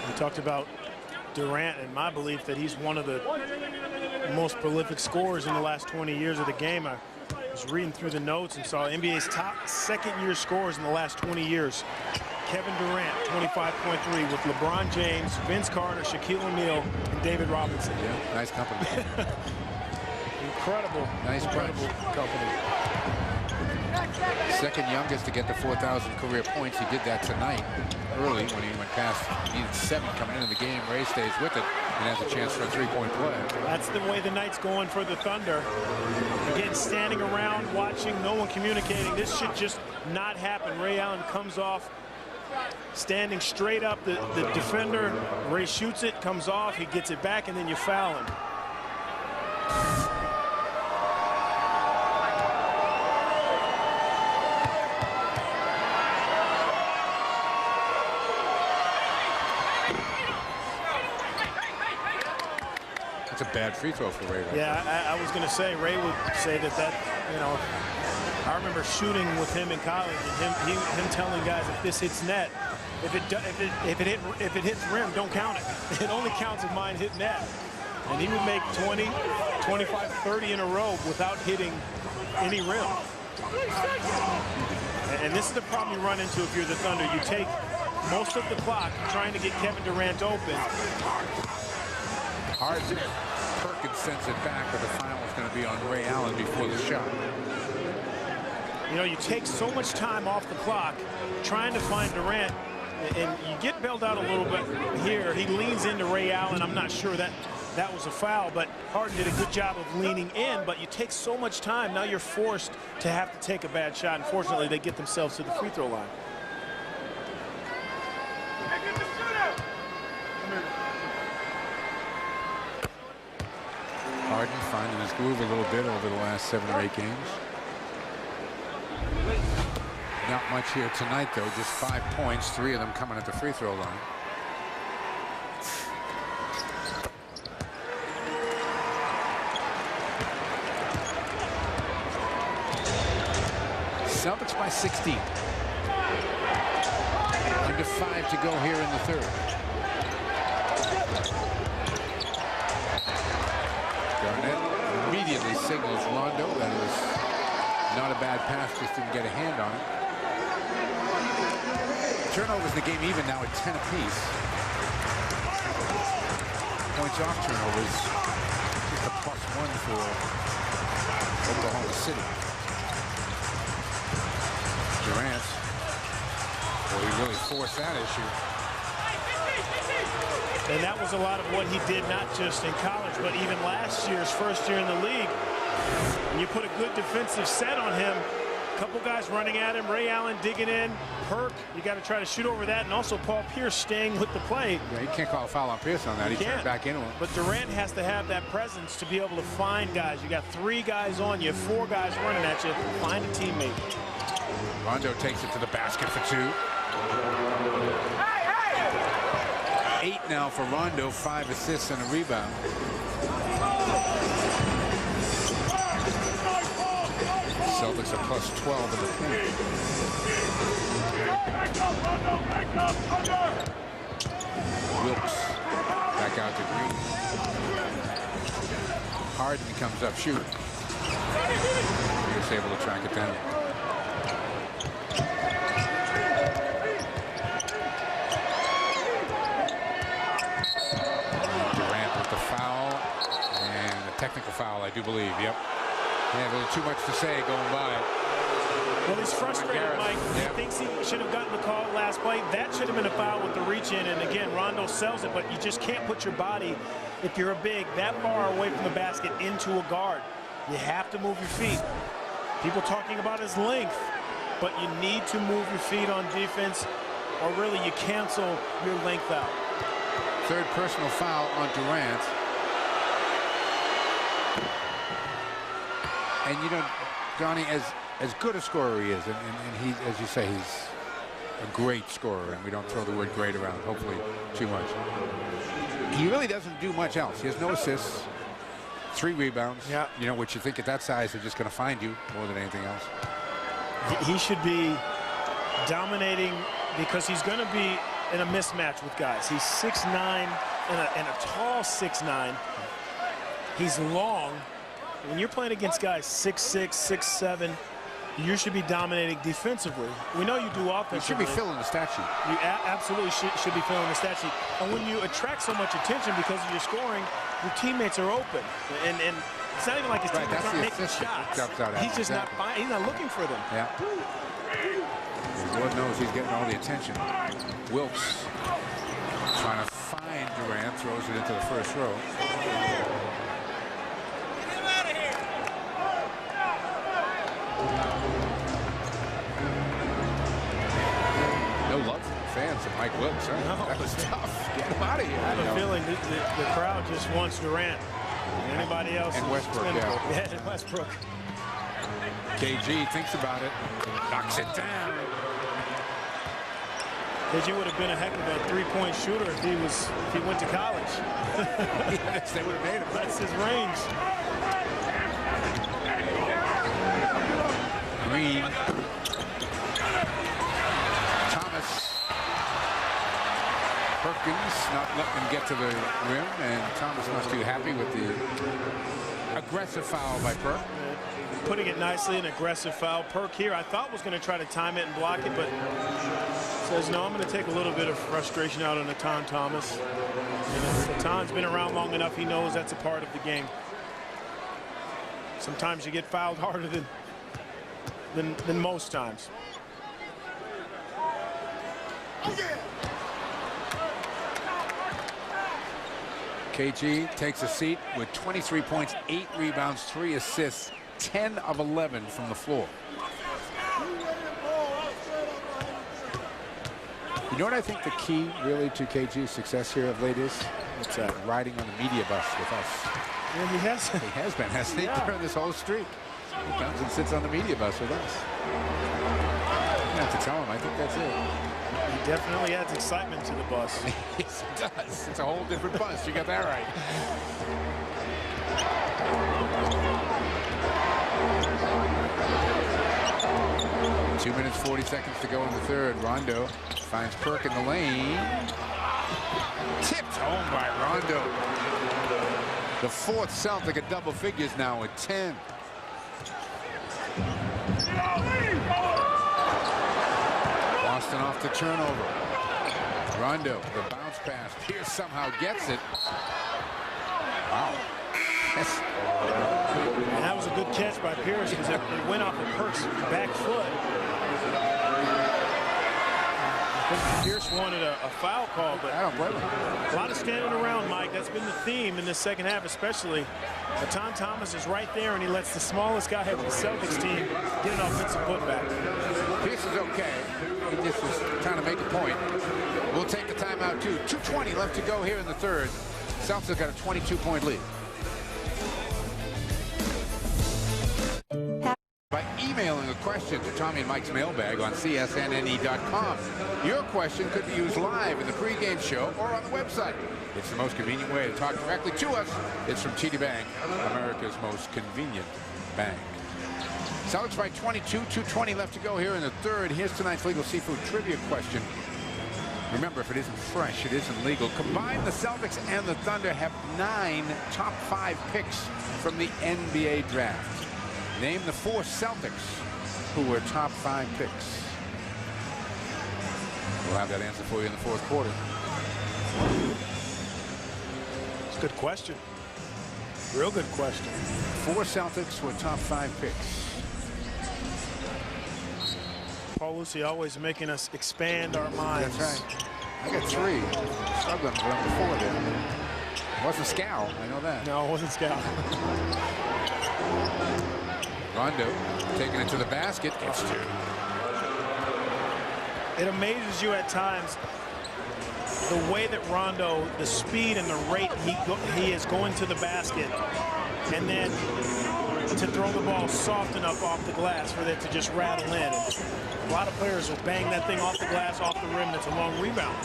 We talked about Durant and my belief that he's one of the most prolific scorers in the last 20 years of the game. I was reading through the notes and saw NBA's top second-year scorers in the last 20 years. Kevin Durant, 25.3, with LeBron James, Vince Carter, Shaquille O'Neal, and David Robinson. Yeah, nice company. Incredible. Nice incredible company. Second youngest to get to 4,000 career points. He did that tonight early when he went past. He needed 7 coming into the game. Ray stays with it and has a chance for a 3-point play. That's the way the night's going for the Thunder. Again, standing around, watching, no one communicating. This should just not happen. Ray Allen comes off, standing straight up. The defender, Ray shoots it, comes off, he gets it back, and then you foul him. That's a bad free throw for Ray. Yeah, I was going to say, Ray would say that, you know, I remember shooting with him in college, and him telling guys, if this hits net, if it hits rim, don't count it. It only counts if mine hit net. And he would make 20, 25, 30 in a row without hitting any rim. And this is the problem you run into if you're the Thunder. You take most of the clock trying to get Kevin Durant open. Hard to Perkins sends it back, but the foul is going to be on Ray Allen before the shot. You know, you take so much time off the clock trying to find Durant, and you get bailed out a little bit here. He leans into Ray Allen. I'm not sure that was a foul, but Harden did a good job of leaning in, but you take so much time, now you're forced to have to take a bad shot. Unfortunately, they get themselves to the free throw line. Harden finding his groove a little bit over the last 7 or 8 games. Not much here tonight, though. Just 5 points, 3 of them coming at the free throw line. Celtics by 16. Under 5 to go here in the third. Garnett immediately signals Rondo that it was not a bad pass, just didn't get a hand on it. Turnovers in the game even now at 10 apiece. Points off turnovers, just a +1 for Oklahoma City. Durant, well, he really forced that issue. And that was a lot of what he did, not just in college, but even last year's first year in the league. And you put a good defensive set on him. A couple guys running at him. Ray Allen digging in. Perk, you got to try to shoot over that. And also Paul Pierce staying with the play. Yeah, you can't call a foul on Pierce on that. He turned back into him. But Durant has to have that presence to be able to find guys. You got 3 guys on you, 4 guys running at you. Find a teammate. Rondo takes it to the basket for 2. 8 now for Rondo, 5 assists and a rebound. Celtics are plus 12 in the paint. Wilkes back out to Green. Harden comes up shooting. He's able to track it down. Durant with the foul and a technical foul, I do believe. Yep. Yeah, a little too much to say going by. Well, he's frustrated, Mike. He thinks he should have gotten the call last play. That should have been a foul with the reach in. And again, Rondo sells it, but you just can't put your body, if you're a big, that far away from the basket into a guard. You have to move your feet. People talking about his length, but you need to move your feet on defense, or really you cancel your length out. Third personal foul on Durant. And you know, Johnny, as good a scorer he is, and he, as you say, he's a great scorer, and we don't throw the word great around, hopefully, too much. He really doesn't do much else. He has no assists, 3 rebounds. Yeah. You know, which you think at that size they're just going to find you more than anything else. He should be dominating because he's going to be in a mismatch with guys. He's 6'9" and a tall 6'9". He's long. When you're playing against guys 6'6", 6'7", you should be dominating defensively. We know you do offensively. You should be filling the stat sheet. You absolutely should be filling the stat sheet. And when you attract so much attention because of your scoring, your teammates are open. And it's not even like his teammates aren't making shots. He's just not looking for them. Yeah. Lord knows he's getting all the attention. Wilkes trying to find Durant, throws it into the first row. No love from the fans of Mike Wilkes. Huh? No. That was tough. Get him out of here. I have a feeling the crowd just wants Durant. Anybody else? And Westbrook, yeah, and Westbrook. KG thinks about it, knocks it down. KG would have been a heck of a three-point shooter if he went to college. Yes, they would have made him. That's his range. Green. Thomas. Perkins not letting him get to the rim, and Thomas not too happy with the aggressive foul by Perk. Putting it nicely, an aggressive foul. Perk here, I thought was going to try to time it and block it, but says, no, I'm going to take a little bit of frustration out on Natan Thomas. Natan's been around long enough. He knows that's a part of the game. Sometimes you get fouled harder than most times. KG takes a seat with 23 points, 8 rebounds, 3 assists, 10 of 11 from the floor. You know what I think the key really to KG's success here of late is? What's that? Riding on the media bus with us. Yeah, he has. He has been, hasn't he? During this whole streak. He comes and sits on the media bus with us. You have to tell him, I think that's it. He definitely adds excitement to the bus. Yes, it does. It's a whole different bus. You got that right. 2 minutes, 40 seconds to go in the third. Rondo finds Perk in the lane. Tipped home by Rondo. The fourth Celtic at double figures now at 10. Boston off the turnover. Rondo, the bounce pass. Pierce somehow gets it. Wow. And that was a good catch by Pierce because it went off of Perk's back foot. I think Pierce wanted a foul call, but I don't blame him. A lot of standing around, Mike. That's been the theme in this second half, especially. Natan Thomas is right there, and he lets the smallest guy of the Celtics team get an offensive putback. Pierce is okay. He just was trying to make a point. We'll take the timeout, too. 2:20 left to go here in the third. Celtics got a 22-point lead. By emailing a question to Tom Tommy and Mike's mailbag on csnne.com. Your question could be used live in the pregame show or on the website. It's the most convenient way to talk directly to us. It's from TD Bank, America's most convenient bank. Celtics by 22, 2:20 left to go here in the third. Here's tonight's legal seafood trivia question. Remember, if it isn't fresh, it isn't legal. Combined, the Celtics and the Thunder have 9 top 5 picks from the NBA draft. Name the 4 Celtics who were top 5 picks. We'll have that answer for you in the fourth quarter. It's a good question. Real good question. 4 Celtics were top 5 picks. Paul Lucy always making us expand our minds. That's right. I got 3. Struggling for number 4 there. It wasn't Scal, I know that. No, it wasn't Scal. Rondo taking it to the basket. Gets 2. It amazes you at times the way that Rondo, the speed and the rate he is going to the basket, and then to throw the ball soft enough off the glass for it to just rattle in. And a lot of players will bang that thing off the glass, off the rim. It's a long rebound.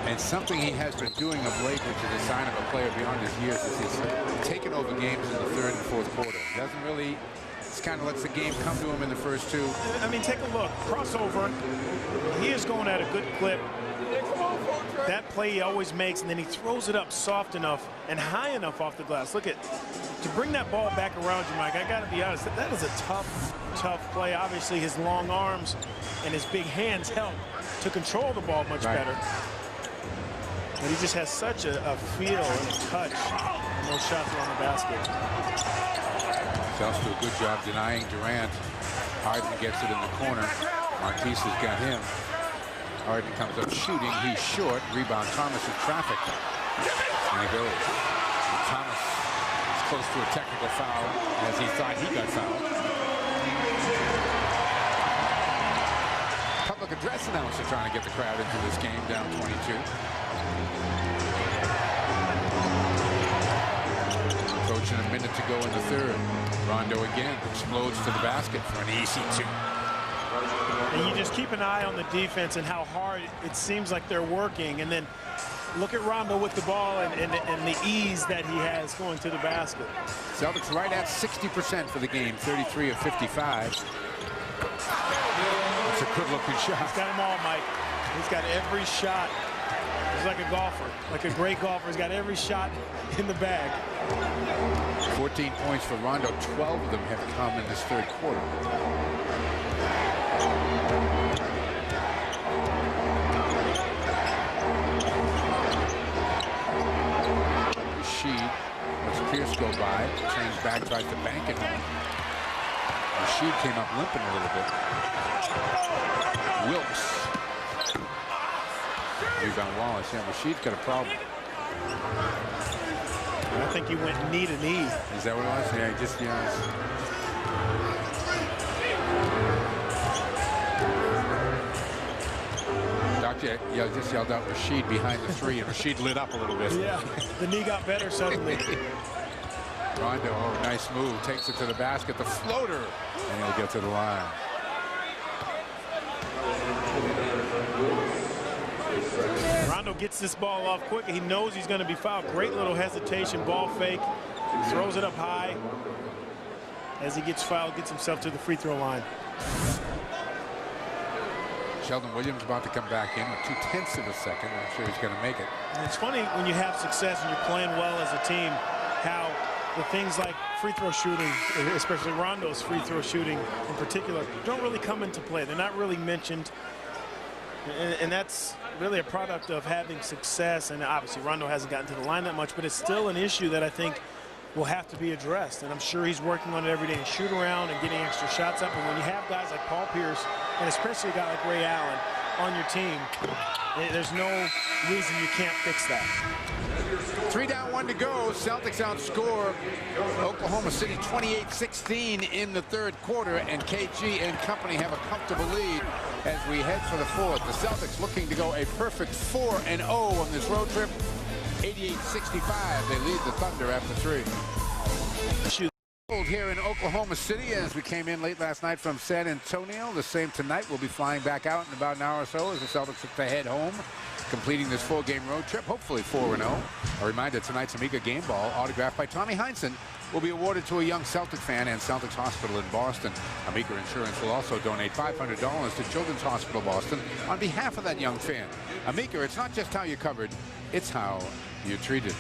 And something he has been doing of late, which is a sign of a player beyond his years, is he's taken over games in the third and fourth quarter. He doesn't really, just kind of lets the game come to him in the first 2. I mean, take a look. Crossover. He is going at a good clip. That play he always makes, and then he throws it up soft enough and high enough off the glass. Look at, to bring that ball back around you, Mike, I got to be honest, that is a tough play. Obviously, his long arms and his big hands help to control the ball much better. But he just has such a feel and a touch when those shots are on the basket. Celtics do a good job denying Durant. Harden gets it in the corner. Marquise has got him. Harden comes up shooting. He's short. Rebound. Thomas in traffic. And he goes. And Thomas is close to a technical foul as he thought he got fouled. Public address announcer trying to get the crowd into this game, down 22. Approaching a minute to go in the third. Rondo again explodes to the basket for an easy 2. And you just keep an eye on the defense and how hard it seems like they're working. And then look at Rondo with the ball and the ease that he has going to the basket. Celtics right at 60% for the game, 33 of 55. It's a good-looking shot. He's got them all, Mike. He's got every shot. He's like a golfer, like a great golfer. He's got every shot in the bag. 14 points for Rondo. 12 of them have come in this third quarter. Rashid lets Pierce go by. Turns back, tries to bank it home. Rashid came up limping a little bit. Wilkes. Rebound Wallace. Yeah, Rashid's got a problem. I think he went knee to knee. Is that what it was? Yeah, he just, Doctor just yelled out Rashid behind the 3, and Rashid lit up a little bit. Yeah, the knee got better suddenly. Rondo, nice move, takes it to the basket, the floater, and he'll get to the line. Rondo gets this ball off quick. He knows he's going to be fouled. Great little hesitation, ball fake, throws it up high. As he gets fouled, gets himself to the free throw line. Sheldon Williams about to come back in with 0.2 of a second. I'm sure he's going to make it. And it's funny when you have success and you're playing well as a team, how the things like free throw shooting, especially Rondo's free throw shooting in particular, don't really come into play. They're not really mentioned. And that's really a product of having success. And obviously Rondo hasn't gotten to the line that much, but it's still an issue that I think will have to be addressed. And I'm sure he's working on it every day and shoot around and getting extra shots up. And when you have guys like Paul Pierce, and especially a guy like Ray Allen on your team, there's no reason you can't fix that. 3 down, 1 to go. Celtics outscore Oklahoma City 28-16 in the third quarter, and KG and company have a comfortable lead as we head for the fourth. The Celtics looking to go a perfect 4-0 on this road trip. 88-65. They lead the Thunder after 3. Here in Oklahoma City as we came in late last night from San Antonio. The same tonight. We'll be flying back out in about an hour or so as the Celtics look to head home, completing this 4-game road trip, hopefully 4-0. A reminder, tonight's Amica game ball, autographed by Tommy Heinsohn, will be awarded to a young Celtic fan and Celtics Hospital in Boston. Amica Insurance will also donate $500 to Children's Hospital Boston on behalf of that young fan. Amica, it's not just how you're covered, it's how you're treated.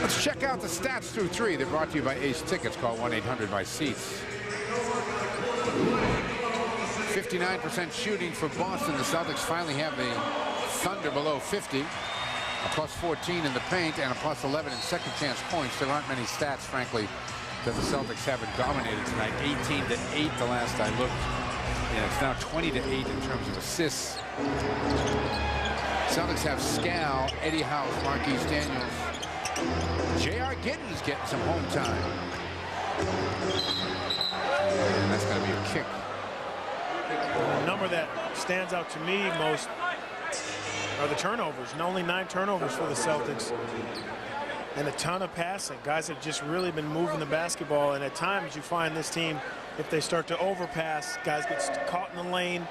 Let's check out the stats through 3. They're brought to you by Ace Tickets. Call 1-800-BY-SEATS. 59% shooting for Boston. The Celtics finally have the Thunder below 50. A +14 in the paint and a +11 in second chance points. There aren't many stats, frankly, that the Celtics haven't dominated tonight. 18-8 the last I looked. And it's now 20-8 in terms of assists. Celtics have Scal, Eddie House, Marquise Daniels. J.R. Giddens getting some home time. And that's going to be a kick. The number that stands out to me most are the turnovers. And only 9 turnovers for the Celtics. And a ton of passing. Guys have just really been moving the basketball. And at times you find this team, if they start to overpass, guys get caught in the lane.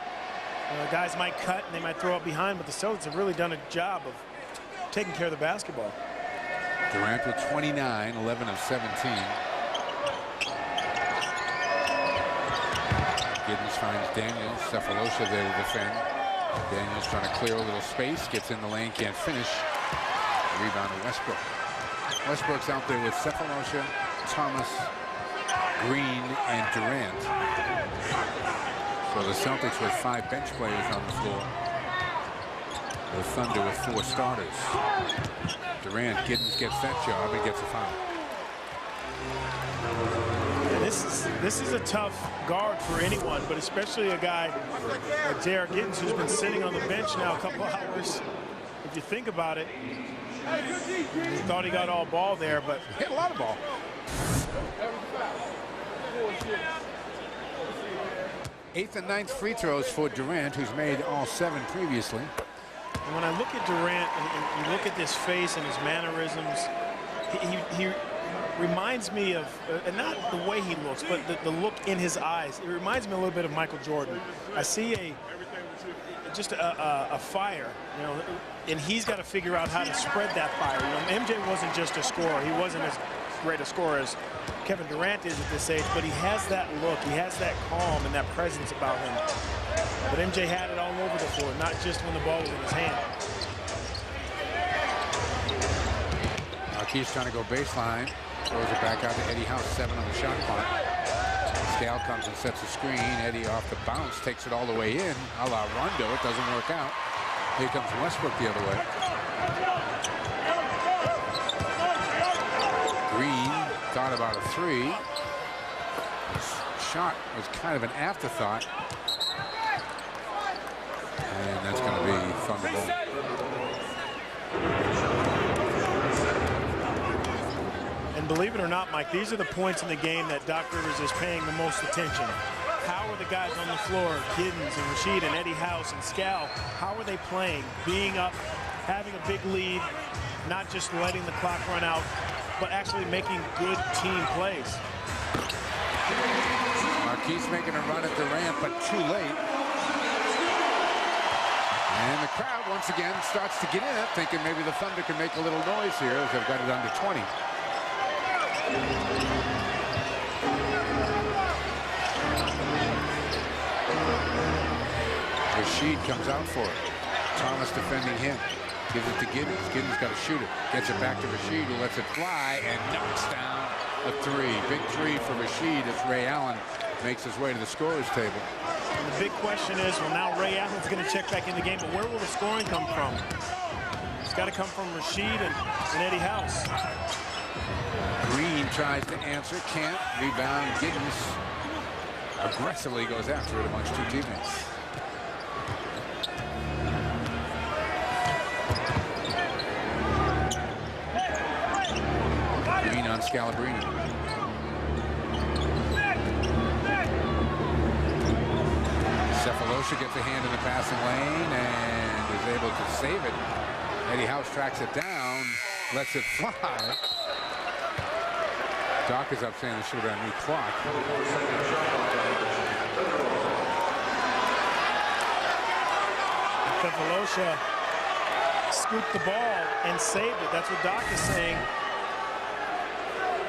Guys might cut and they might throw it behind. But the Celtics have really done a job of taking care of the basketball. Durant with 29, 11 of 17. Giddens finds Daniels. Cephalosha there to defend. Daniels trying to clear a little space. Gets in the lane, can't finish. Rebound to Westbrook. Westbrook's out there with Cephalosha, Thomas, Green, and Durant. So the Celtics with 5 bench players on the floor. The Thunder with 4 starters. Durant, Giddens gets that job and gets a foul. And this is a tough guard for anyone, but especially a guy like J.R. Giddens, who's been sitting on the bench now a couple hours. If you think about it, he thought he got all ball there, but hit a lot of ball. 8th and 9th free throws for Durant, who's made all 7 previously. And when I look at Durant and you look at this face and his mannerisms, he reminds me of, and not the way he looks, but the look in his eyes. It reminds me a little bit of Michael Jordan. I see just a fire, you know, and he's got to figure out how to spread that fire. You know, MJ wasn't just a scorer. He wasn't as great a scorer as Kevin Durant is at this age, but he has that look. He has that calm and that presence about him. But MJ had it all over the floor, not just when the ball was in his hand. Marquise trying to go baseline. Throws it back out to Eddie House, 7 on the shot clock. Scal comes and sets a screen. Eddie off the bounce, takes it all the way in. A la Rondo, it doesn't work out. Here comes Westbrook the other way. Green thought about a 3. His shot was kind of an afterthought. And that's going to be Thunder ball. And believe it or not, Mike, these are the points in the game that Doc Rivers is paying the most attention. How are the guys on the floor, Giddens and Rasheed and Eddie House and Scal, how are they playing? Being up, having a big lead, not just letting the clock run out, but actually making good team plays. Marquise making a run at Durant, but too late. And the crowd once again starts to get in it, thinking maybe the Thunder can make a little noise here as they've got it under 20. Rasheed comes out for it. Thomas defending him. Gives it to Giddens. Giddens got to shoot it. Gets it back to Rasheed, who lets it fly and knocks down a 3. Big 3 for Rasheed as Ray Allen makes his way to the scorer's table. And the big question is, well, now Ray Allen's going to check back in the game, but where will the scoring come from? It's got to come from Rasheed and Eddie House. Green tries to answer, can't. Rebound, Giddens aggressively goes after it amongst 2 teammates. Green on Scalabrine. Cephalosha gets a hand in the passing lane and is able to save it. Eddie House tracks it down, lets it fly. Doc is up saying there should have been a new clock. Cephalosha scooped the ball and saved it. That's what Doc is saying.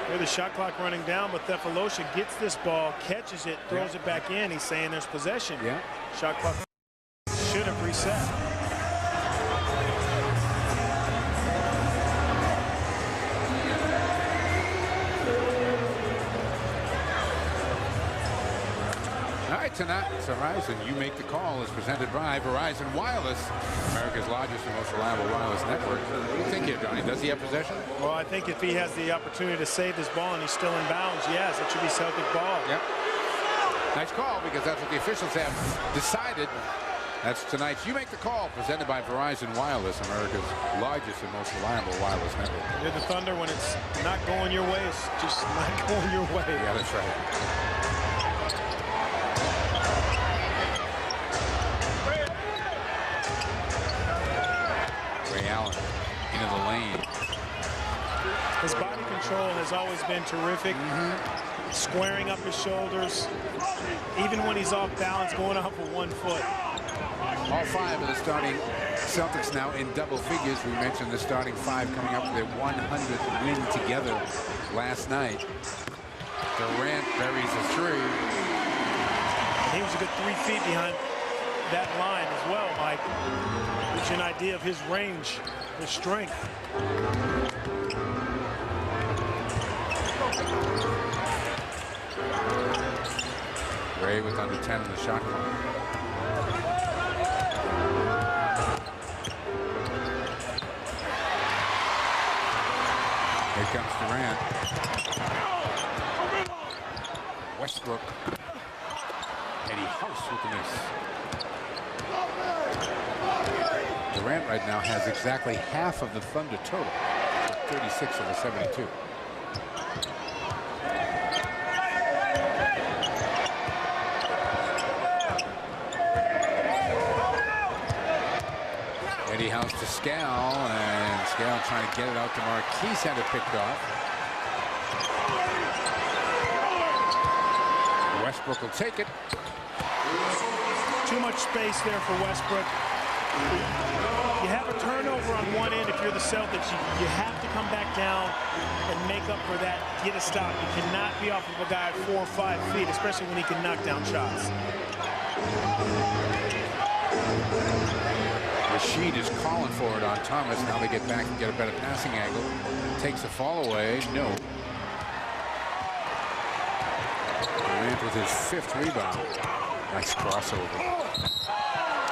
Here the shot clock running down, but Cephalosha gets this ball, catches it, throws it back in. He's saying there's possession. Yeah. Shot clock should have reset. All right, tonight, Verizon, You Make the Call is presented by Verizon Wireless, America's largest and most reliable wireless network. What do you think here, Johnny? Does he have possession? Well, I think if he has the opportunity to save this ball and he's still in bounds, yes, it should be Celtic ball. Yep. Nice call, because that's what the officials have decided. That's tonight's You Make the Call, presented by Verizon Wireless, America's largest and most reliable wireless network. You're the Thunder when it's not going your way. It's just not going your way. Yeah, that's right. Ray Allen into the lane. His body control has always been terrific. Squaring up his shoulders. Even when he's off balance, going off with 1 foot. All 5 of the starting Celtics now in double figures. We mentioned the starting 5 coming up with their 100th win together last night. Durant buries a 3. He was a good 3 feet behind that line as well, Mike. Gives you an idea of his range, his strength. Ray with under 10 in the shot clock. Here comes Durant. Westbrook. Eddie House with the miss. Durant right now has exactly half of the Thunder total. 36 of the 72. Eddie House to Scal, and Scal trying to get it out to Marquise, had it picked off. Westbrook will take it. Too much space there for Westbrook. You have a turnover on one end if you're the Celtics. You have to come back down and make up for that, get a stop. You cannot be off of a guy at 4 or 5 feet, especially when he can knock down shots. Rashid is calling for it on Thomas. Now they get back and get a better passing angle. Takes a fall away. No. Durant with his 5th rebound. Nice crossover.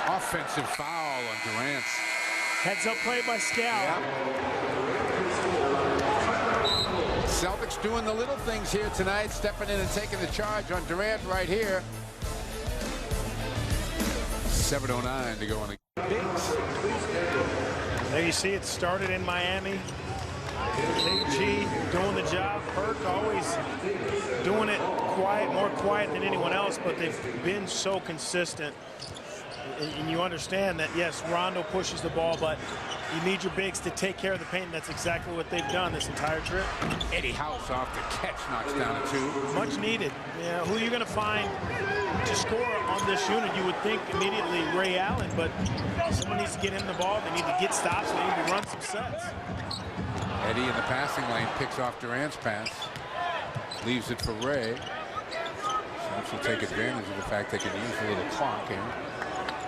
Offensive foul on Durant. Heads up play by Scal. Celtics doing the little things here tonight, stepping in and taking the charge on Durant right here. 7:09 to go on the Bigs. There you see it started in Miami. KG doing the job. Perk always doing it quiet, more quiet than anyone else, but they've been so consistent. And you understand that, yes, Rondo pushes the ball, but you need your bigs to take care of the paint, and that's exactly what they've done this entire trip. Eddie House off the catch, knocks down a 2. Much needed. Yeah, who are you going to find to score on this unit? You would think immediately Ray Allen, but someone needs to get him the ball. They need to get stops. They need to run some sets. Eddie in the passing lane picks off Durant's pass. Leaves it for Ray. Celtics will take advantage of the fact they can use a little clock here.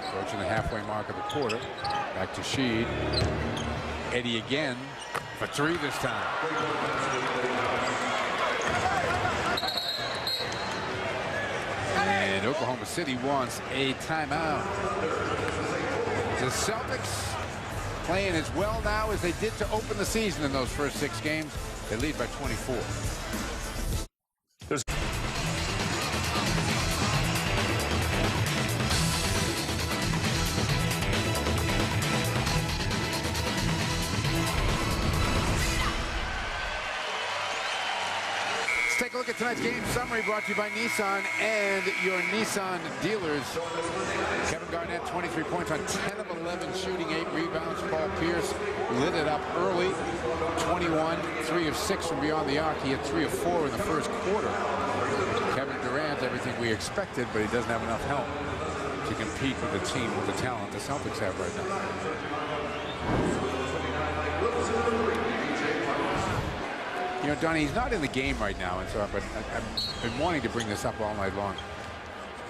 Approaching the halfway mark of the quarter. Back to Sheed. Eddie again for 3 this time. And Oklahoma City wants a timeout. The Celtics playing as well now as they did to open the season in those first 6 games. They lead by 24. Let's take a look at tonight's game summary brought to you by Nissan and your Nissan dealers. Kevin Garnett, 23 points on 10 of 11 shooting, 8 rebounds. Paul Pierce lit it up early, 21, 3 of 6 from beyond the arc. He had 3 of 4 in the first quarter. Kevin Durant, everything we expected, but he doesn't have enough help to compete with the team with the talent the Celtics have right now. You know, Donnie, he's not in the game right now, and so but I've been wanting to bring this up all night long.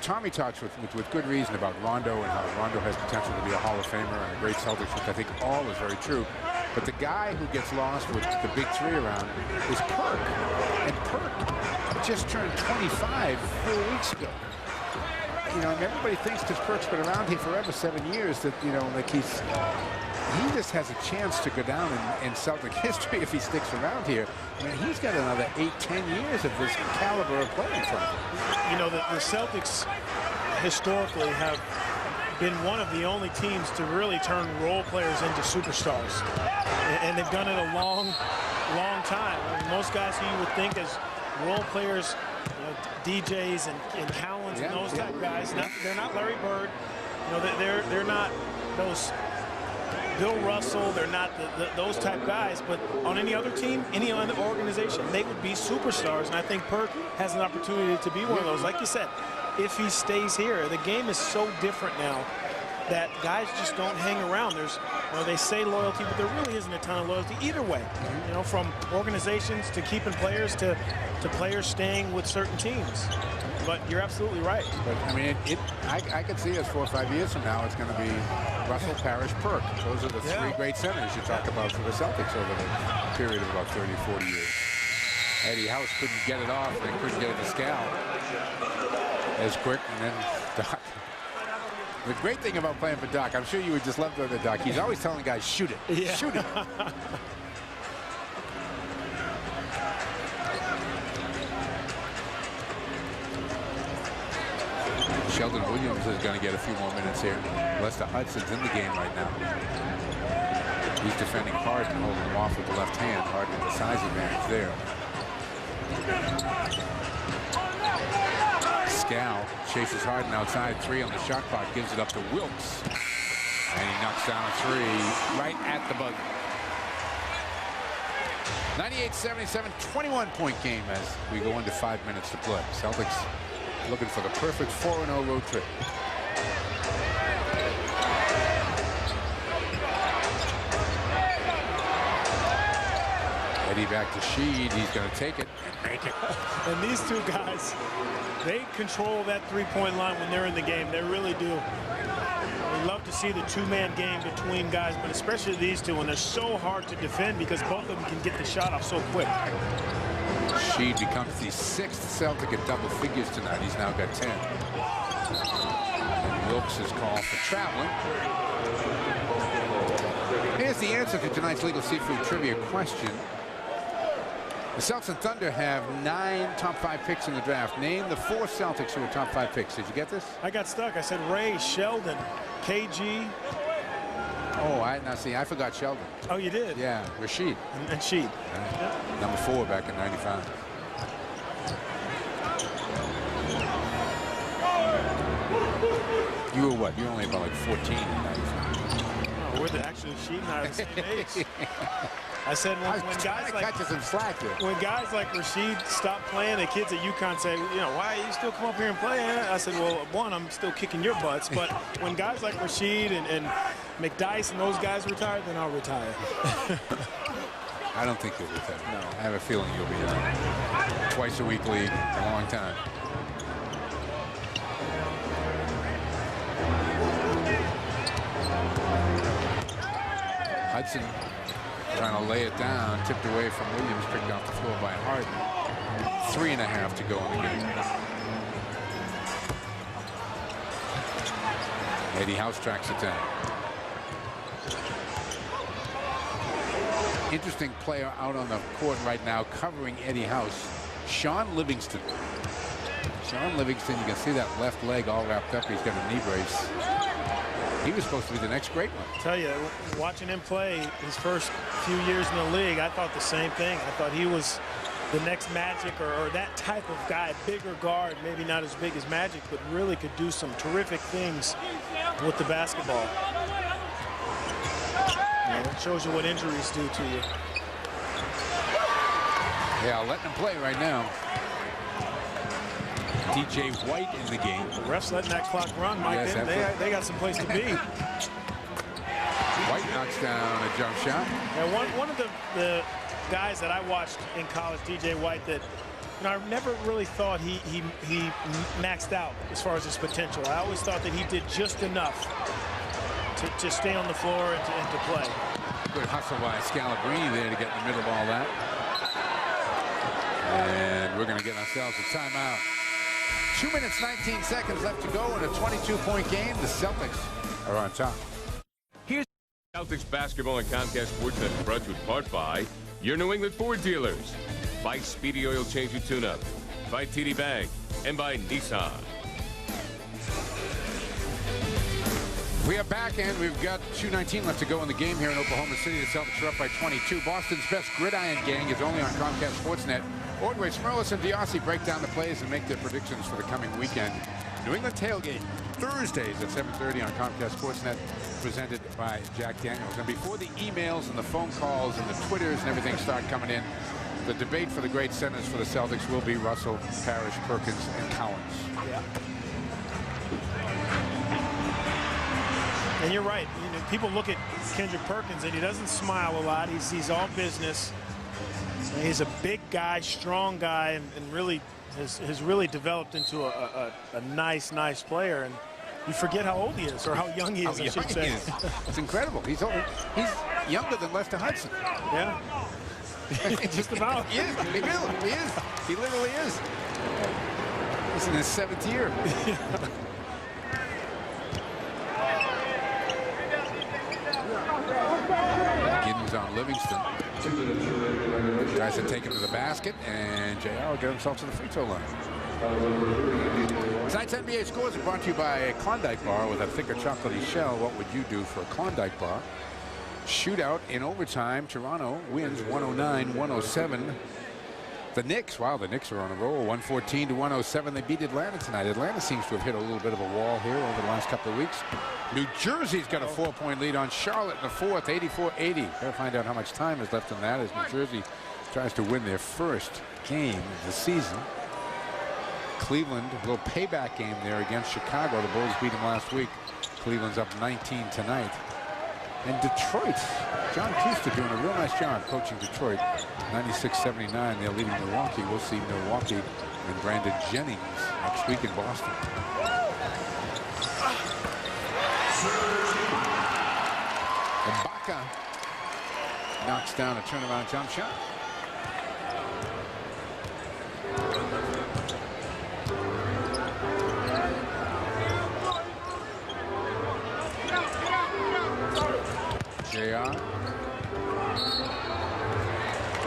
Tommy talks with good reason about Rondo and how Rondo has potential to be a Hall of Famer and a great Celtics, which I think all is very true. But the guy who gets lost with the big three around is Perk. And Perk just turned 25 4 weeks ago. You know, and everybody thinks because Perk's been around here forever, 7 years, that, you know, like he just has a chance to go down in Celtic history if he sticks around here. I mean, he's got another 8-10 years of this caliber of play in front of him. You know, the Celtics historically have been one of the only teams to really turn role players into superstars. And they've done it a long time. I mean, most guys who you would think as role players, you know, DJs and Cowens and those type guys, they're not Larry Bird. You know, they're not those Bill Russell, they're not those type guys, but on any other team, any other organization, they would be superstars, and I think Perk has an opportunity to be one of those. Like you said, if he stays here, the game is so different now that guys just don't hang around. There's, you know, they say loyalty, but there really isn't a ton of loyalty either way. You know, from organizations to keeping players to players staying with certain teams. But you're absolutely right. But I mean, I could see us 4 or 5 years from now, it's going to be Russell, Parrish, Perk. Those are the three great centers you talk about for the Celtics over the period of about 30 or 40 years. Eddie House couldn't get it off and couldn't get it to Scal as quick, and then Doc. The great thing about playing for Doc, I'm sure you would just love the Doc. He's always telling guys, shoot it, shoot it. Sheldon Williams is going to get a few more minutes here. Lester Hudson's in the game right now. He's defending Harden, holding him off with the left hand. Harden with the size advantage there. Scal chases Harden outside, 3 on the shot clock, gives it up to Wilkes. And he knocks down a 3 right at the buzzer. 98-77, 21-point game as we go into 5 minutes to play. Celtics looking for the perfect 4-0 road trip. Eddie back to Sheed. He's going to take it and make it. And these two guys, they control that three-point line when they're in the game. They really do. We love to see the two-man game between guys, but especially these two, and they're so hard to defend because both of them can get the shot off so quick. Sheed becomes the 6th Celtic at double figures tonight. He's now got 10. And Wilkes is called for traveling. Here's the answer to tonight's Legal Seafood Trivia question. The Celtics and Thunder have 9 top 5 picks in the draft. Name the 4 Celtics who are top 5 picks. Did you get this? I got stuck. I said Ray, Sheldon, KG. Oh, now see, I forgot Sheldon. Oh, you did? Yeah, Rasheed. And Sheed. Number 4 back in '95. You were what? You were only about like 14 in '95. Oh, we're actually Sheed and I are the same age. I said when guys like catch some slack here. When guys like Rasheed stop playing, the kids at UConn say, you know, why you still come up here and play? I said, well, one, I'm still kicking your butts, but when guys like Rasheed and McDyess and those guys retire, then I'll retire. I don't think you'll retire. No, I have a feeling you'll be in twice a week league a long time. Hudson trying to lay it down, tipped away from Williams, picked off the floor by Harden. 3.5 to go in the game. Eddie House tracks it down. Interesting player out on the court right now covering Eddie House, Sean Livingston. Sean Livingston, you can see that left leg all wrapped up. He's got a knee brace. He was supposed to be the next great one. I tell you, watching him play his first few years in the league, I thought the same thing. I thought he was the next Magic or that type of guy, bigger guard, maybe not as big as Magic, but really could do some terrific things with the basketball. You know, it shows you what injuries do to you. Yeah, letting him play right now. DJ White in the game. The refs letting that clock run, Mike. Yes, they got some place to be. White knocks down a jump shot. Yeah, one of the guys that I watched in college, DJ White, that I never really thought he maxed out as far as his potential. I always thought that he did just enough to stay on the floor and to play. Good hustle by Scalabrini there to get in the middle of all that. And we're going to get ourselves a timeout. 2 minutes, 19 seconds left to go in a 22-point game. The Celtics are on top. Here's Celtics basketball and Comcast Sportsnet is brought to you in part by your New England Ford dealers, by Speedy Oil Change and Tune-Up, by TD Bank, and by Nissan. We are back, and we've got 2:19 left to go in the game here in Oklahoma City. The Celtics are up by 22. Boston's best gridiron gang is only on Comcast Sportsnet. Ordway, Smirlis, and Diossi break down the plays and make their predictions for the coming weekend. New England Tailgate, Thursdays at 7:30 on Comcast Sportsnet, presented by Jack Daniels. And before the emails and the phone calls and the Twitters and everything start coming in, the debate for the great centers for the Celtics will be Russell, Parrish, Perkins, and Collins. Yeah. And you're right. You know, people look at Kendrick Perkins, and he doesn't smile a lot. He's all business. And he's a big guy, strong guy, and really has really developed into a nice player. And you forget how old he is, or how young he is, I should say. It's incredible. He's younger than Lester Hudson. Yeah. Just about. He is. He really is. He literally is. He's in his 7th year. Giddens on Livingston. Tries to take him to the basket, and JR will get himself to the free throw line. Tonight's NBA scores are brought to you by Klondike Bar with a thicker chocolatey shell. What would you do for a Klondike Bar? Shootout in overtime. Toronto wins 109-107. The Knicks, wow, the Knicks are on a roll. 114-107. They beat Atlanta tonight. Atlanta seems to have hit a little bit of a wall here over the last couple of weeks. New Jersey's got a 4-point lead on Charlotte in the fourth, 84-80. Gotta find out how much time is left in that as New Jersey tries to win their first game of the season. Cleveland, a little payback game there against Chicago. The Bulls beat them last week. Cleveland's up 19 tonight. And Detroit, John Kuster doing a real nice job coaching Detroit. 96-79, they're leading Milwaukee. We'll see Milwaukee and Brandon Jennings next week in Boston. Ibaka knocks down a turnaround jump shot. JR.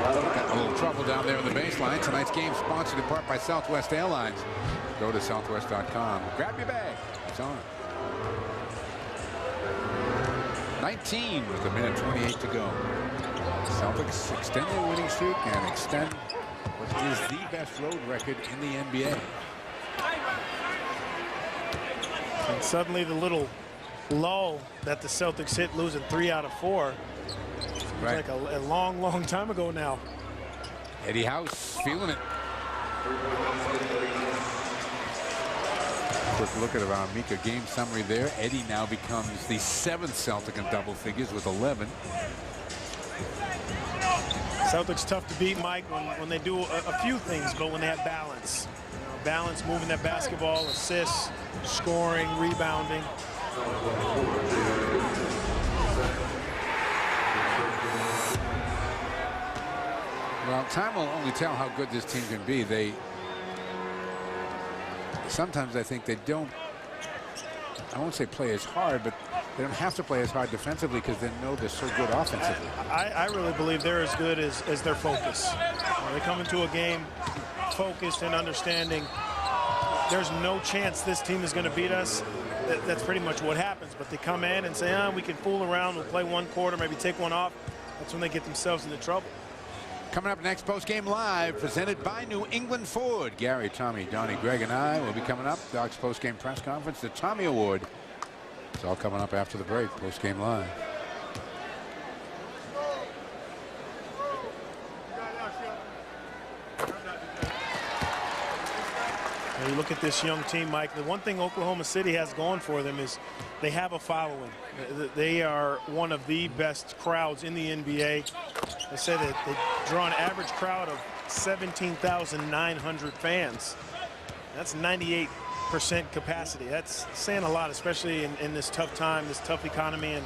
Got a little trouble down there in the baseline. Tonight's game sponsored in part by Southwest Airlines. Go to southwest.com. Grab your bag. It's on. 19 with 1:28 to go. Celtics extend their winning streak and extend what is the best road record in the NBA. And suddenly the little lull that the Celtics hit, losing 3 out of 4. Right. Like a long time ago now. Eddie House feeling it. Quick look at our Mika game summary there. Eddie now becomes the 7th Celtic in double figures with 11. Celtics tough to beat, Mike, when they do a few things, but when they have balance. You know, balance, moving that basketball, assists, scoring, rebounding. Well, time will only tell how good this team can be. Sometimes I think they don't, I won't say play as hard, but they don't have to play as hard defensively because they know they're so good offensively. I really believe they're as good as their focus. They come into a game focused and understanding there's no chance this team is going to beat us. That's pretty much what happens. But they come in and say, we can fool around, we'll play one quarter, maybe take one off. That's when they get themselves into trouble. Coming up next, post-game live, presented by New England Ford. Gary, Tommy, Donnie, Greg, and I will be coming up. Doc's post-game press conference, the Tommy Award. It's all coming up after the break, post-game live. You look at this young team, Mike. The one thing Oklahoma City has going for them is they have a following. They are one of the best crowds in the NBA. They say that they draw an average crowd of 17,900 fans. That's 98% capacity. That's saying a lot, especially in this tough time, this tough economy, and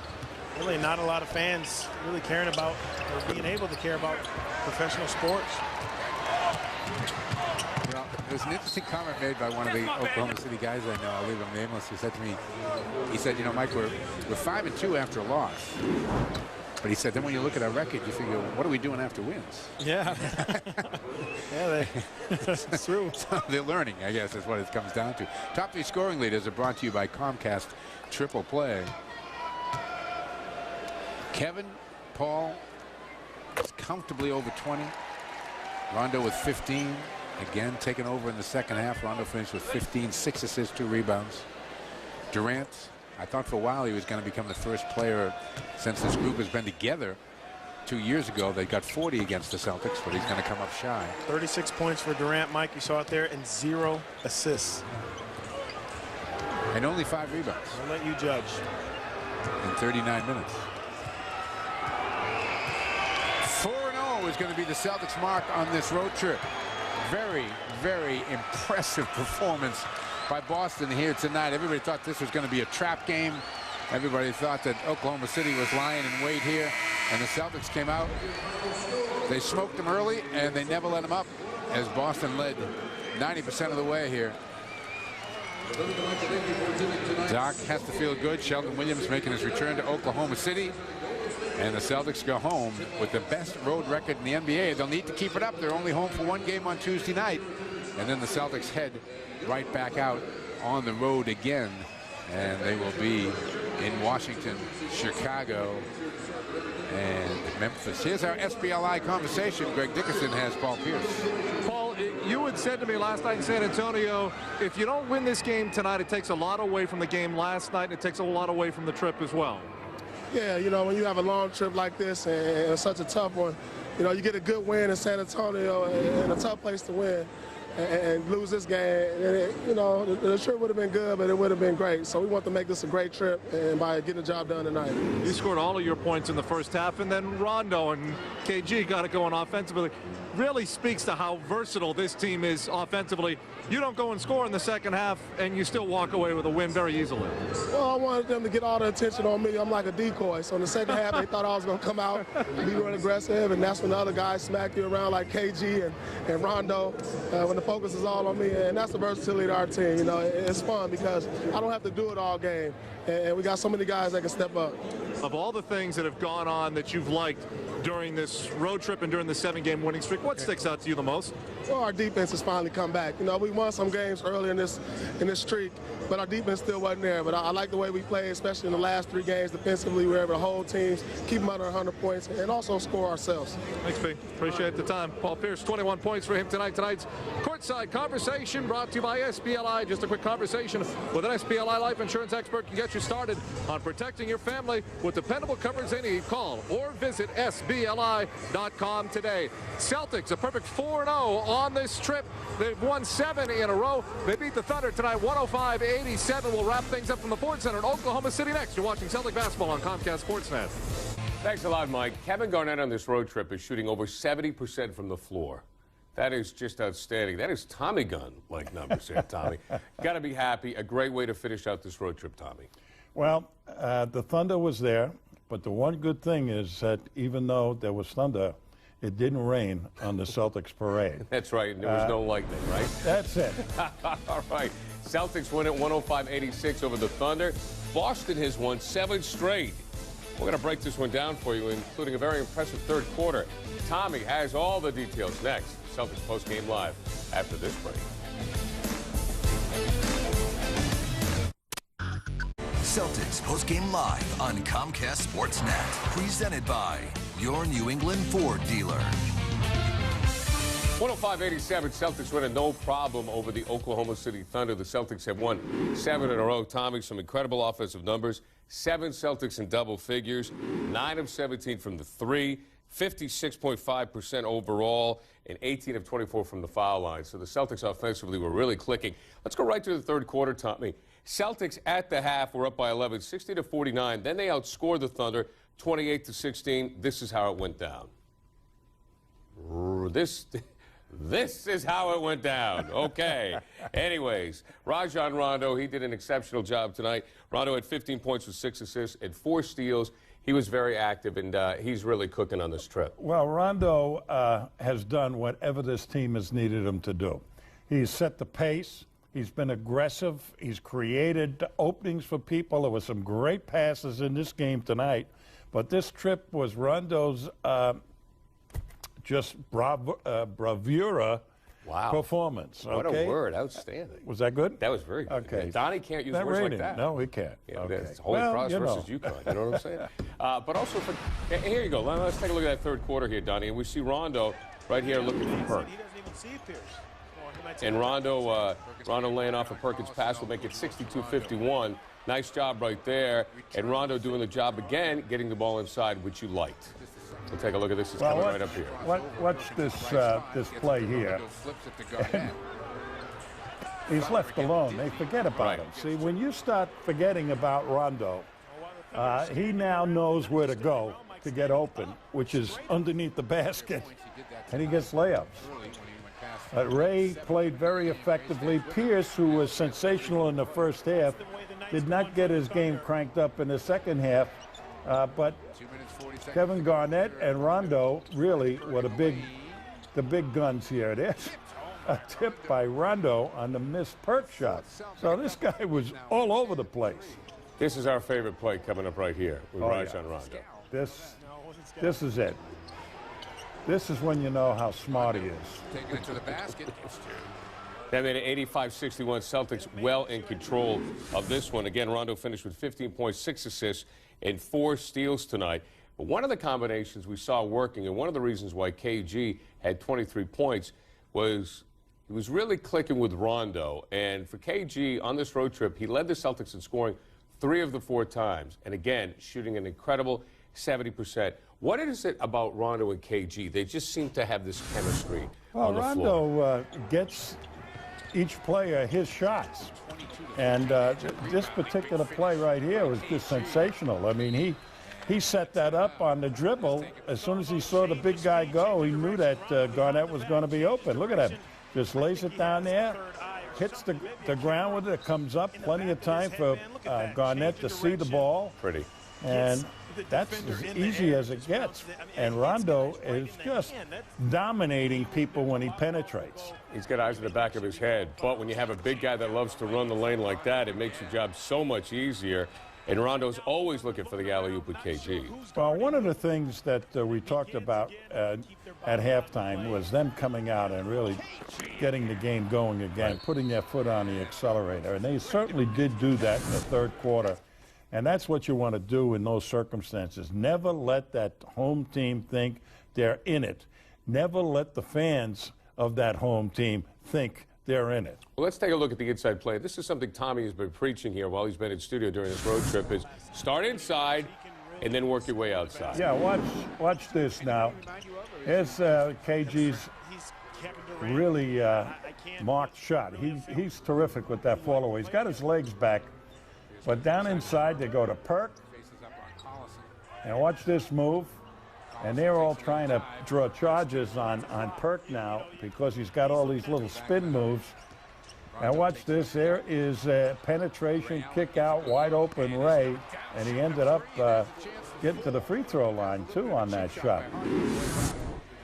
really not a lot of fans really caring about or being able to care about professional sports. Well, there was an interesting comment made by one of the Oklahoma City guys I know. I'll leave him nameless. He said to me, he said, you know, Mike, we're 5-2 after a loss. But he said, then when you look at our record, you figure, what are we doing after wins? Yeah. Yeah, that's true. So they're learning, I guess, is what it comes down to. Top 3 scoring leaders are brought to you by Comcast Triple Play. Kevin, Paul is comfortably over 20. Rondo with 15. Again, taken over in the second half. Rondo finished with 15, 6 assists, 2 rebounds. Durant, I thought for a while he was going to become the first player since this group has been together 2 years ago. They got 40 against the Celtics, but he's going to come up shy. 36 points for Durant, Mike. You saw it there, and 0 assists. And only 5 rebounds. I'll let you judge. In 39 minutes. 4-0 is going to be the Celtics' mark on this road trip. Very, very impressive performance by Boston here tonight. Everybody thought this was going to be a trap game. Everybody thought that Oklahoma City was lying in wait here. And the Celtics came out. They smoked them early, and they never let them up as Boston led 90% of the way here. Doc has to feel good. Sheldon Williams making his return to Oklahoma City. And the Celtics go home with the best road record in the NBA. They'll need to keep it up. They're only home for 1 game on Tuesday night. And then the Celtics head right back out on the road again. And they will be in Washington, Chicago, and Memphis. Here's our SBLI conversation. Greg Dickerson has Paul Pierce. Paul, you had said to me last night in San Antonio, if you don't win this game tonight, it takes a lot away from the game last night, and it takes a lot away from the trip as well. Yeah, you know, when you have a long trip like this and such a tough one, you know, you get a good win in San Antonio and a tough place to win and lose this game. And it, you know, the trip would have been good, but it would have been great. So we want to make this a great trip and by getting the job done tonight. You scored all of your points in the first half, and then Rondo and KG got it going offensively. Really speaks to how versatile this team is offensively. You don't go and score in the second half, and you still walk away with a win very easily. Well, I wanted them to get all the attention on me. I'm like a decoy. So in the second half, they thought I was going to come out, be real aggressive, and that's when the other guys smack you around like KG and Rondo, when the focus is all on me. And that's the versatility of our team. You know, it's fun because I don't have to do it all game, and we got so many guys that can step up. Of all the things that have gone on that you've liked during this road trip and during the 7-game winning streak, what sticks out to you the most? Well, our defense has finally come back. You know, we won some games early in this streak, but our defense still wasn't there. But I like the way we played, especially in the last 3 games defensively. We were able to hold teams, keep them under 100 points, and also score ourselves. Thanks, P. Appreciate the time. Paul Pierce, 21 points for him tonight. Tonight's courtside conversation brought to you by SBLI. Just a quick conversation with an SBLI life insurance expert can get you started on protecting your family with dependable coverage they need. Call or visit SBLI.com today. Celtics, a perfect 4-0 on this trip. They've won 7 in a row. They beat the Thunder tonight, 105-87. We'll wrap things up from the Ford Center in Oklahoma City next. You're watching Celtic basketball on Comcast Sportsnet. Thanks a lot, Mike. Kevin Garnett on this road trip is shooting over 70% from the floor. That is just outstanding. That is Tommy gun-like numbers here, Tommy. Got to be happy. A great way to finish out this road trip, Tommy. Well, the thunder was there, but the one good thing is that even though there was thunder, it didn't rain on the Celtics parade. That's right, and there was no lightning, right? That's it. All right. Celtics win at 105-86 over the Thunder. Boston has won 7 straight. We're going to break this one down for you, including a very impressive third quarter. Tommy has all the details next. Celtics post-game live after this break. Celtics post-game live on Comcast Sportsnet. Presented by your New England Ford dealer. 105-87, Celtics win no problem over the Oklahoma City Thunder. The Celtics have won 7 in a row. Tommy, some incredible offensive numbers. 7 Celtics in double figures, 9 of 17 from the three, 56.5% overall, and 18 of 24 from the foul line. So the Celtics offensively were really clicking. Let's go right to the third quarter, Tommy. Celtics at the half were up by 11, 60-49. Then they outscored the Thunder 28-16. This is how it went down. This is how it went down. Okay. Anyways, Rajon Rondo, he did an exceptional job tonight. Rondo had 15 points with 6 assists and 4 steals. He was very active, and he's really cooking on this trip. Well, Rondo has done whatever this team has needed him to do. He's set the pace. He's been aggressive. He's created openings for people. There were some great passes in this game tonight. But this trip was Rondo's just bravura performance. What okay? a word. Outstanding. Was that good? That was very good. Okay. Yeah, Donnie can't use that words rating. like that. No, he can't. Yeah, okay. It's Holy Cross versus UConn. You know what I'm saying? But also, here you go. Let's take a look at that third quarter here, Donnie. And we see Rondo right here looking for Perk. He doesn't even see Pierce. And Rondo laying off a Perkins pass will make it 62-51. Nice job right there. And Rondo doing the job again, getting the ball inside, which you liked. We'll take a look at this. It's coming right up here. Watch this play here. He's left alone. They forget about him. See, when you start forgetting about Rondo, he now knows where to go to get open, which is underneath the basket, and he gets layups. Ray played very effectively. Pierce, who was sensational in the first half, did not get his game cranked up in the second half, but Kevin Garnett and Rondo really were the big guns here. There's a tip by Rondo on the missed Perk shot. So this guy was all over the place. This is our favorite play coming up right here with Rajon Rondo. This is it. This is when you know how smart he is. Taking it to the basket. That made it 85-61. Celtics well in control of this one. Again, Rondo finished with 15 points, 6 assists, and 4 steals tonight. But one of the combinations we saw working, and one of the reasons why KG had 23 points, was he was really clicking with Rondo. And for KG on this road trip, he led the Celtics in scoring 3 of the 4 times. And again, shooting an incredible 70%. What is it about Rondo and KG? They just seem to have this chemistry on the floor. Rondo gets each player his shots. And this particular play right here was just sensational. I mean, he set that up on the dribble. As soon as he saw the big guy go, he knew that Garnett was going to be open. Look at that. Just lays it down there, hits the ground with it, comes up. Plenty of time for Garnett to see the ball. Pretty. And that's as easy as it gets. And Rondo is just dominating people when he penetrates. He's got eyes in the back of his head. But when you have a big guy that loves to run the lane like that, it makes your job so much easier. And Rondo's always looking for the alley-oop with KG. Well, one of the things that we talked about at halftime was them coming out and really getting the game going again, putting their foot on the accelerator. And they certainly did do that in the third quarter. And that's what you want to do in those circumstances. Never let that home team think they're in it. Never let the fans of that home team think they're in it. Well, let's take a look at the inside play. This is something Tommy has been preaching here while he's been in studio during this road trip, is start inside and then work your way outside. Yeah, watch this now. Here's KG's really marked shot. He's terrific with that fall away. He's got his legs back. But down inside, they go to Perk. And watch this move. And they're all trying to draw charges on Perk now because he's got all these little spin moves. And watch this. There is a penetration, kick out, wide open Ray. And he ended up getting to the free throw line, too, on that shot.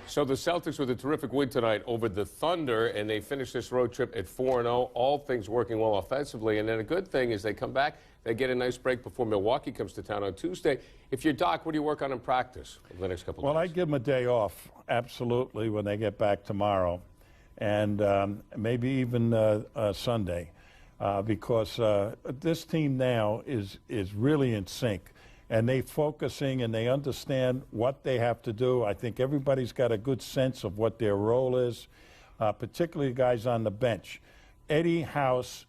So the Celtics with a terrific win tonight over the Thunder, and they finish this road trip at 4-0. All things working well offensively. And then a good thing is they come back, they get a nice break before Milwaukee comes to town on Tuesday. If you're Doc, what do you work on in practice over the next couple of days? Well, I give them a day off, absolutely, when they get back tomorrow, and maybe even Sunday, because this team now is really in sync. and they focusing and they understand what they have to do. I think everybody's got a good sense of what their role is, particularly guys on the bench. Eddie House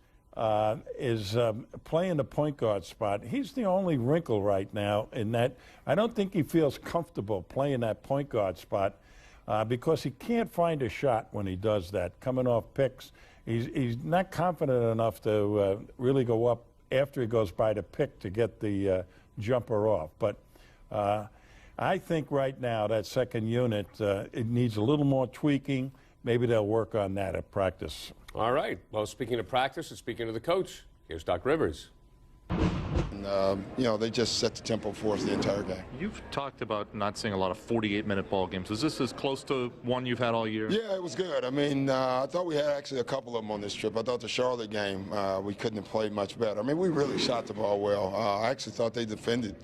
is playing the point guard spot. He's the only wrinkle right now in that I don't think he feels comfortable playing that point guard spot because he can't find a shot when he does that, coming off picks. He's not confident enough to really go up after he goes by the pick to get the jumper off. But I think right now that second unit, it needs a little more tweaking. Maybe they'll work on that at practice. All right. Well, speaking of practice and speaking of the coach, here's Doc Rivers. And, you know, they just set the tempo for us the entire game. You've talked about not seeing a lot of 48-minute ball games. Is this as close to one you've had all year? Yeah, it was good. I mean, I thought we had actually a couple of them on this trip. I thought the Charlotte game, we couldn't have played much better. I mean, we really shot the ball well. I actually thought they defended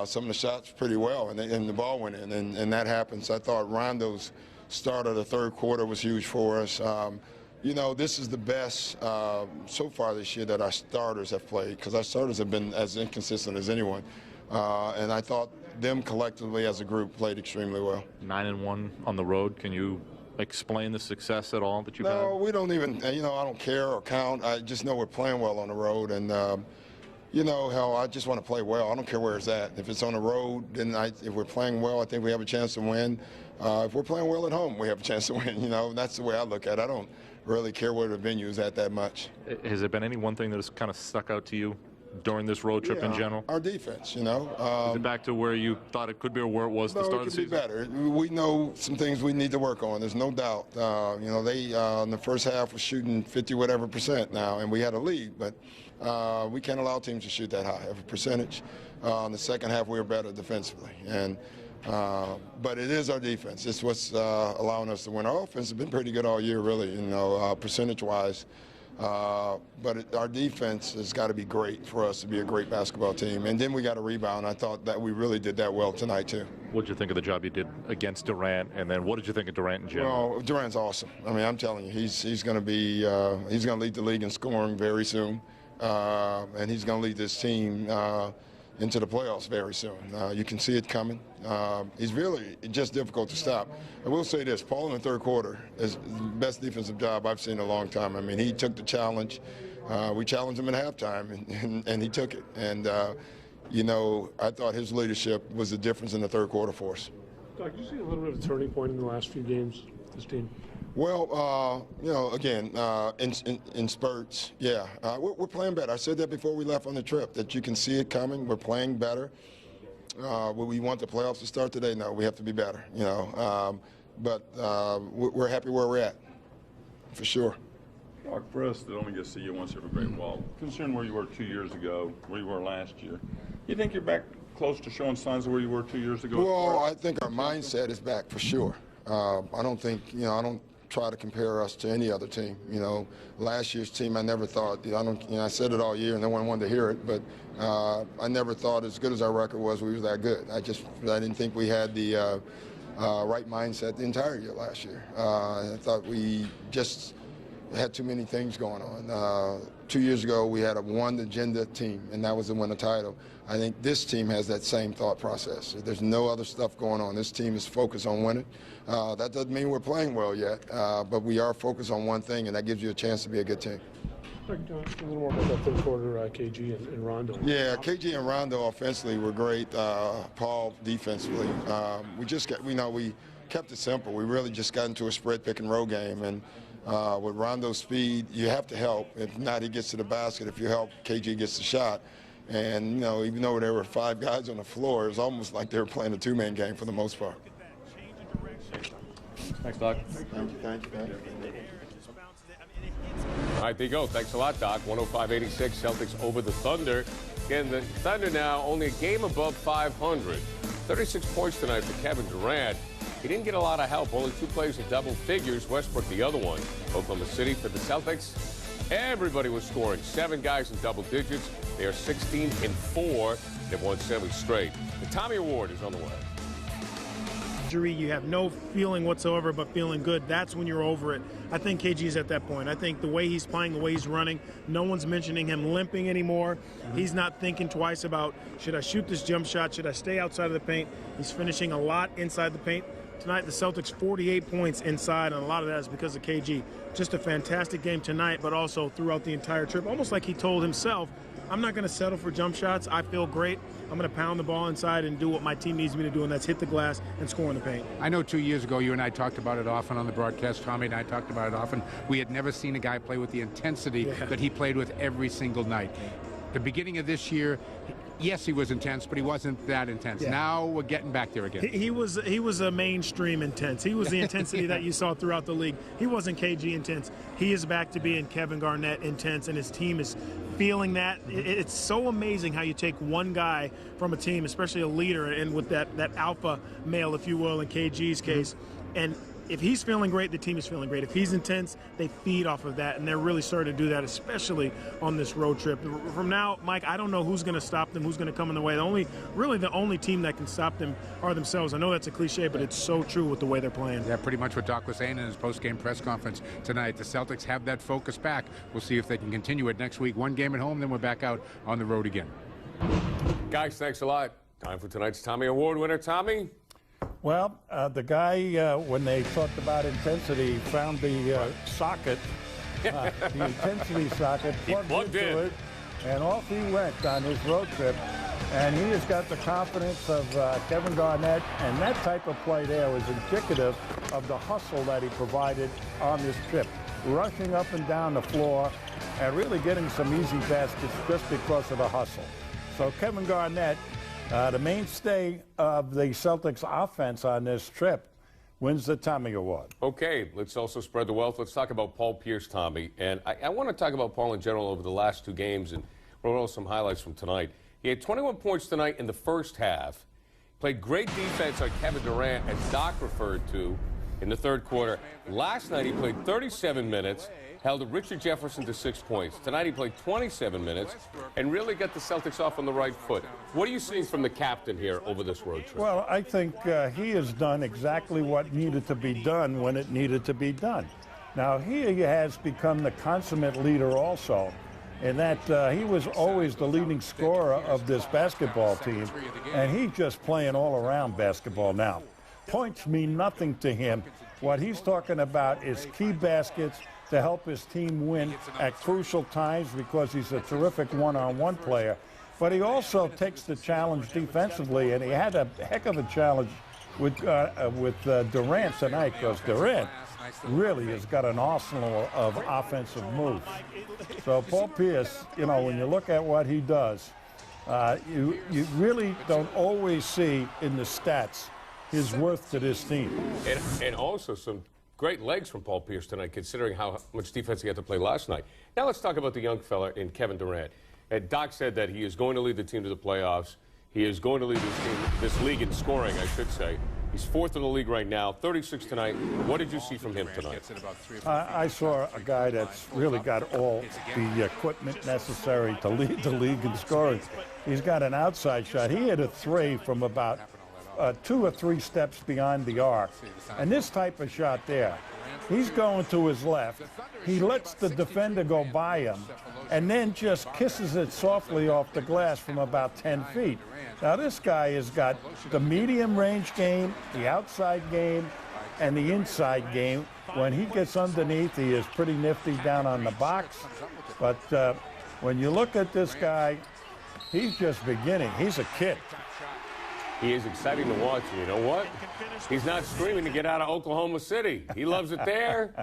some of the shots pretty well, and the ball went in, and that happens. I thought Rondo's start of the third quarter was huge for us. You know, this is the best so far this year that our starters have played, because our starters have been as inconsistent as anyone. And I thought them collectively as a group played extremely well. 9-1 on the road. Can you explain the success at all that you've had? No, we don't even, you know, I don't care or count. I just know we're playing well on the road. And, you know, hell, I just want to play well. I don't care where it's at. If it's on the road, then if we're playing well, I think we have a chance to win. If we're playing well at home, we have a chance to win. You know, that's the way I look at it. I don't really care where the venue is at that much. Has there been any one thing that has kind of stuck out to you during this road trip in general? Our defense, you know. Is it back to where you thought it could be or where it was at the start of the season? No, it could be better. We know some things we need to work on. There's no doubt. You know, they in the first half were shooting 50% now, and we had a lead, but we can't allow teams to shoot that high of a percentage. In the second half, we were better defensively, but it is our defense. It's what's allowing us to win. Our offense has been pretty good all year, really, you know, percentage-wise. But our defense has got to be great for us to be a great basketball team. And then we got to rebound. I thought that we really did that well tonight, too. What did you think of the job you did against Durant? And then what did you think of Durant in general? Well, Durant's awesome. I mean, I'm telling you, he's going to be he's going to lead the league in scoring very soon. And he's going to lead this team into the playoffs very soon. You can see it coming. He's really just difficult to stop. I will say this, Paul in the third quarter is the best defensive job I've seen in a long time. I mean, he took the challenge. We challenged him at halftime, and he took it. And, you know, I thought his leadership was the difference in the third quarter for us. Doc, you see a little bit of a turning point in the last few games, this team? Well, you know, again, in spurts, yeah. We're playing better. I said that before we left on the trip, that you can see it coming. We're playing better. Will we want the playoffs to start today? No, we have to be better, you know. But we're happy where we're at, for sure. Doc, for us that only get to see you once every great while, considering where you were 2 years ago, where you were last year, you think you're back close to showing signs of where you were 2 years ago? Well, I think our mindset is back for sure. I don't think, you know, I don't try to compare us to any other team. You know, last year's team, I never thought, I said it all year and no one wanted to hear it, but I never thought as good as our record was, we were that good. I didn't think we had the right mindset the entire year last year. I thought we just had too many things going on. 2 years ago, we had a one agenda team, and that was to win the title. I think this team has that same thought process. There's no other stuff going on. This team is focused on winning. That doesn't mean we're playing well yet, but we are focused on one thing, and that gives you a chance to be a good team. A little more about that third quarter, KG and Rondo. Yeah, KG and Rondo offensively were great. Paul defensively. We kept it simple. We really just got into a spread pick and roll game, and with Rondo's speed, you have to help. If not, he gets to the basket. If you help, KG gets the shot. And, you know, even though there were 5 guys on the floor, it was almost like they were playing a two-man game for the most part. Thanks, Doc. Thank you. All right, there you go. Thanks a lot, Doc. 105-86, Celtics over the Thunder. Again, the Thunder now only a game above 500. 36 points tonight for Kevin Durant. He didn't get a lot of help. Only 2 players in double figures. Westbrook, the other one. Oklahoma City for the Celtics. Everybody was scoring. 7 guys in double digits. They are 16-4. They've won 7 straight. The Tommy Award is on the way. injury, you have no feeling whatsoever but feeling good, that's when you're over it. I think KG's at that point. I think the way he's playing, the way he's running, no one's mentioning him limping anymore. He's not thinking twice about, should I shoot this jump shot, should I stay outside of the paint? He's finishing a lot inside the paint. Tonight, the Celtics 48 points inside, and a lot of that is because of KG. Just a fantastic game tonight, but also throughout the entire trip. Almost like he told himself, I'm not going to settle for jump shots. I feel great. I'm going to pound the ball inside and do what my team needs me to do, and that's hit the glass and score in the paint. I know 2 years ago you and I talked about it often on the broadcast. Tommy and I talked about it often. We had never seen a guy play with the intensity that he played with every single night. The beginning of this year, yes, he was intense, but he wasn't that intense. Yeah. Now we're getting back there again. He was a mainstream intense. He was the intensity that you saw throughout the league. He wasn't KG intense. He is back to being Kevin Garnett intense, and his team is feeling that. It's so amazing how you take one guy from a team, especially a leader, and with that alpha male, if you will, in KG's case, and if he's feeling great, the team is feeling great. If he's intense, they feed off of that, and they're really starting to do that, especially on this road trip. From now, Mike, I don't know who's going to stop them, who's going to come in the way. The only team that can stop them are themselves. I know that's a cliche, but it's so true with the way they're playing. Yeah, pretty much what Doc was saying in his post-game press conference tonight. The Celtics have that focus back. We'll see if they can continue it next week. One game at home, then we're back out on the road again. Guys, thanks a lot. Time for tonight's Tommy Award winner. Tommy? Well, the guy, when they talked about intensity, found the socket, the intensity socket, plugged into it, and off he went on his road trip. And he has got the confidence of Kevin Garnett, and that type of play there was indicative of the hustle that he provided on this trip, rushing up and down the floor and really getting some easy baskets just because of the hustle. So Kevin Garnett, the mainstay of the Celtics offense on this trip, wins the Tommy Award. Okay, let's also spread the wealth. Let's talk about Paul Pierce, Tommy. And I want to talk about Paul in general over the last two games and roll some highlights from tonight. He had 21 points tonight in the first half. Played great defense on Kevin Durant, as Doc referred to, in the third quarter. Last night he played 37 minutes, held Richard Jefferson to 6 points. Tonight he played 27 minutes and really got the Celtics off on the right foot. What are you seeing from the captain here over this road trip? Well, I think he has done exactly what needed to be done when it needed to be done. Now, he has become the consummate leader also, in that he was always the leading scorer of this basketball team, and he's just playing all-around basketball now. Points mean nothing to him. What he's talking about is key baskets to help his team win at crucial times, because he's a terrific one-on-one player. But he also takes the challenge defensively, and he had a heck of a challenge with Durant tonight, because Durant really has got an arsenal of offensive moves. So Paul Pierce, you know, when you look at what he does, you really don't always see in the stats his worth to this team. And also some great legs from Paul Pierce tonight, considering how much defense he had to play last night. Now let's talk about the young fella in Kevin Durant. And Doc said that he is going to lead the team to the playoffs. He is going to lead this league in scoring, I should say. He's fourth in the league right now, 36 tonight. What did you see from him tonight? I saw a guy that's really got all the equipment necessary to lead the league in scoring. He's got an outside shot. He hit a three from about 2 or 3 steps beyond the arc. And this type of shot there, he's going to his left. He lets the defender go by him and then just kisses it softly off the glass from about 10 feet. Now, this guy has got the medium range game, the outside game, and the inside game. When he gets underneath, he is pretty nifty down on the box. But when you look at this guy, he's just beginning. He's a kid. He is exciting to watch. You know what? He's not screaming to get out of Oklahoma City. He loves it there,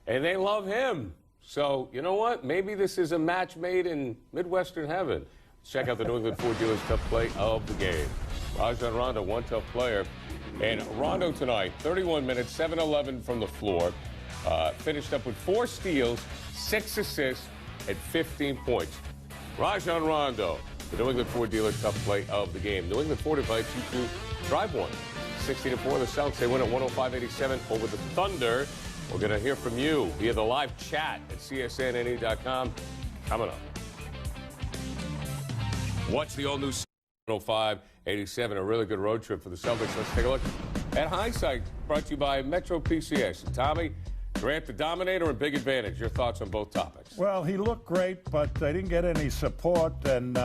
and they love him. So, you know what? Maybe this is a match made in Midwestern heaven. Let's check out the New England Ford Dealers Tough Play of the game. Rajon Rondo, one tough player. And Rondo tonight, 31 minutes, 7-11 from the floor. Finished up with 4 steals, 6 assists, and 15 points. Rajon Rondo, the New England Ford Dealers Tough Play of the game. New England Ford invites you to drive one. 16-4, the Celtics, they win at 105-87 over the Thunder. We're going to hear from you via the live chat at csnne.com. Coming up. Watch the all-new 105-87, a really good road trip for the Celtics. Let's take a look At Hindsight, brought to you by Metro PCS. And Tommy, Grant the Dominator and Big Advantage. Your thoughts on both topics? Well, he looked great, but they didn't get any support, and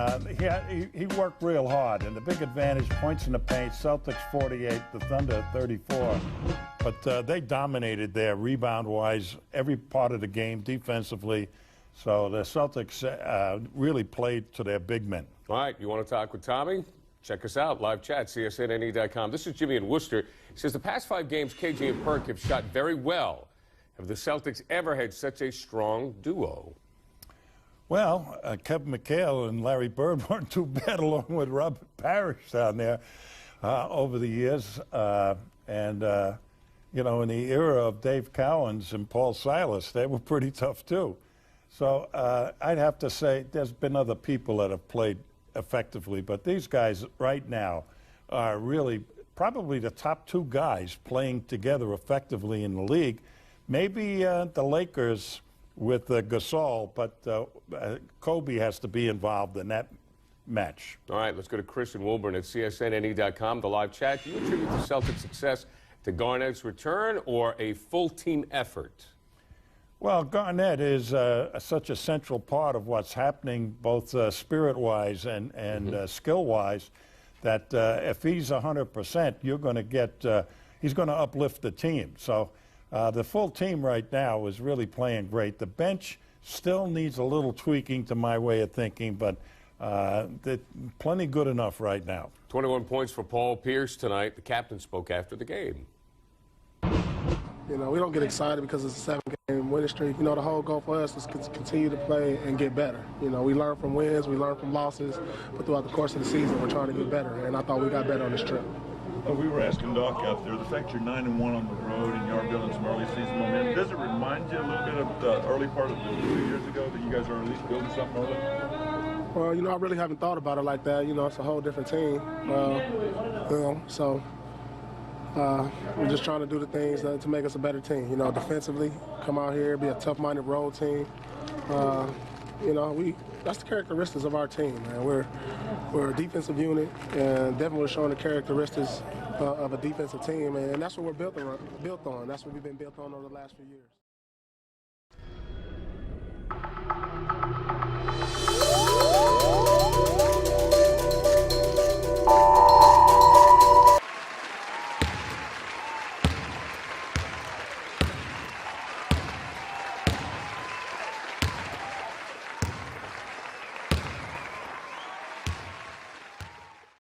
he worked real hard. And the Big Advantage, points in the paint, Celtics 48, the Thunder 34. But they dominated there rebound-wise, every part of the game defensively. So the Celtics really played to their big men. All right, you want to talk with Tommy? Check us out, live chat, csnne.com. This is Jimmy in Worcester. He says the past 5 games, KG and Perk have shot very well. Have the Celtics ever had such a strong duo? Well, Kevin McHale and Larry Bird weren't too bad, along with Robert Parrish down there over the years. You know, in the era of Dave Cowens and Paul Silas, they were pretty tough, too. So I'd have to say there's been other people that have played effectively, but these guys right now are really probably the top 2 guys playing together effectively in the league. Maybe the Lakers with Gasol, but Kobe has to be involved in that match. All right, let's go to Christian Wilburn at csnne.com, the live chat. Do you attribute the Celtics' success to Garnett's return or a full team effort? Well, Garnett is such a central part of what's happening, both spirit-wise and skill-wise, that if he's 100%, you're going to get he's going to uplift the team. So the full team right now is really playing great. The bench still needs a little tweaking to my way of thinking, but they're plenty good enough right now. 21 points for Paul Pierce tonight. The captain spoke after the game. You know, we don't get excited because it's a 7-game winning streak. You know, the whole goal for us is to continue to play and get better. You know, we learn from wins, we learn from losses, but throughout the course of the season, we're trying to get better, and I thought we got better on this trip. We were asking Doc out there, the fact you're 9-1 on the road and you are building some early season momentum, does it remind you a little bit of the early part of the 2 years ago that you guys are at least building something early? Well, you know, I really haven't thought about it like that. You know, it's a whole different team. You know, so we're just trying to do the things to make us a better team. You know, defensively, come out here, be a tough-minded road team. You know, that's the characteristics of our team, man. We're a defensive unit, and definitely we're showing the characteristics of a defensive team, and that's what we're built on. That's what we've been built on over the last few years.